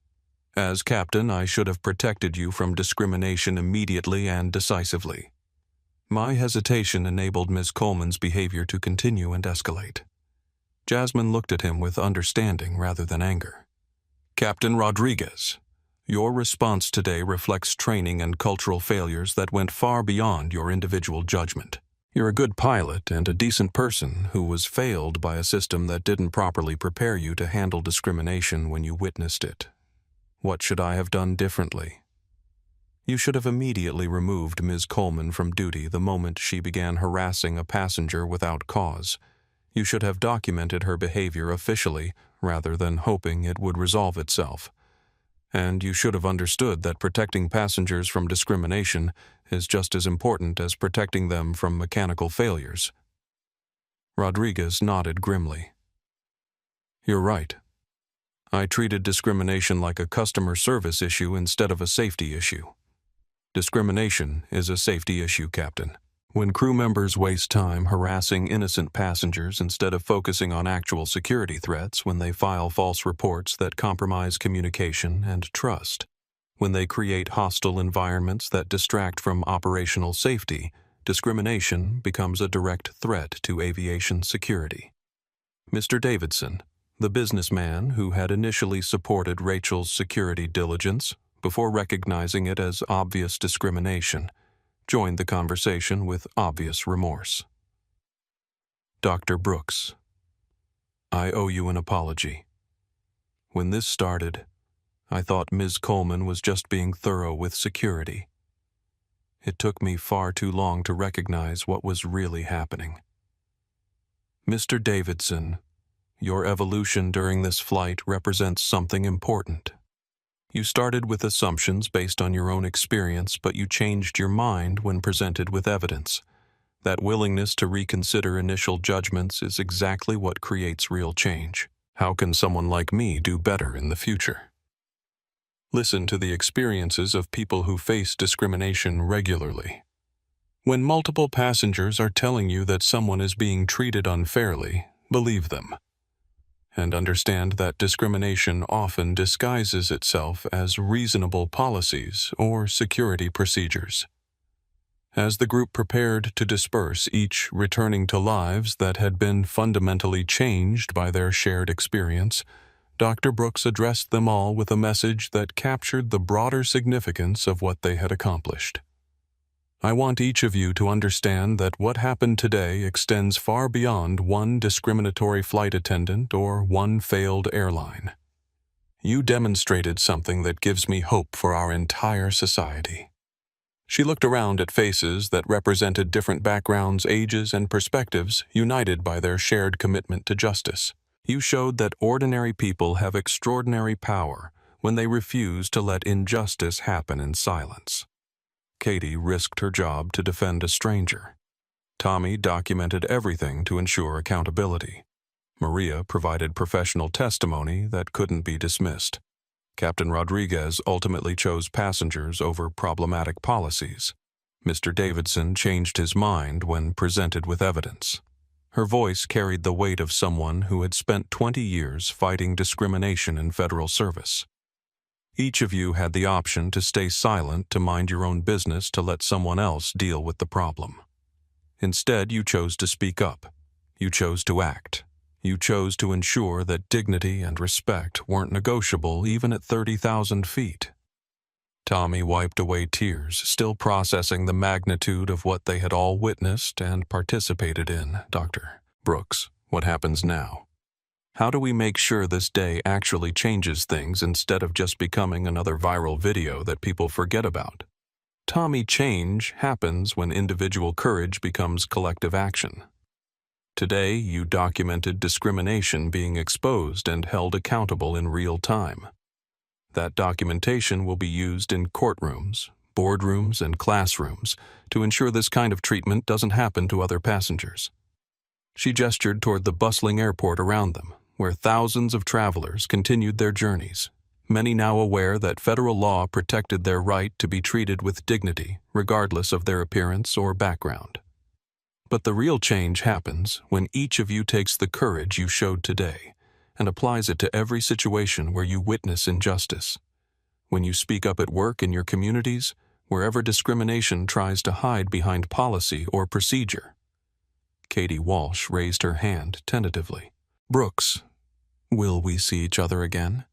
As captain, I should have protected you from discrimination immediately and decisively. My hesitation enabled Ms. Coleman's behavior to continue and escalate. Jasmine looked at him with understanding rather than anger. Captain Rodriguez, your response today reflects training and cultural failures that went far beyond your individual judgment. You're a good pilot and a decent person who was failed by a system that didn't properly prepare you to handle discrimination when you witnessed it. What should I have done differently? You should have immediately removed Ms. Coleman from duty the moment she began harassing a passenger without cause. You should have documented her behavior officially rather than hoping it would resolve itself. And you should have understood that protecting passengers from discrimination is just as important as protecting them from mechanical failures. Rodriguez nodded grimly. You're right. I treated discrimination like a customer service issue instead of a safety issue. Discrimination is a safety issue, Captain. When crew members waste time harassing innocent passengers instead of focusing on actual security threats, when they file false reports that compromise communication and trust, when they create hostile environments that distract from operational safety, discrimination becomes a direct threat to aviation security. Mr. Davidson, the businessman who had initially supported Rachel's security diligence before recognizing it as obvious discrimination, joined the conversation with obvious remorse. Dr. Brooks, I owe you an apology. When this started, I thought Ms. Coleman was just being thorough with security. It took me far too long to recognize what was really happening. Mr. Davidson, your evolution during this flight represents something important. You started with assumptions based on your own experience, but you changed your mind when presented with evidence. That willingness to reconsider initial judgments is exactly what creates real change. How can someone like me do better in the future? Listen to the experiences of people who face discrimination regularly. When multiple passengers are telling you that someone is being treated unfairly, believe them. And understand that discrimination often disguises itself as reasonable policies or security procedures. As the group prepared to disperse, each returning to lives that had been fundamentally changed by their shared experience, Dr. Brooks addressed them all with a message that captured the broader significance of what they had accomplished. I want each of you to understand that what happened today extends far beyond one discriminatory flight attendant or one failed airline. You demonstrated something that gives me hope for our entire society. She looked around at faces that represented different backgrounds, ages, and perspectives, united by their shared commitment to justice. You showed that ordinary people have extraordinary power when they refuse to let injustice happen in silence. Katie risked her job to defend a stranger. Tommy documented everything to ensure accountability. Maria provided professional testimony that couldn't be dismissed. Captain Rodriguez ultimately chose passengers over problematic policies. Mr. Davidson changed his mind when presented with evidence. Her voice carried the weight of someone who had spent 20 years fighting discrimination in federal service. Each of you had the option to stay silent, to mind your own business, to let someone else deal with the problem. Instead, you chose to speak up. You chose to act. You chose to ensure that dignity and respect weren't negotiable even at 30,000 feet. Tommy wiped away tears, still processing the magnitude of what they had all witnessed and participated in. Dr. Brooks, what happens now? How do we make sure this day actually changes things instead of just becoming another viral video that people forget about? Tommy, change happens when individual courage becomes collective action. Today, you documented discrimination being exposed and held accountable in real time. That documentation will be used in courtrooms, boardrooms, and classrooms to ensure this kind of treatment doesn't happen to other passengers. She gestured toward the bustling airport around them, where thousands of travelers continued their journeys, many now aware that federal law protected their right to be treated with dignity, regardless of their appearance or background. But the real change happens when each of you takes the courage you showed today and applies it to every situation where you witness injustice. When you speak up at work, in your communities, wherever discrimination tries to hide behind policy or procedure. Katie Walsh raised her hand tentatively. Brooks, will we see each other again?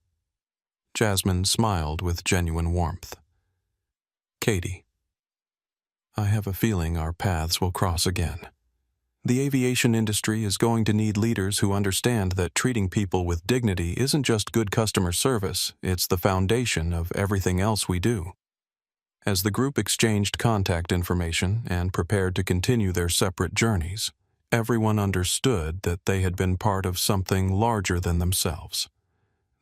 Jasmine smiled with genuine warmth. Katie, I have a feeling our paths will cross again. The aviation industry is going to need leaders who understand that treating people with dignity isn't just good customer service, it's the foundation of everything else we do. As the group exchanged contact information and prepared to continue their separate journeys, everyone understood that they had been part of something larger than themselves.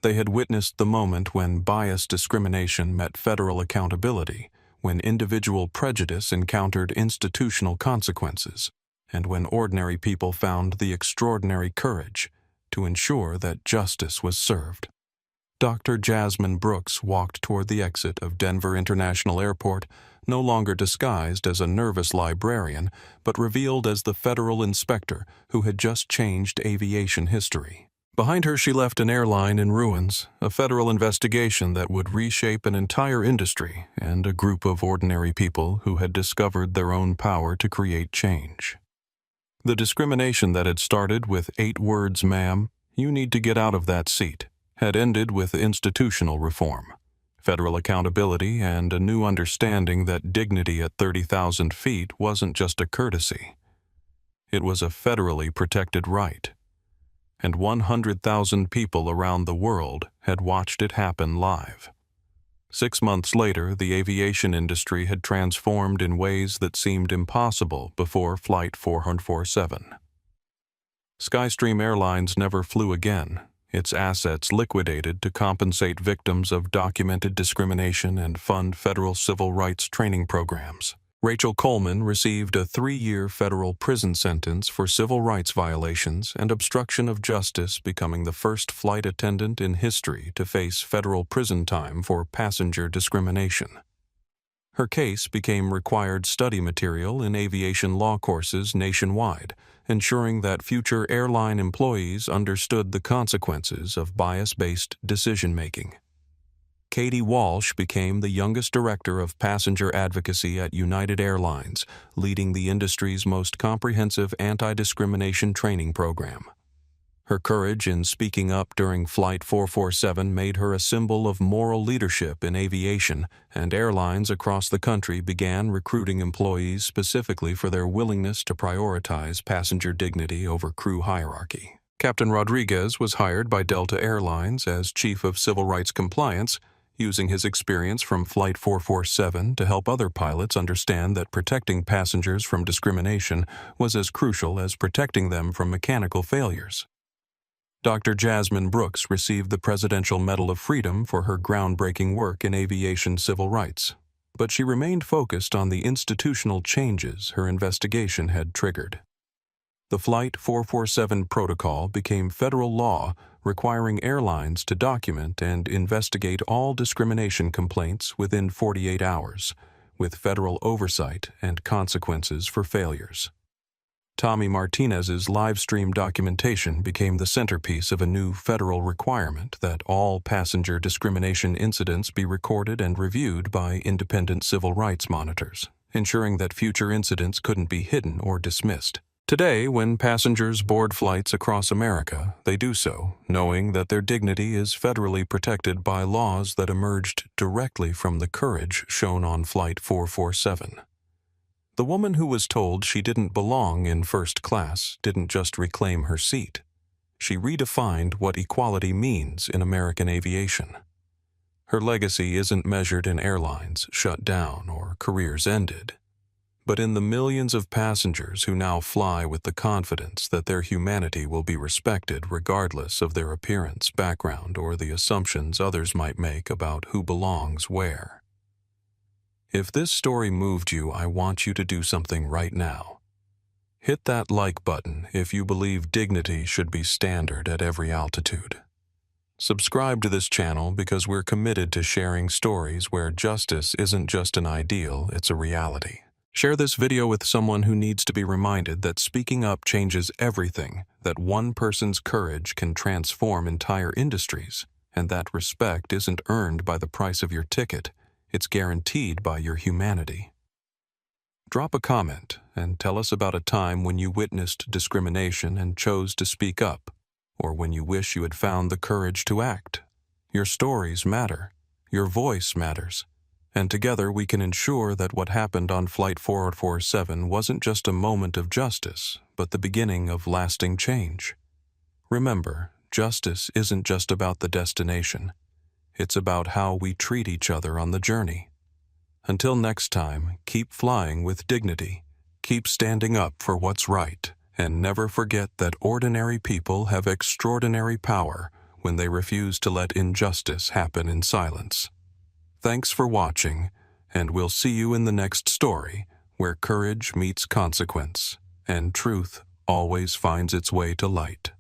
They had witnessed the moment when bias discrimination met federal accountability, when individual prejudice encountered institutional consequences, and when ordinary people found the extraordinary courage to ensure that justice was served. Dr. Jasmine Brooks walked toward the exit of Denver International Airport, no longer disguised as a nervous librarian, but revealed as the federal inspector who had just changed aviation history. Behind her, she left an airline in ruins, a federal investigation that would reshape an entire industry, and a group of ordinary people who had discovered their own power to create change. The discrimination that had started with 8 words, "Ma'am, you need to get out of that seat," had ended with institutional reform, federal accountability, and a new understanding that dignity at 30,000 feet wasn't just a courtesy. It was a federally protected right. And 100,000 people around the world had watched it happen live. 6 months later, the aviation industry had transformed in ways that seemed impossible before Flight 447. Skystream Airlines never flew again, its assets liquidated to compensate victims of documented discrimination and fund federal civil rights training programs. Rachel Coleman received a 3-year federal prison sentence for civil rights violations and obstruction of justice, becoming the first flight attendant in history to face federal prison time for passenger discrimination. Her case became required study material in aviation law courses nationwide, ensuring that future airline employees understood the consequences of bias-based decision-making. Katie Walsh became the youngest director of passenger advocacy at United Airlines, leading the industry's most comprehensive anti-discrimination training program. Her courage in speaking up during Flight 447 made her a symbol of moral leadership in aviation, and airlines across the country began recruiting employees specifically for their willingness to prioritize passenger dignity over crew hierarchy. Captain Rodriguez was hired by Delta Airlines as Chief of Civil Rights Compliance, using his experience from Flight 447 to help other pilots understand that protecting passengers from discrimination was as crucial as protecting them from mechanical failures. Dr. Jasmine Brooks received the Presidential Medal of Freedom for her groundbreaking work in aviation civil rights, but she remained focused on the institutional changes her investigation had triggered. The Flight 447 protocol became federal law, requiring airlines to document and investigate all discrimination complaints within 48 hours, with federal oversight and consequences for failures. Tommy Martinez's live-stream documentation became the centerpiece of a new federal requirement that all passenger discrimination incidents be recorded and reviewed by independent civil rights monitors, ensuring that future incidents couldn't be hidden or dismissed. Today, when passengers board flights across America, they do so knowing that their dignity is federally protected by laws that emerged directly from the courage shown on Flight 447. The woman who was told she didn't belong in first class didn't just reclaim her seat. She redefined what equality means in American aviation. Her legacy isn't measured in airlines shut down or careers ended, but in the millions of passengers who now fly with the confidence that their humanity will be respected regardless of their appearance, background, or the assumptions others might make about who belongs where. If this story moved you, I want you to do something right now. Hit that like button if you believe dignity should be standard at every altitude. Subscribe to this channel because we're committed to sharing stories where justice isn't just an ideal, it's a reality. Share this video with someone who needs to be reminded that speaking up changes everything, that one person's courage can transform entire industries, and that respect isn't earned by the price of your ticket. It's guaranteed by your humanity. Drop a comment and tell us about a time when you witnessed discrimination and chose to speak up, or when you wish you had found the courage to act. Your stories matter. Your voice matters. And together we can ensure that what happened on Flight 447 wasn't just a moment of justice, but the beginning of lasting change. Remember, justice isn't just about the destination. It's about how we treat each other on the journey. Until next time, keep flying with dignity, keep standing up for what's right, and never forget that ordinary people have extraordinary power when they refuse to let injustice happen in silence. Thanks for watching, and we'll see you in the next story, where courage meets consequence, and truth always finds its way to light.